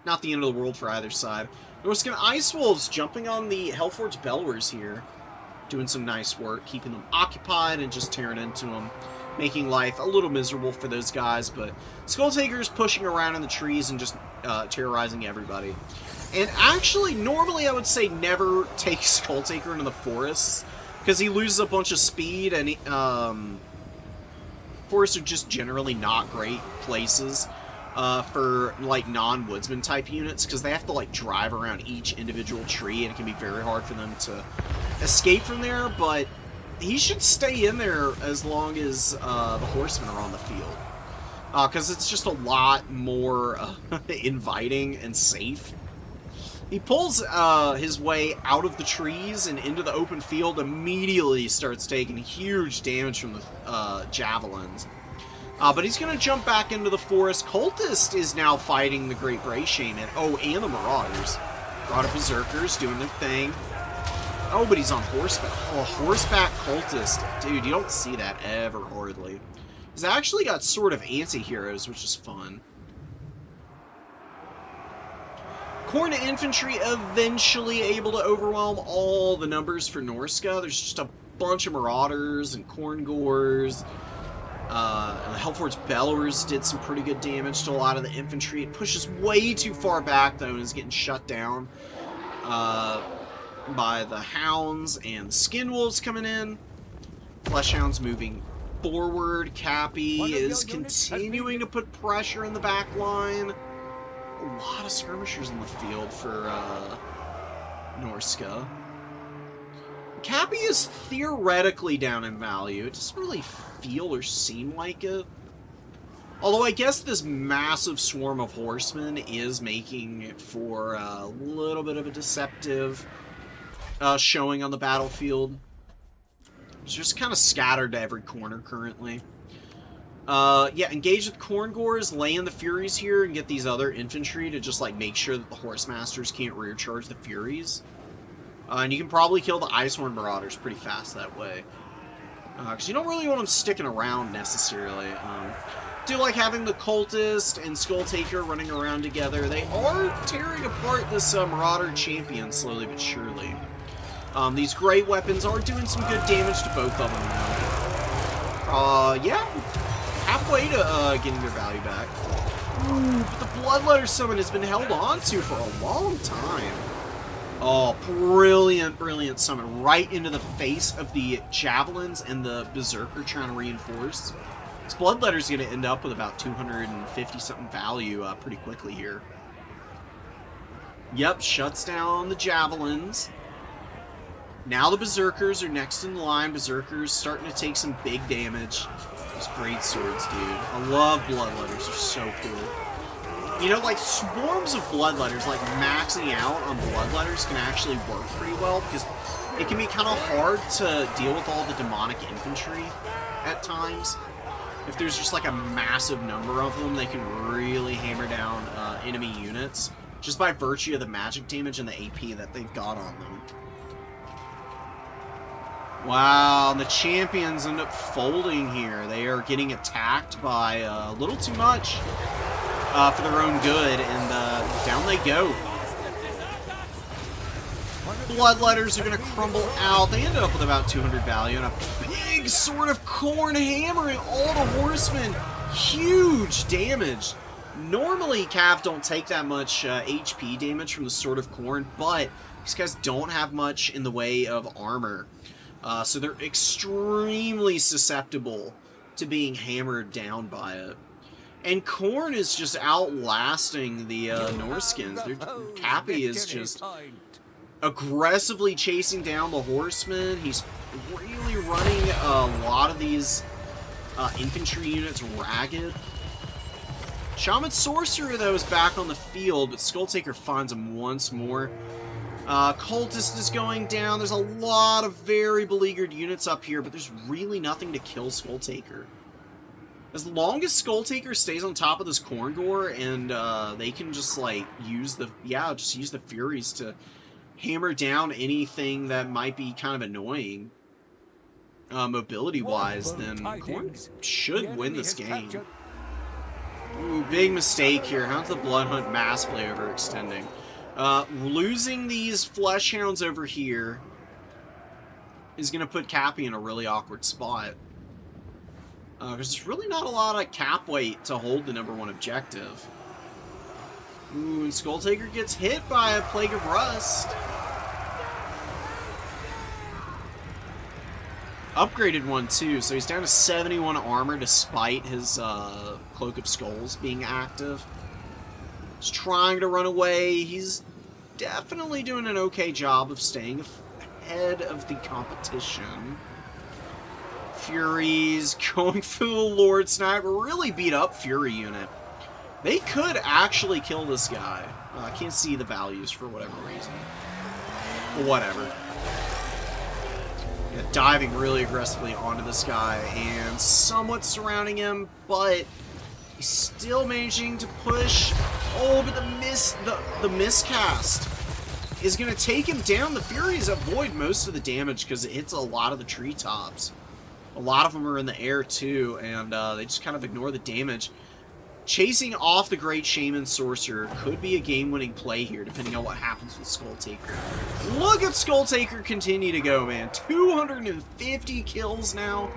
Not the end of the world for either side. Norscan Ice Wolves jumping on the Hellforge Bellwers here. Doing some nice work, keeping them occupied and just tearing into them. Making life a little miserable for those guys, but Skulltaker's pushing around in the trees and just terrorizing everybody. And actually, normally I would say never take Skulltaker into the forests, because he loses a bunch of speed, and forests are just generally not great places for, like, non-woodsman type units, because they have to, like, drive around each individual tree, and it can be very hard for them to escape from there, but he should stay in there as long as the horsemen are on the field. Because it's just a lot more inviting and safe. He pulls his way out of the trees and into the open field, immediately starts taking huge damage from the javelins. But he's going to jump back into the forest. Cultist is now fighting the Great Grey Shaman. Oh, and the Marauders. Marauder Berserkers doing their thing. Oh, but he's on horseback. Oh, horseback Cultist. Dude, you don't see that ever, hardly. He's actually got sort of anti-heroes, which is fun. Khorne Infantry eventually able to overwhelm all the numbers for Norska. There's just a bunch of Marauders and Khorne Gores. And the Hellforge Bellwers did some pretty good damage to a lot of the infantry. It pushes way too far back, though, and is getting shut down by the Hounds and Skin Wolves coming in. Flesh Hounds moving forward. Cappy is continuing to put pressure in the back line. A lot of skirmishers in the field for Norska. Cappy is theoretically down in value. It doesn't really feel or seem like it. Although I guess this massive swarm of horsemen is making it for a little bit of a deceptive showing on the battlefield. It's just kind of scattered to every corner currently. Yeah, engage with Khorne Gores, lay in the Furies here, and get these other infantry to just, like, make sure that the Horse Masters can't rear charge the Furies. And you can probably kill the Icehorn Marauders pretty fast that way. Because you don't really want them sticking around, necessarily. Do like having the Cultist and Skulltaker running around together. They are tearing apart this Marauder champion, slowly but surely. These great weapons are doing some good damage to both of them now. Yeah. Halfway to getting their value back. Ooh, but the Bloodletter Summon has been held on to for a long time. Oh, brilliant, brilliant summon. Right into the face of the Javelins and the Berserker trying to reinforce. This Bloodletter is going to end up with about 250-something value pretty quickly here. Yep, shuts down the Javelins. Now the Berserkers are next in line. Berserkers starting to take some big damage. Those great swords, dude. I love Bloodletters. They're so cool. You know, like, swarms of Bloodletters, like, maxing out on Bloodletters can actually work pretty well, because it can be kind of hard to deal with all the demonic infantry at times. If there's just, like, a massive number of them, they can really hammer down enemy units, just by virtue of the magic damage and the AP that they've got on them. Wow, the champions end up folding here. They are getting attacked by a little too much for their own good, and down they go. Bloodletters are going to crumble out. They ended up with about 200 value and a big Sword of Khorne hammering all the horsemen. Huge damage. Normally, Cav don't take that much HP damage from the Sword of Khorne, but these guys don't have much in the way of armor. So they're extremely susceptible to being hammered down by it. And Khorne is just outlasting the Norskins. Cappy is just aggressively chasing down the horsemen. He's really running a lot of these infantry units ragged. Shaman Sorcerer, though, is back on the field, but Skulltaker finds him once more. Cultist is going down. There's a lot of very beleaguered units up here, but there's really nothing to kill Skulltaker. As long as Skulltaker stays on top of this Khorngor, and they can just, like, use the Furies to hammer down anything that might be kind of annoying, mobility-wise, then Khorne should win this game. Ooh, big mistake here. How's the Bloodhunt massively overextending? Losing these Flesh Hounds over here is going to put Cappy in a really awkward spot. Because there's really not a lot of cap weight to hold the #1 objective. Ooh, and Skulltaker gets hit by a Plague of Rust. Upgraded one, too, so he's down to 71 armor despite his Cloak of Skulls being active. He's trying to run away. He's definitely doing an okay job of staying ahead of the competition. Furies going through the Lord Sniper. Really beat up Fury unit. They could actually kill this guy. I can't see the values for whatever reason. But whatever. Yeah, diving really aggressively onto this guy and somewhat surrounding him, but he's still managing to push. Oh, but the miscast is going to take him down. The Furies avoid most of the damage because it hits a lot of the treetops. A lot of them are in the air too, and they just kind of ignore the damage. Chasing off the Great Shaman Sorcerer could be a game-winning play here, depending on what happens with Skulltaker. Look at Skulltaker continue to go, man. 250 kills now.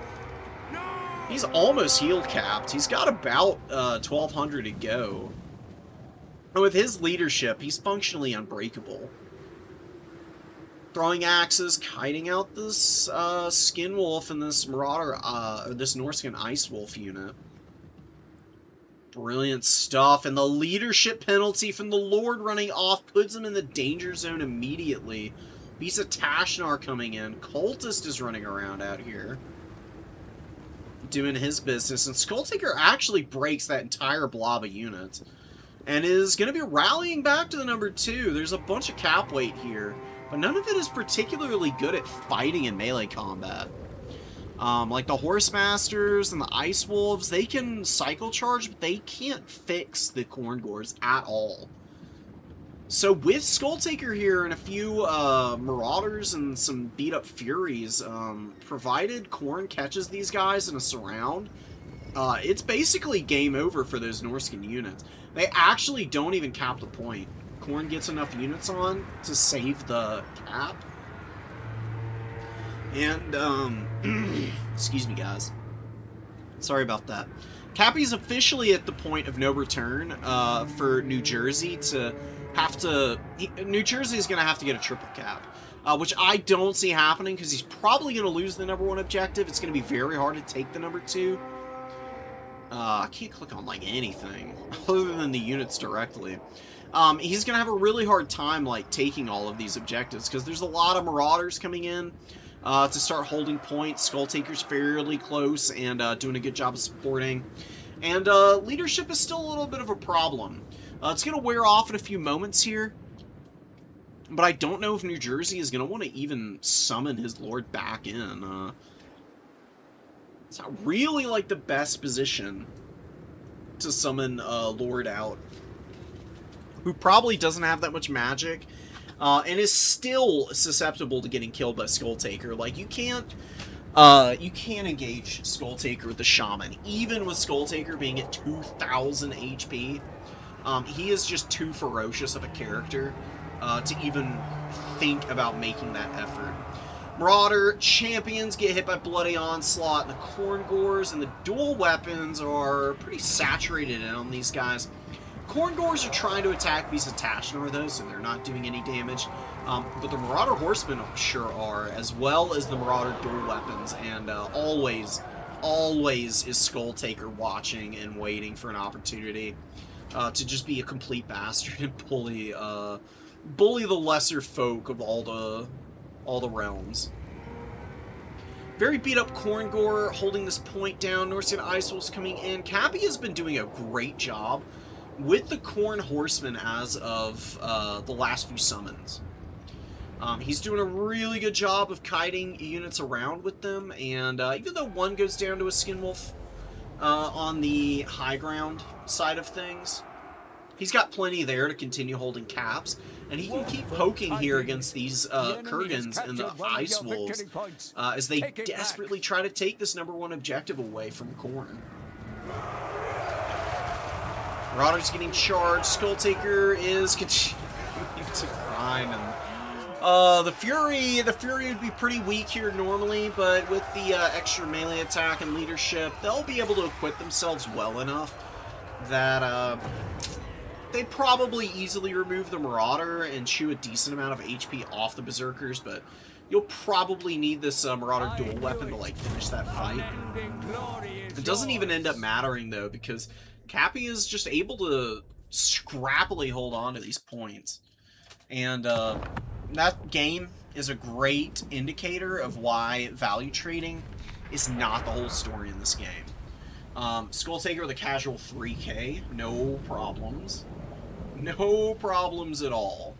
He's almost healed capped. He's got about 1,200 to go. And with his leadership, he's functionally unbreakable. Throwing axes, kiting out this Skin Wolf and this Marauder, or this Norskin Ice Wolf unit. Brilliant stuff, and the leadership penalty from the Lord running off puts him in the danger zone immediately. Bisa Tashnar coming in. Cultist is running around out here, doing his business, and Skulltaker actually breaks that entire blob of units, and is going to be rallying back to the #2. There's a bunch of cap weight here, but none of it is particularly good at fighting in melee combat. Like the Horsemasters and the Ice Wolves, they can cycle charge, but they can't fix the Khorngors at all. So with Skulltaker here and a few Marauders and some beat-up Furies, provided Khorne catches these guys in a surround, it's basically game over for those Norskin units. They actually don't even cap the point. Khorne gets enough units on to save the cap. And, excuse me, guys. Sorry about that. Cappy's officially at the point of no return for New Jersey to have to... New Jersey is going to have to get a triple cap, which I don't see happening because he's probably going to lose the #1 objective. It's going to be very hard to take the #2. I can't click on, like, anything other than the units directly. He's going to have a really hard time, like, taking all of these objectives because there's a lot of Marauders coming in to start holding points. Skulltaker's fairly close and doing a good job of supporting. And leadership is still a little bit of a problem. It's going to wear off in a few moments here, but I don't know if New Jersey is going to want to even summon his Lord back in. It's not really, like, the best position to summon Lord out, who probably doesn't have that much magic, and is still susceptible to getting killed by Skulltaker. Like, you can't engage Skulltaker with the Shaman, even with Skulltaker being at 2,000 HP. He is just too ferocious of a character to even think about making that effort. Marauder champions get hit by Bloody Onslaught, and the Khorngors and the dual weapons are pretty saturated in on these guys. Khorngors are trying to attack Bisa Tashnar, though, so they're not doing any damage. But the Marauder Horsemen sure are, as well as the Marauder dual weapons, and always always is Skull Taker watching and waiting for an opportunity to just be a complete bastard and bully the lesser folk of all the realms. Very beat up Korngor holding this point down. Norseman Ice Wolves coming in. Cappy has been doing a great job with the Khorne Horsemen as of the last few summons. He's doing a really good job of kiting units around with them, and even though one goes down to a Skinwolf on the high ground side of things, he's got plenty there to continue holding caps, and he can keep poking here against these Kurgans and the Ice Wolves as they desperately try to take this #1 objective away from Khorne. Marauder's getting charged. Skull Taker is continuing to grind, and the Fury would be pretty weak here normally, but with the extra melee attack and leadership, they'll be able to equip themselves well enough that they probably easily remove the Marauder and chew a decent amount of HP off the Berserkers, but you'll probably need this Marauder dual weapon to like finish that fight. It doesn't even end up mattering though, because Cappy is just able to scrappily hold on to these points. And that game is a great indicator of why value trading is not the whole story in this game. Skull Taker with a casual 3k, no problems. No problems at all.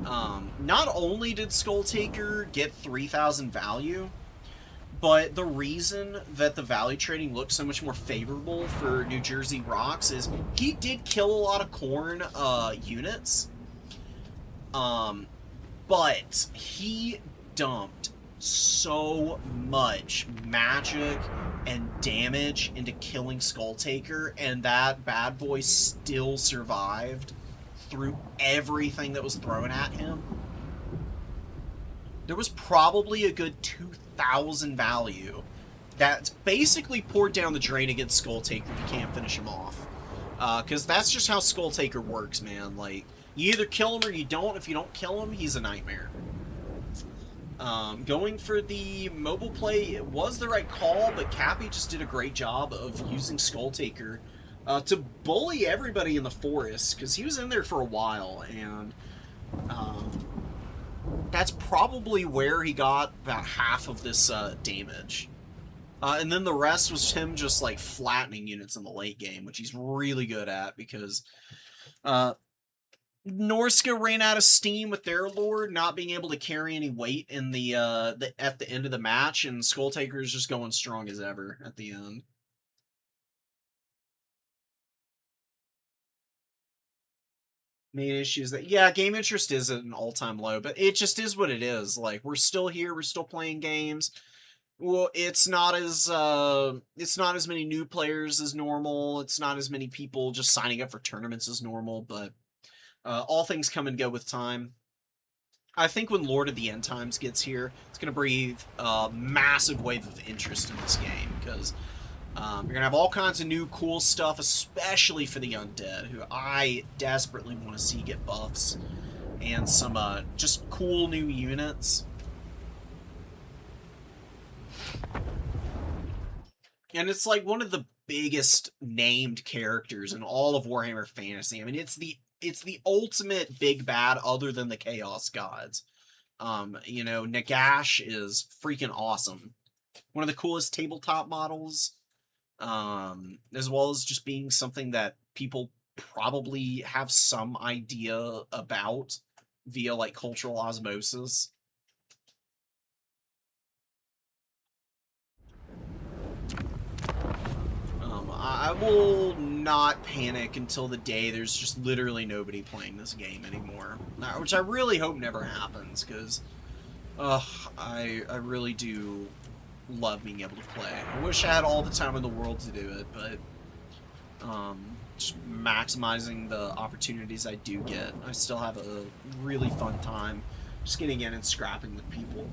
Not only did Skull Taker get 3,000 value, but the reason that the value trading looks so much more favorable for New Jersey Rocks is he did kill a lot of Khorne units, but he dumped so much magic and damage into killing Skull Taker, and that bad boy still survived through everything that was thrown at him. There was probably a good 2,000 value that's basically poured down the drain against Skull Taker if you can't finish him off. Because that's just how Skull Taker works, man. Like, you either kill him or you don't. If you don't kill him, he's a nightmare. Going for the mobile play was the right call, but Cappy just did a great job of using Skull Taker to bully everybody in the forest, because he was in there for a while, and that's probably where he got about half of this damage. And then the rest was him just like flattening units in the late game, which he's really good at, because Norska ran out of steam with their Lord not being able to carry any weight in the at the end of the match, and Skull Taker is just going strong as ever at the end. Main issue is that, yeah, game interest is at an all-time low, but it just is what it is. Like, we're still here, we're still playing games. Well, it's not as many new players as normal. It's not as many people just signing up for tournaments as normal, but all things come and go with time. I think when Lord of the End Times gets here, it's going to breathe a massive wave of interest in this game, because you're going to have all kinds of new cool stuff, especially for the undead, who I desperately want to see get buffs, and some just cool new units. And it's like one of the biggest named characters in all of Warhammer Fantasy. I mean, it's the ultimate big bad other than the Chaos Gods. You know, Nagash is freaking awesome. One of the coolest tabletop models, as well as just being something that people probably have some idea about via, like, cultural osmosis. I will not panic until the day there's just literally nobody playing this game anymore. Which I really hope never happens, because I really do love being able to play. I wish I had all the time in the world to do it, but just maximizing the opportunities I do get. I still have a really fun time just getting in and scrapping with people.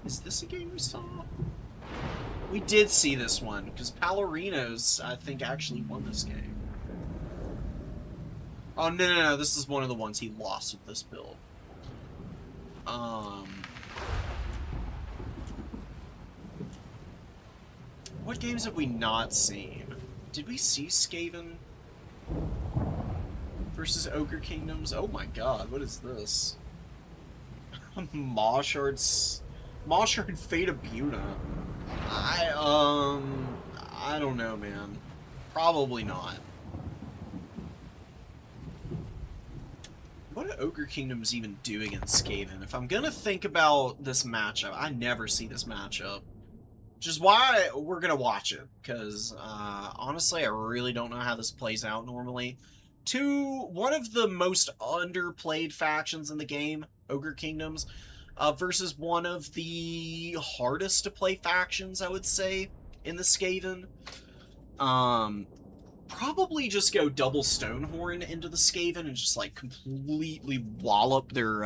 Is this a game we saw? We did see this one, because Palorinos, I think, actually won this game. Oh, no, this is one of the ones he lost with this build. What games have we not seen? Did we see Skaven versus Ogre Kingdoms? Oh my god, what is this? Moshard Fate of Buna. I don't know, man. Probably not. What are Ogre Kingdoms even doing in Skaven? If I'm gonna think about this matchup, I never see this matchup. Which is why we're gonna watch it, because honestly, I really don't know how this plays out normally. One of the most underplayed factions in the game, Ogre Kingdoms, versus one of the hardest to play factions, I would say, in the Skaven. Probably just go double Stonehorn into the Skaven and just like completely wallop their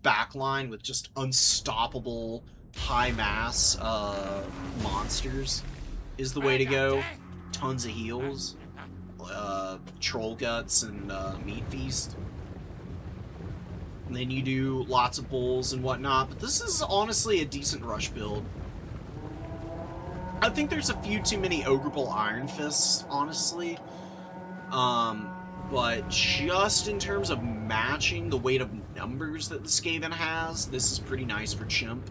backline with just unstoppable high mass monsters is the way to go. Tons of heals, troll guts, and meat feast. And then you do lots of bulls and whatnot, but this is honestly a decent rush build. I think there's a few too many Ogre Bull Iron Fists, honestly. But just in terms of matching the weight of numbers that the Skaven has, this is pretty nice for Chimp.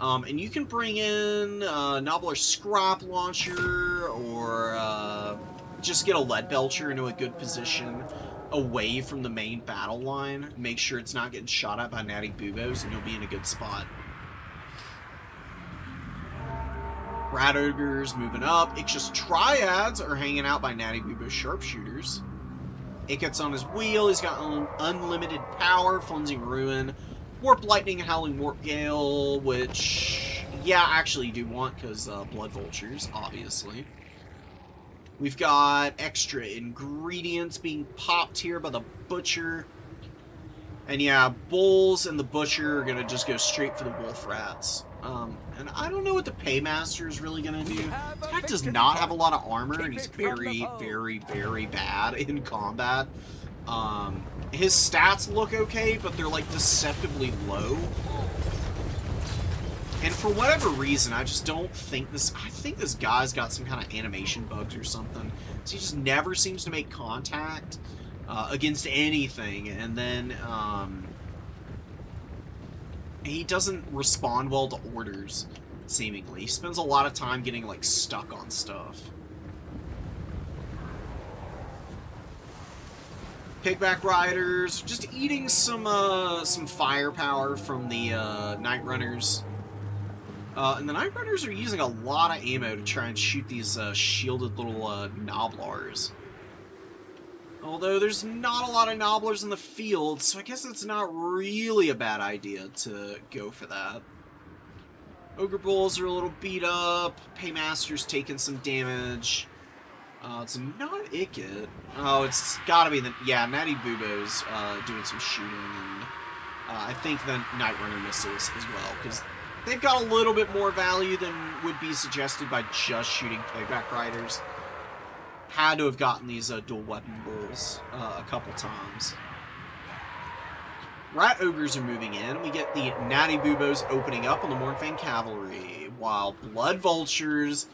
And you can bring in Nobbler Scrap Launcher, or just get a Lead Belcher into a good position away from the main battle line. Make sure it's not getting shot at by Natty Bubos, and you'll be in a good spot. Rat Ogres moving up. Ixus Triads are hanging out by Natty Bubo Sharpshooters. Iket's on his wheel. He's got unlimited power, Flensing Ruin, Warp Lightning, and Howling Warp Gale, which, yeah, actually you do want, because Blood Vultures, obviously. We've got extra ingredients being popped here by the Butcher. And yeah, Bulls and the Butcher are going to just go straight for the Wolf Rats. And I don't know what the Paymaster is really going to do. This guy does not have a lot of armor, and he's very, very, very bad in combat. His stats look okay, but they're, like, deceptively low. And for whatever reason, I just don't think this... I think this guy's got some kind of animation bugs or something. So he just never seems to make contact against anything. And then, he doesn't respond well to orders, seemingly. He spends a lot of time getting, like, stuck on stuff. Pigback Riders, just eating some firepower from the Night Runners. And the Night Runners are using a lot of ammo to try and shoot these shielded little Nobblars. Although there's not a lot of Nobblars in the field, so I guess it's not really a bad idea to go for that. Ogre Bulls are a little beat up. Paymaster's taking some damage. It's not Icket. Oh, it's gotta be the... Yeah, Natty Bubo's doing some shooting, and I think the Night Runner missiles as well, because they've got a little bit more value than would be suggested by just shooting Pigback Riders. Had to have gotten these dual weapon bulls a couple times. Rat Ogres are moving in. We get the Natty Bubos opening up on the Mornfang Cavalry, while Blood Vultures...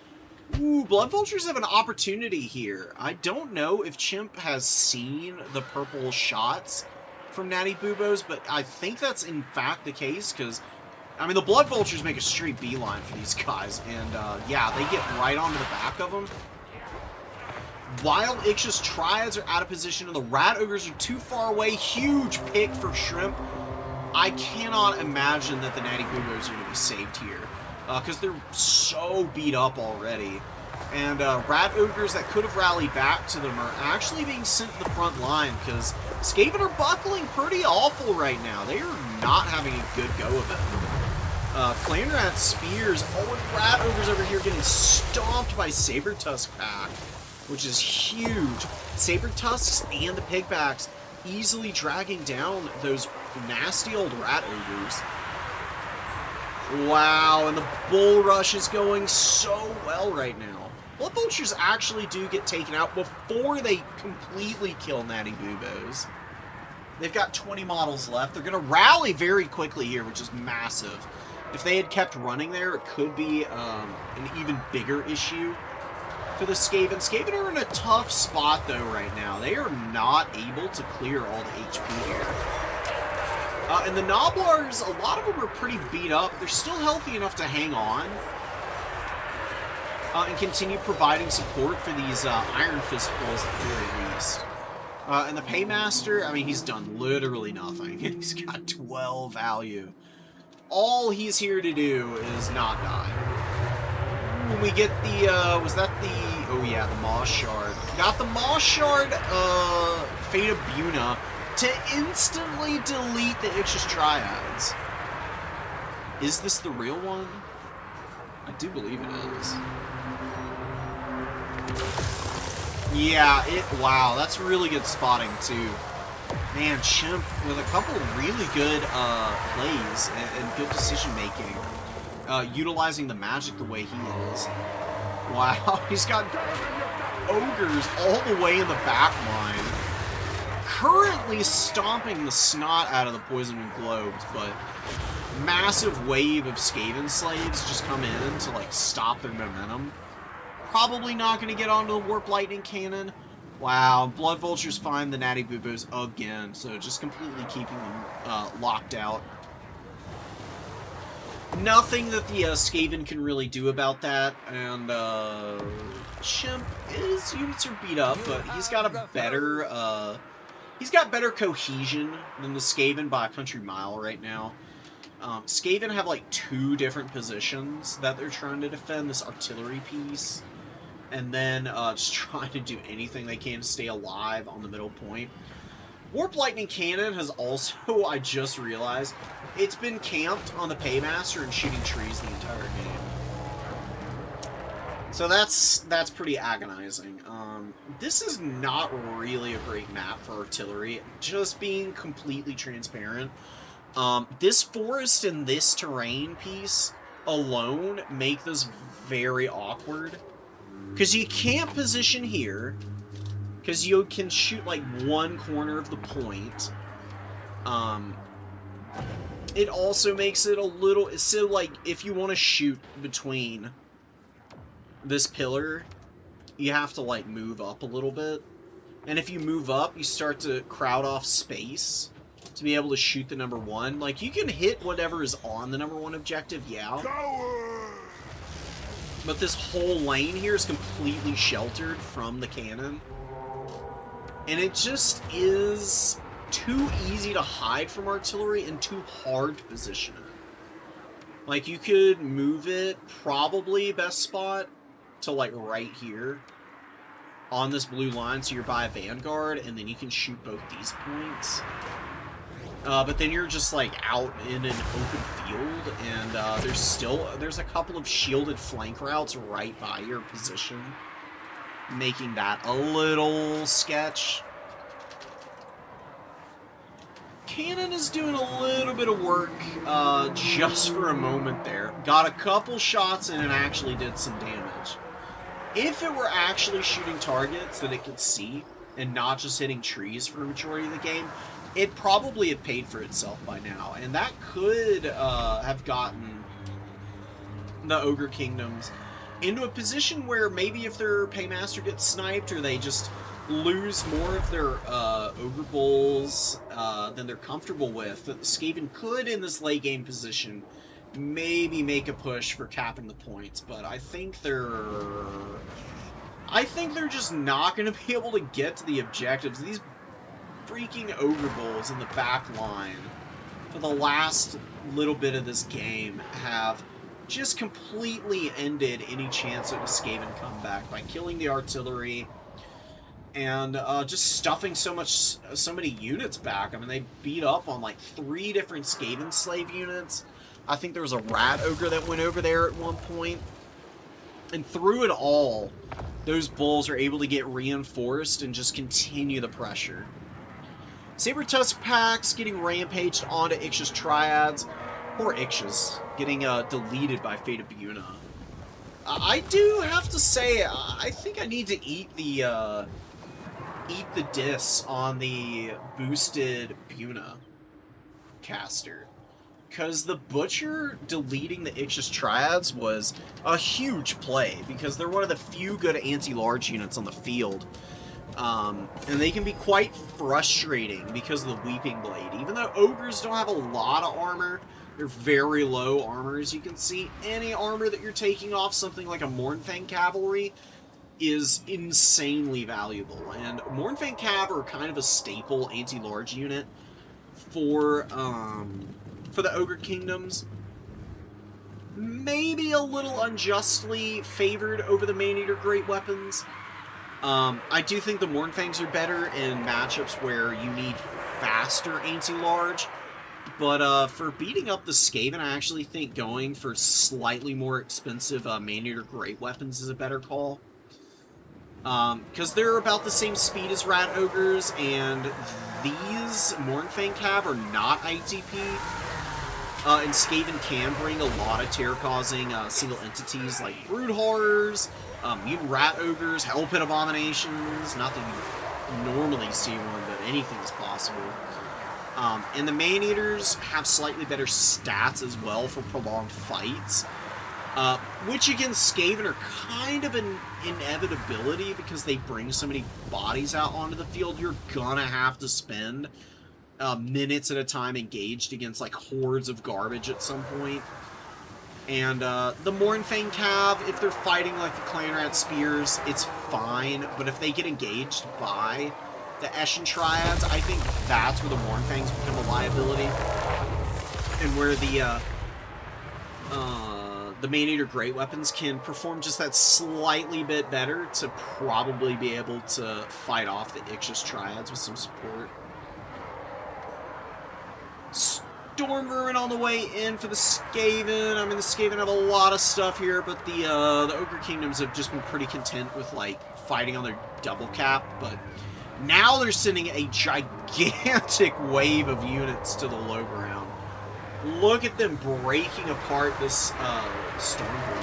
Ooh, Blood Vultures have an opportunity here. I don't know if Chimp has seen the purple shots from Natty Bubos, but I think that's in fact the case, because, I mean, the Blood Vultures make a straight beeline for these guys, and yeah, they get right onto the back of them. While Ixus Triads are out of position and the Rat Ogres are too far away, huge pick for Shrimp. I cannot imagine that the Natty Bubos are going to be saved here, because they're so beat up already. And Rat Ogres that could have rallied back to them are actually being sent to the front line, because Skaven are buckling pretty awful right now. They are not having a good go of it. Clan Rat Spears, oh, and Rat Ogres over here getting stomped by Saber Tusk Pack, which is huge. Saber Tusks and the Pigbacks easily dragging down those nasty old Rat Ogres. Wow, and the Bull Rush is going so well right now. Blood Vultures actually do get taken out before they completely kill Natty Bubos. They've got 20 models left. They're going to rally very quickly here, which is massive. If they had kept running there, it could be an even bigger issue for the Skaven. Skaven are in a tough spot, though, right now. They are not able to clear all the HP here. And the Noblars, a lot of them are pretty beat up. They're still healthy enough to hang on and continue providing support for these Iron Fist pulls at the very least. And the Paymaster, I mean, he's done literally nothing. He's got 12 value. All he's here to do is not die. When we get the, was that the, oh yeah, the Moss Shard. Got the Moss Shard, Fate of Buna to instantly delete the Ixis Triads. Is this the real one? I do believe it is. Yeah, wow, that's really good spotting, too. Man, Chimp with a couple of really good plays and good decision-making. Utilizing the magic the way he is. Wow, he's got ogres all the way in the back line. Currently stomping the snot out of the Poison Globes, but massive wave of Skaven slaves just come in to, like, stop their momentum. Probably not going to get onto the Warp Lightning Cannon. Wow, Blood Vultures find the Natty Boobos again, so just completely keeping them locked out. Nothing that the Skaven can really do about that, and Chimp, his units are beat up, but he's got a better, he's got better cohesion than the Skaven by a country mile right now. Skaven have like 2 different positions that they're trying to defend, this artillery piece, and then just trying to do anything they can to stay alive on the middle point. Warp Lightning Cannon has also, I just realized, it's been camped on the Paymaster and shooting trees the entire game. So that's pretty agonizing. This is not really a great map for artillery, just being completely transparent. This forest and this terrain piece alone make this very awkward. Because you can't position here, because you can shoot like one corner of the point. It also makes it a little, so like if you want to shoot between this pillar, you have to like move up a little bit. And if you move up, you start to crowd off space to be able to shoot the number 1. Like, you can hit whatever is on the number 1 objective, yeah. But this whole lane here is completely sheltered from the cannon. And it just is too easy to hide from artillery and too hard to position it. Like, you could move it, probably best spot, to like right here on this blue line, so you're by a vanguard, and then you can shoot both these points. But then you're just like out in an open field, and there's a couple of shielded flank routes right by your position, making that a little sketch. Cannon is doing a little bit of work just for a moment there. Got a couple shots in and actually did some damage. If it were actually shooting targets that it could see and not just hitting trees for the majority of the game, it probably have paid for itself by now, and that could have gotten the Ogre Kingdoms into a position where maybe if their Paymaster gets sniped, or they just lose more of their Ogre Bulls than they're comfortable with, that the Skaven could, in this late game position, maybe make a push for capping the points, but I think they're just not going to be able to get to the objectives. These freaking Ogre Bulls in the back line for the last little bit of this game have just completely ended any chance of a Skaven comeback by killing the artillery and just stuffing so many units back. I mean, they beat up on like 3 different Skaven slave units. I think there was a Rat Ogre that went over there at one point. And through it all, those bulls are able to get reinforced and just continue the pressure. Saber Tusk packs getting rampaged onto Ixis Triads. Poor Ixis getting deleted by Fate of Buna. I do have to say, I think I need to eat the eat the dis on the boosted Buna caster. Because the Butcher deleting the Ixis Triads was a huge play, because they're one of the few good anti-large units on the field. And they can be quite frustrating because of the Weeping Blade. Even though Ogres don't have a lot of armor, they're very low armor, as you can see. Any armor that you're taking off something like a Mournfang Cavalry is insanely valuable. And Mournfang Cav are kind of a staple anti-large unit for the Ogre Kingdoms. Maybe a little unjustly favored over the Maneater Great Weapons. I do think the Mournfangs are better in matchups where you need faster anti-large, but for beating up the Skaven, I actually think going for slightly more expensive Maneater Great Weapons is a better call. Because they're about the same speed as Rat Ogres, and these Mournfang Cav are not ITP, and Skaven can bring a lot of terror-causing single entities like Brood Horrors, Mutant Rat Ogres, Hell Pit Abominations, not that you normally see one, but anything is possible. And the Maneaters have slightly better stats as well for prolonged fights, which against Skaven are kind of an inevitability because they bring so many bodies out onto the field. You're gonna have to spend minutes at a time engaged against like hordes of garbage at some point. And the Mournfang Cav, if they're fighting like the Clanrat Spears, it's fine, but if they get engaged by the Eshin Triads, I think that's where the Mournfangs become a liability, and where the Maneater Great Weapons can perform just that slightly bit better to probably be able to fight off the Ixis Triads with some support. Storm Vermin on the way in for the Skaven. I mean, the Skaven have a lot of stuff here, but the Ogre Kingdoms have just been pretty content with, like, fighting on their double cap, but now they're sending a gigantic wave of units to the low ground. Look at them breaking apart this Storm Vermin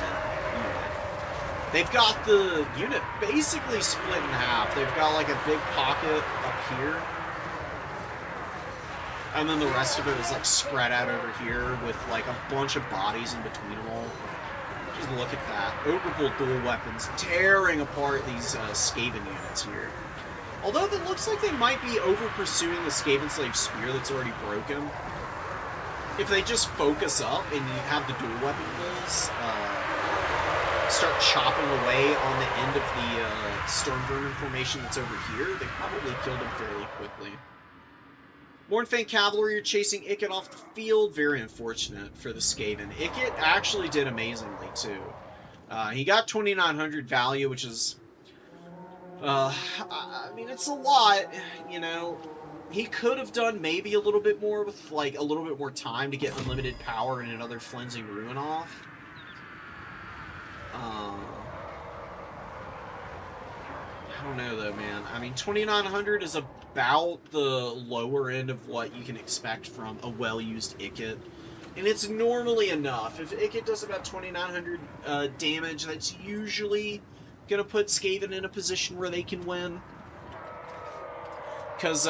unit. They've got the unit basically split in half. They've got, like, a big pocket up here, and then the rest of it is, like, spread out over here with, like, a bunch of bodies in between them all. Just look at that. Ogre dual weapons tearing apart these Skaven units here. Although it looks like they might be over-pursuing the Skaven Slave Spear that's already broken. If they just focus up and you have the dual weapon bulls start chopping away on the end of the Storm Vermin formation that's over here, they probably killed them fairly quickly. Mournfang Cavalry are chasing Ikit off the field. Very unfortunate for the Skaven. Ikit actually did amazingly, too. He got 2,900 value, which is... I mean, it's a lot, you know. He could have done maybe a little bit more with, like, a little bit more time to get unlimited power and another Flensing Ruin off. I don't know, though, man. I mean, 2,900 is about the lower end of what you can expect from a well-used Ikit. And it's normally enough. If Ikit does about 2,900 damage, that's usually going to put Skaven in a position where they can win. Because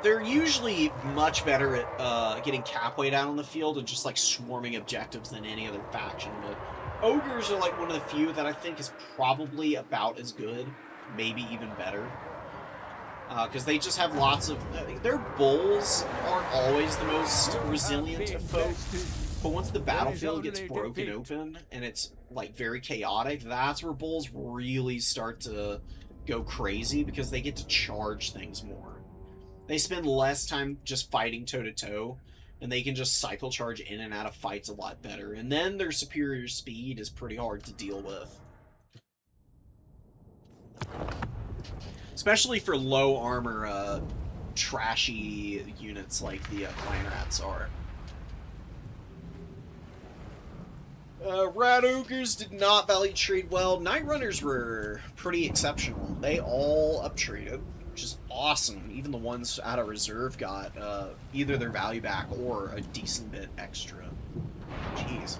they're usually much better at getting cap weight out on the field and just, like, swarming objectives than any other faction. But Ogres are, like, one of the few that I think is probably about as good, maybe even better. Because they just have lots of... their bulls aren't always the most resilient of folk, but once the battlefield gets broken open and it's, like, very chaotic, that's where bulls really start to go crazy because they get to charge things more. They spend less time just fighting toe-to-toe, and they can just cycle charge in and out of fights a lot better. And then their superior speed is pretty hard to deal with. Especially for low armor, trashy units like the Clan Rats are. Rat Ogres did not value trade well. Night Runners were pretty exceptional. They all up-traded, which is awesome. Even the ones out of reserve got either their value back or a decent bit extra. Jeez.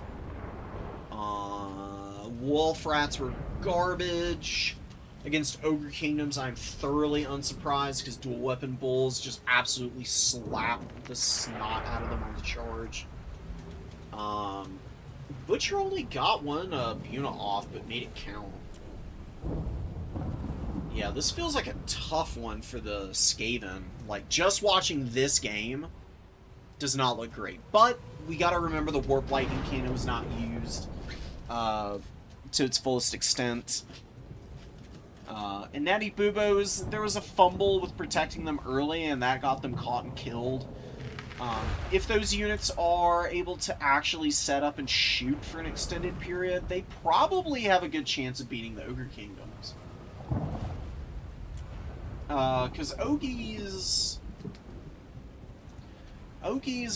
Wolf Rats were garbage. Against Ogre Kingdoms, I'm thoroughly unsurprised because dual weapon bulls just absolutely slap the snot out of them on the charge. Butcher only got one Buna off, but made it count. Yeah, this feels like a tough one for the Skaven. Like, just watching this game does not look great. But we gotta remember the Warp Lightning Cannon was not used to its fullest extent. And Natty Boobos, there was a fumble with protecting them early, and that got them caught and killed. If those units are able to actually set up and shoot for an extended period, they probably have a good chance of beating the Ogre Kingdoms. Because Ogies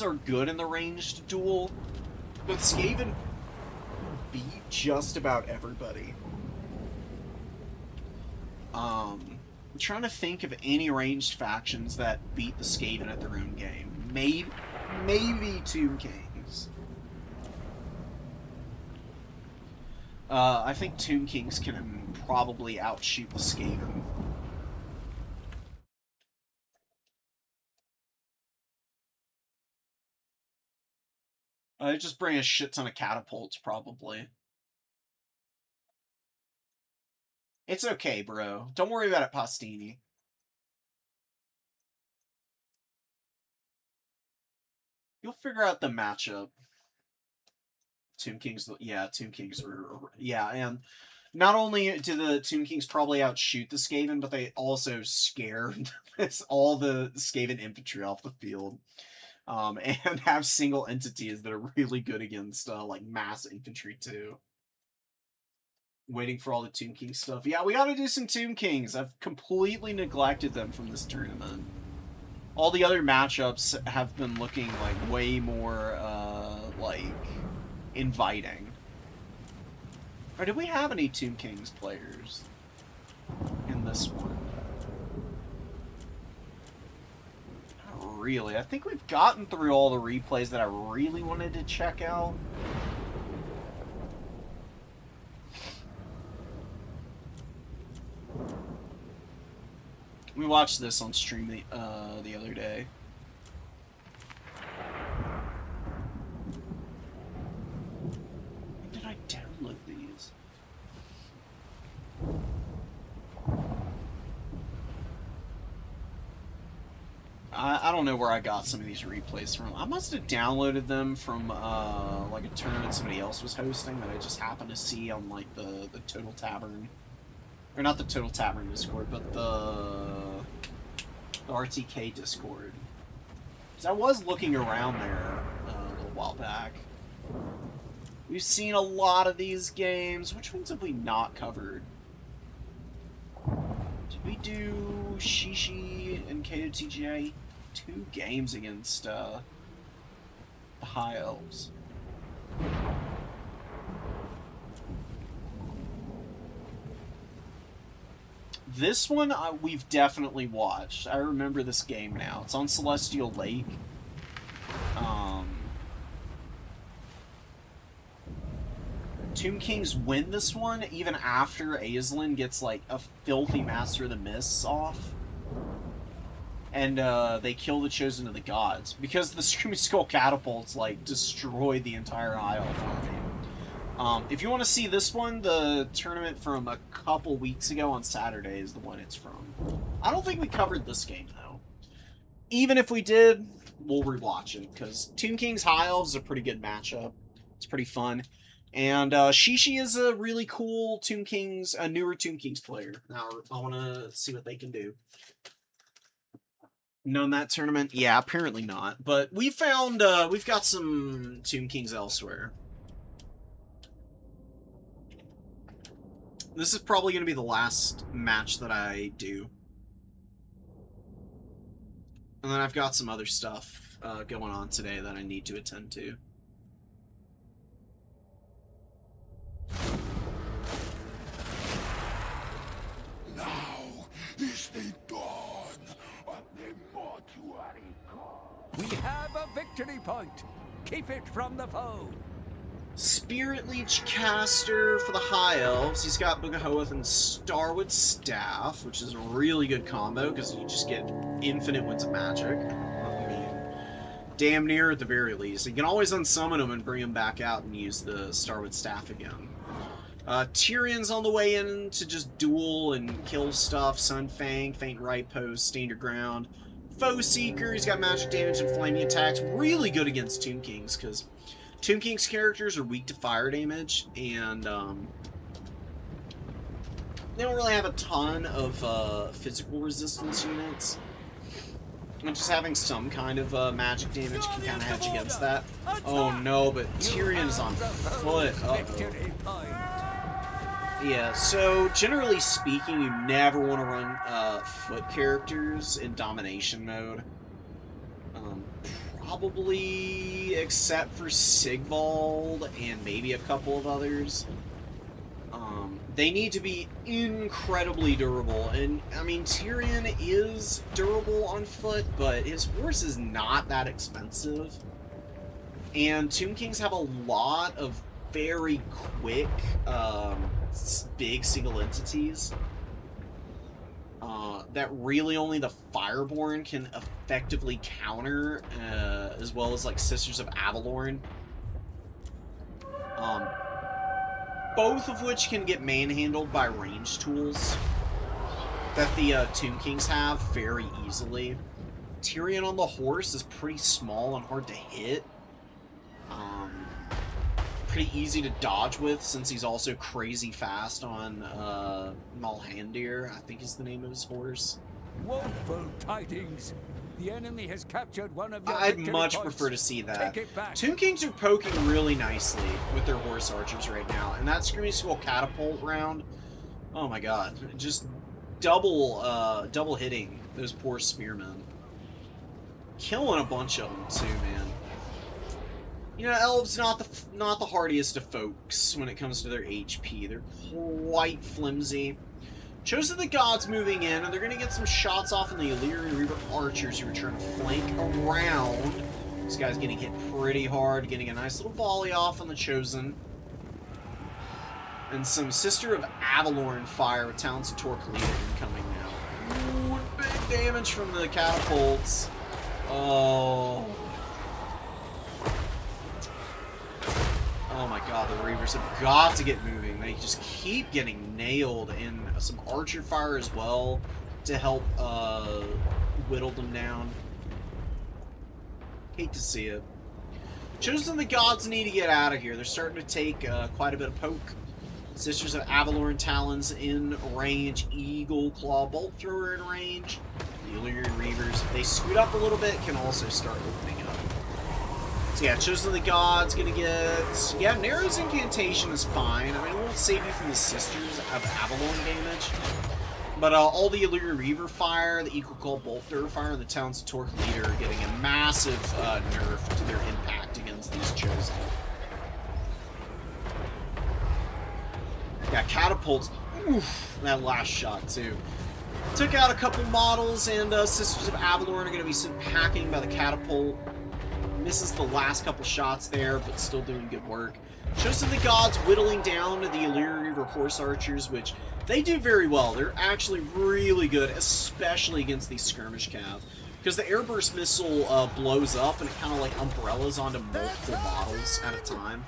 are good in the ranged duel, but Skaven beat just about everybody. I'm trying to think of any ranged factions that beat the Skaven at their own game. Maybe Tomb Kings. I think Tomb Kings can probably outshoot the Skaven. Just bring a shit ton of catapults, probably. It's okay, bro. Don't worry about it, Postini. You'll figure out the matchup. Tomb Kings, yeah, Tomb Kings are, yeah, and not only do the Tomb Kings probably outshoot the Skaven, but they also scare all the Skaven infantry off the field. And have single entities that are really good against, like, mass infantry, too. Waiting for all the Tomb King stuff. Yeah, we gotta do some Tomb Kings. I've completely neglected them from this tournament. All the other matchups have been looking, like, way more, like, inviting. Or did we have any Tomb Kings players in this one? Not really. I think we've gotten through all the replays that I really wanted to check out. We watched this on stream the other day. When did I download these? I don't know where I got some of these replays from. I must have downloaded them from like a tournament somebody else was hosting that I just happened to see on, like, the Total Tavern. Or not the Total Tavern Discord, but the RTK Discord. Because I was looking around there a little while back. We've seen a lot of these games. Which ones have we not covered? Did we do Shishi and KOTGA? 2 games against the High Elves. This one we've definitely watched. I remember this game now. It's on Celestial Lake. Tomb Kings win this one even after Aisling gets, like, a filthy Master of the Mists off. And they kill the Chosen of the Gods. Because the Screaming Skull catapults, like, destroy the entire High Elf army. If you want to see this one, the tournament from a couple weeks ago on Saturday is the one it's from. I don't think we covered this game, though. Even if we did, we'll rewatch it, because Tomb Kings High Elves is a pretty good matchup. It's pretty fun. And Shishi is a really cool Tomb Kings, a newer Tomb Kings player. Now, I want to see what they can do. Known that tournament? Yeah, apparently not. But we found, we've got some Tomb Kings elsewhere. This is probably going to be the last match that I do. And then I've got some other stuff going on today that I need to attend to. Now is the dawn of the mortuary call. We have a victory point. Keep it from the foe. Spirit Leech caster for the High Elves. He's got Bugahoeth and Starwood Staff, which is a really good combo because you just get infinite winds of magic. I mean, damn near at the very least. You can always unsummon him and bring him back out and use the Starwood Staff again. Tyrion's on the way in to just duel and kill stuff. Sunfang, Faint Right Post, Stand Your Ground. Foe Seeker, he's got magic damage and flaming attacks. Really good against Tomb Kings, because Tomb King's characters are weak to fire damage, and they don't really have a ton of physical resistance units. And just having some kind of magic damage can kind of hedge against that. Oh no, but Tyrion is on foot. Victory point. Yeah, so generally speaking, you never want to run foot characters in domination mode. Probably except for Sigvald and maybe a couple of others. They need to be incredibly durable, and I mean, Tyrion is durable on foot, but his horse is not that expensive. And Tomb Kings have a lot of very quick, big single entities that really only the Fireborn can effectively counter, as well as like Sisters of Avalorn. Both of which can get manhandled by range tools that the Tomb Kings have very easily. Tyrion on the horse is pretty small and hard to hit. Pretty easy to dodge with, since he's also crazy fast on Malhandir, I think is the name of his horse. Woeful tidings. The enemy has captured one of your I'd victory much points. prefer to see that. Take it back. Tomb Kings are poking really nicely with their horse archers right now, and that Screaming Skull catapult round, oh my god, just double hitting those poor spearmen. Killing a bunch of them too, man. You know, elves not the hardiest of folks when it comes to their HP. They're quite flimsy. Chosen the Gods moving in, and they're going to get some shots off on the Illyrian Reaver archers who are trying to flank around. This guy's getting hit pretty hard, getting a nice little volley off on the Chosen. And some Sister of Avalorn fire with Talents of Torquilida incoming now. Ooh, big damage from the catapults. Oh. Oh my god, the Reavers have got to get moving. They just keep getting nailed, and some archer fire as well to help whittle them down. Hate to see it. Chosen the Gods need to get out of here. They're starting to take quite a bit of poke. Sisters of Avalorn Talons in range. Eagle Claw Bolt Thrower in range. The Illyrian Reavers, if they scoot up a little bit, can also start opening up. So yeah, Chosen of the Gods gonna get... Yeah, Narrow's Incantation is fine. I mean, it won't save you from the Sisters of Avalorn damage. But all the Illyrian Reaver fire, the Eagle Call Bolt Thrower fire, and the Talents of Torquilida are getting a massive nerf to their impact against these Chosen. Yeah, Catapults. Oof, that last shot, too. Took out a couple models, and Sisters of Avalorn are going to be hacking by the Catapult. Misses the last couple shots there, but still doing good work. Chosen the Gods whittling down to the Illyrian Reaver Horse Archers, which they do very well. They're actually really good, especially against these Skirmish Cav. Because the Airburst Missile blows up, and it kind of like umbrellas onto multiple models at a time.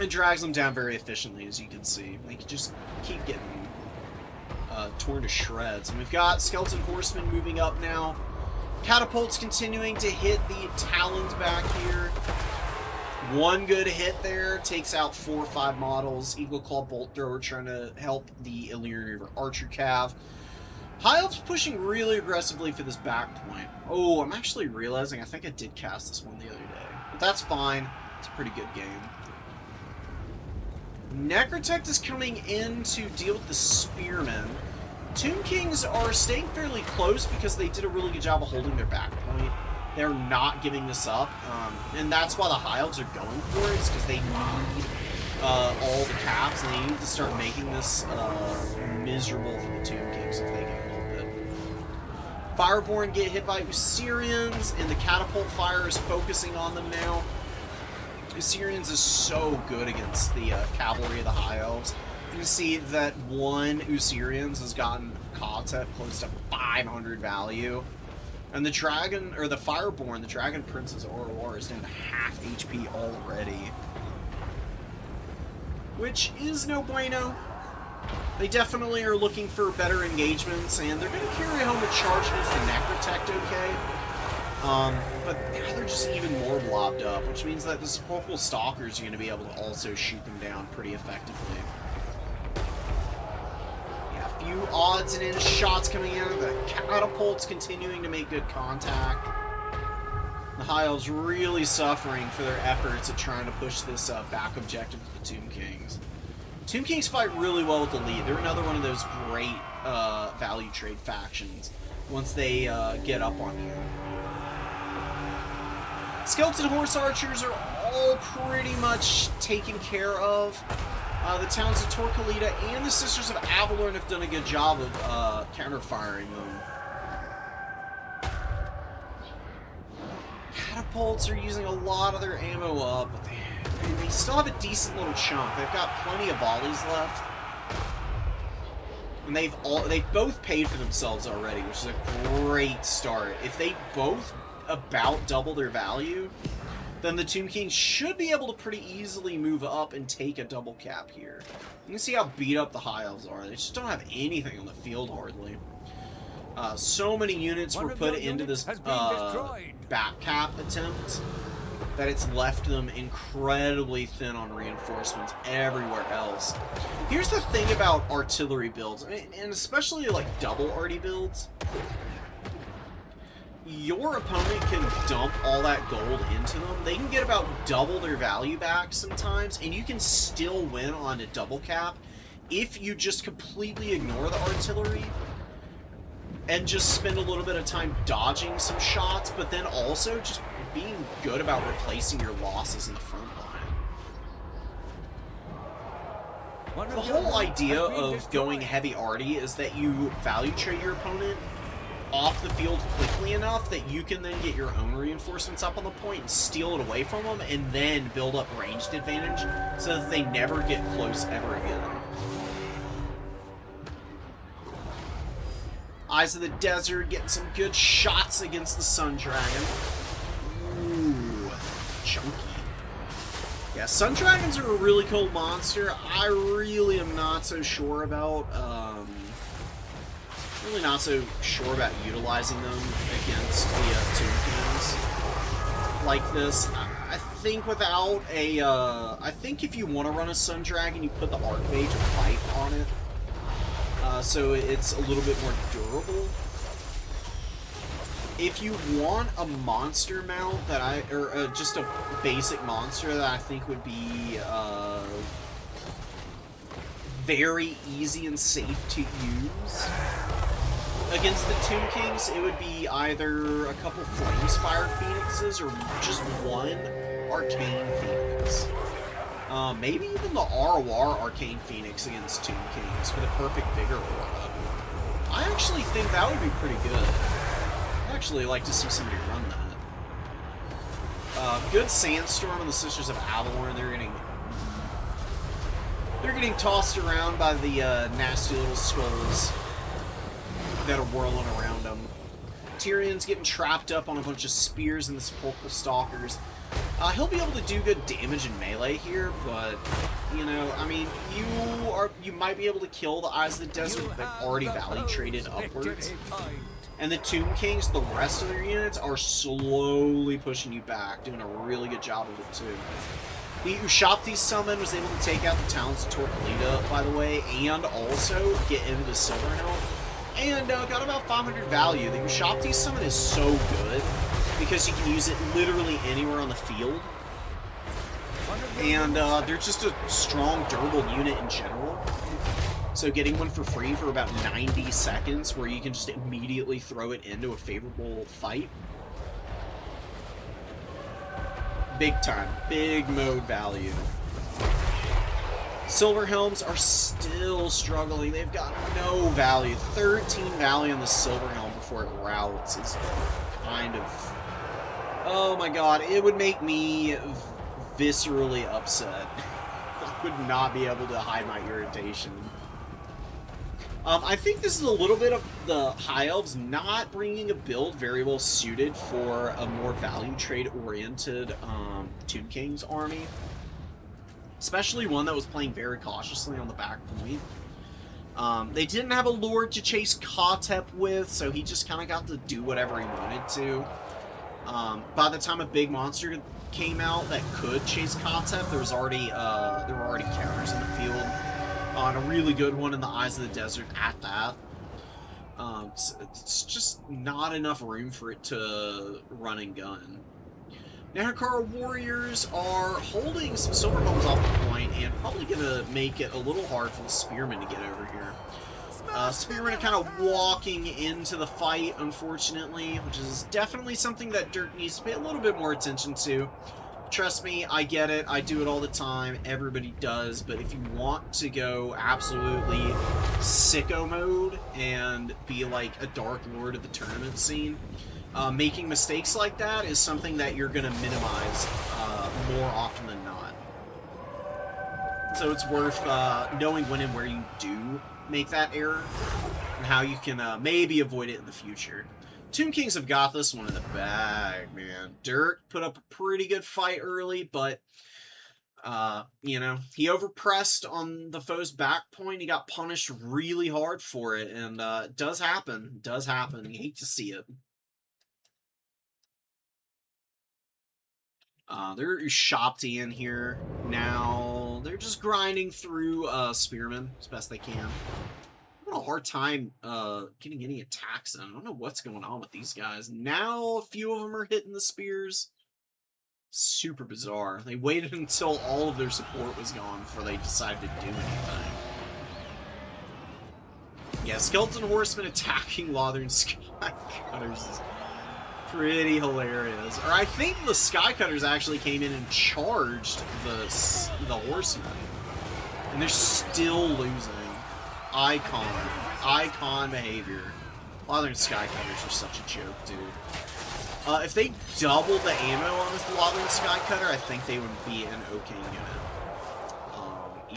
It drags them down very efficiently, as you can see. They can just keep getting torn to shreds. And we've got Skeleton Horsemen moving up now. Catapults continuing to hit the Talons back here. One good hit there, takes out 4 or 5 models. Eagle Claw Bolt Thrower trying to help the Illyrian Reaver Archer Cav. High Elves pushing really aggressively for this back point. Oh, I'm actually realizing I think I did cast this one the other day. But that's fine. It's a pretty good game. Necrotect is coming in to deal with the Spearmen. Tomb Kings are staying fairly close because they did a really good job of holding their back point. They're not giving this up, and that's why the High Elves are going for it, is because they need all the caps, and they need to start making this miserable for the Tomb Kings if they can help it. Fireborn get hit by Usirians, and the Catapult fire is focusing on them now. Assyrians is so good against the cavalry of the High Elves. You can see that one Assyrians has gotten Kata close to 500 value. And the dragon, or the Fireborn, the Dragon Princess Aurora is down to half HP already. Which is no bueno. They definitely are looking for better engagements, and they're going to carry home a charge against the Necrotect okay. But now they're just even more blobbed up, which means that the Sepulchral Stalkers are going to be able to also shoot them down pretty effectively. Yeah, a few odds and ends shots coming in. The Catapults continuing to make good contact. The High Elves really suffering for their efforts at trying to push this back objective of the Tomb Kings. Tomb Kings fight really well with the lead. They're another one of those great value trade factions once they get up on you. Skeleton Horse Archers are all pretty much taken care of. The towns of Torquilita and the Sisters of Avalorn have done a good job of counter-firing them. Catapults are using a lot of their ammo up, but they still have a decent little chunk. They've got plenty of volleys left. And they've both paid for themselves already, which is a great start. If they both about double their value, then the Tomb Kings should be able to pretty easily move up and take a double cap here. You can see how beat up the High Elves are. They just don't have anything on the field, hardly. So many units were put into this back cap attempt that it's left them incredibly thin on reinforcements everywhere else. Here's the thing about artillery builds, and especially like double arty builds. Your opponent can dump all that gold into them. They can get about double their value back sometimes, and you can still win on a double cap if you just completely ignore the artillery and just spend a little bit of time dodging some shots, but then also just being good about replacing your losses in the front line. The whole idea of going heavy arty is that you value trade your opponent off the field quickly enough that you can then get your own reinforcements up on the point and steal it away from them, and then build up ranged advantage so that they never get close ever again. Eyes of the Desert getting some good shots against the Sun Dragon. Ooh, chunky. Yeah, Sun Dragons are a really cool monster. I really am not so sure about, really not so sure about utilizing them against the Tomb Kings like this. I think without a, I think if you want to run a Sun Dragon, you put the Archmage of Fight on it. So it's a little bit more durable. If you want a monster mount that just a basic monster that I think would be very easy and safe to use against the Tomb Kings, it would be either a couple Flamespire Phoenixes or just one Arcane Phoenix. Maybe even the ROR Arcane Phoenix against Tomb Kings for the perfect Vigor Aura. I actually think that would be pretty good. I'd actually like to see somebody run that. Good Sandstorm on the Sisters of Avalorn. They're getting tossed around by the nasty little skulls that are whirling around them. Tyrion's getting trapped up on a bunch of spears and the Sepulchral Stalkers. He'll be able to do good damage in melee here, but, you know, I mean, you might be able to kill the Eyes of the Desert, but they've already value traded upwards. And the Tomb Kings, the rest of their units, are slowly pushing you back, doing a really good job of it, too. The Ushabti summon was able to take out the towns of Torquilita, by the way, and also get into the Silverhelm, and got about 500 value. The Ushabti summon is so good, because you can use it literally anywhere on the field. And they're just a strong, durable unit in general. So getting one for free for about 90 seconds, where you can just immediately throw it into a favorable fight. Big time. Big mode value. Silverhelms are still struggling. They've got no value. 13 value on the Silverhelm before it routs is kind of... Oh my god, it would make me viscerally upset. I would not be able to hide my irritation. I think this is a little bit of the High Elves not bringing a build very well suited for a more value trade-oriented Tomb King's army. Especially one that was playing very cautiously on the back point. They didn't have a Lord to chase Kotep with, so he just kind of got to do whatever he wanted to. By the time a big monster came out that could chase Kotep, there were already counters in the field. On a really good one in the Eyes of the Desert at that. It's just not enough room for it to run and gun. Nahakara Warriors are holding some silver bombs off the point and probably going to make it a little hard for the Spearmen to get over here. Spearmen are kind of walking into the fight, unfortunately, which is definitely something that Dirt needs to pay a little bit more attention to. Trust me, I get it. I do it all the time. Everybody does. But if you want to go absolutely sicko mode and be like a Dark Lord of the tournament scene, making mistakes like that is something that you're going to minimize more often than not. So it's worth knowing when and where you do make that error and how you can maybe avoid it in the future. Tomb Kings have got this one in the bag, man. Dirt put up a pretty good fight early, but, you know, he overpressed on the foe's back point. He got punished really hard for it, and it does happen. It does happen. You hate to see it. They're Shopty in here now. They're just grinding through Spearmen as best they can. A hard time getting any attacks in. I don't know what's going on with these guys. Now a few of them are hitting the spears. Super bizarre. They waited until all of their support was gone before they decided to do anything. Yeah, Skeleton Horsemen attacking Lothern Skycutters is pretty hilarious. Or I think the Skycutters actually came in and charged the Horsemen. And they're still losing. Icon behavior. Lothern Skycutters are such a joke, dude. If they doubled the ammo on this Lothern Skycutter, I think they would be an okay unit.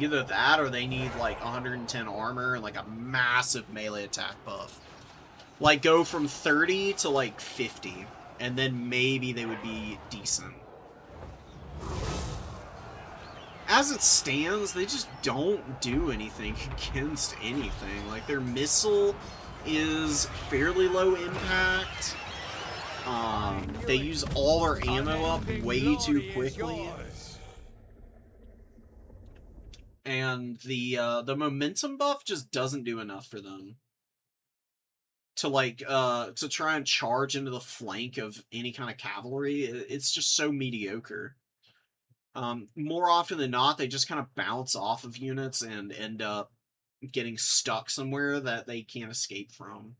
Either that or they need like 110 armor and like a massive melee attack buff. Like go from 30 to like 50, and then maybe they would be decent. As it stands, they just don't do anything against anything. Like, their missile is fairly low impact. They use all their ammo up way too quickly. And the momentum buff just doesn't do enough for them. To, like, to try and charge into the flank of any kind of cavalry. It's just so mediocre. More often than not, they just kind of bounce off of units and end up getting stuck somewhere that they can't escape from.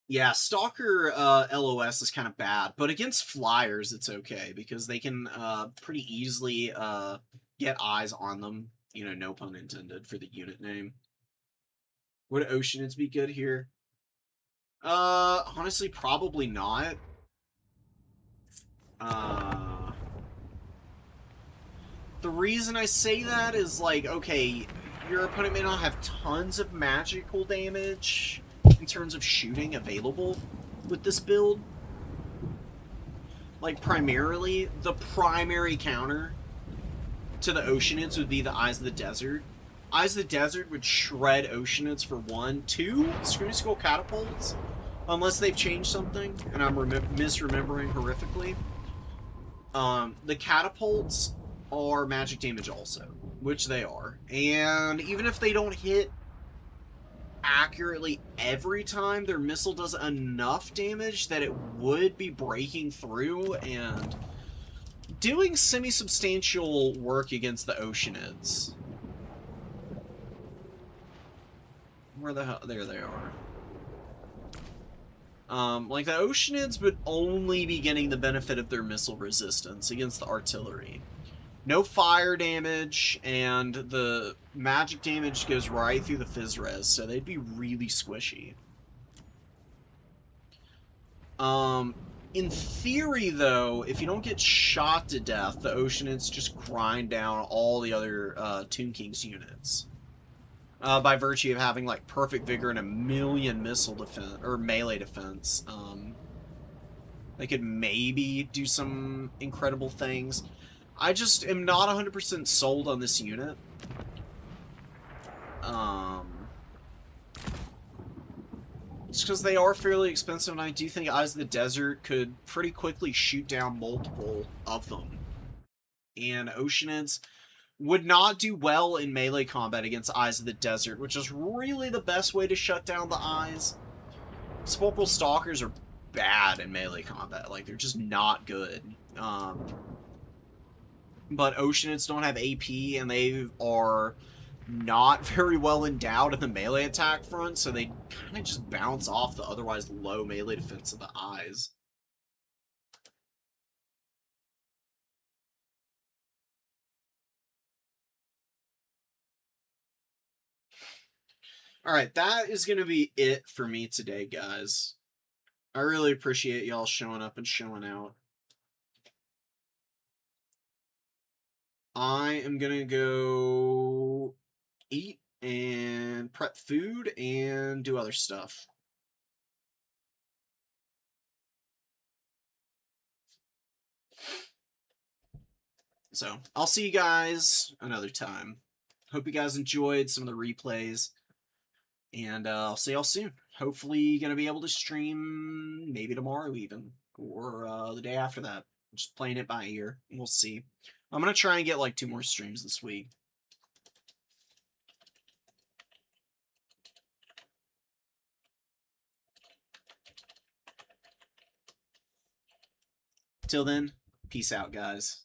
Yeah, Stalker LOS is kind of bad, but against flyers it's okay, because they can pretty easily get eyes on them. You know, no pun intended for the unit name. Would Oceanids be good here? Honestly, probably not. The reason I say that is, like, okay, your opponent may not have tons of magical damage in terms of shooting available with this build. Like, primarily, the primary counter to the Oceanids would be the Eyes of the Desert. Eyes of the Desert would shred Oceanids for 1. 2, Screaming Skull Catapults, unless they've changed something, and I'm misremembering horrifically. The catapults are magic damage also, which they are. And even if they don't hit accurately every time, their missile does enough damage that it would be breaking through and doing semi-substantial work against the Oceanids. Where the hell? There they are. Like, the Oceanids would only be getting the benefit of their missile resistance against the artillery. No fire damage, and the magic damage goes right through the Fizz Res, so they'd be really squishy. In theory, though, if you don't get shot to death, the Oceanids just grind down all the other Tomb King's units. By virtue of having, like, perfect vigor and a million missile defense, or melee defense. They could maybe do some incredible things. I just am not 100% sold on this unit. It's because they are fairly expensive, and I do think Eyes of the Desert could pretty quickly shoot down multiple of them. And Oceanids would not do well in melee combat against Eyes of the Desert, which is really the best way to shut down the Eyes. Sepulchral Stalkers are bad in melee combat. Like, they're just not good. But Oceanids don't have AP, and they are not very well endowed in the melee attack front, so they kind of just bounce off the otherwise low melee defense of the Eyes. Alright, that is going to be it for me today, guys. I really appreciate y'all showing up and showing out. I am going to go eat and prep food and do other stuff. So, I'll see you guys another time. Hope you guys enjoyed some of the replays. And I'll see y'all soon. Hopefully going to be able to stream maybe tomorrow even. Or the day after that. Just playing it by ear. We'll see. I'm going to try and get like 2 more streams this week. Till then, peace out, guys.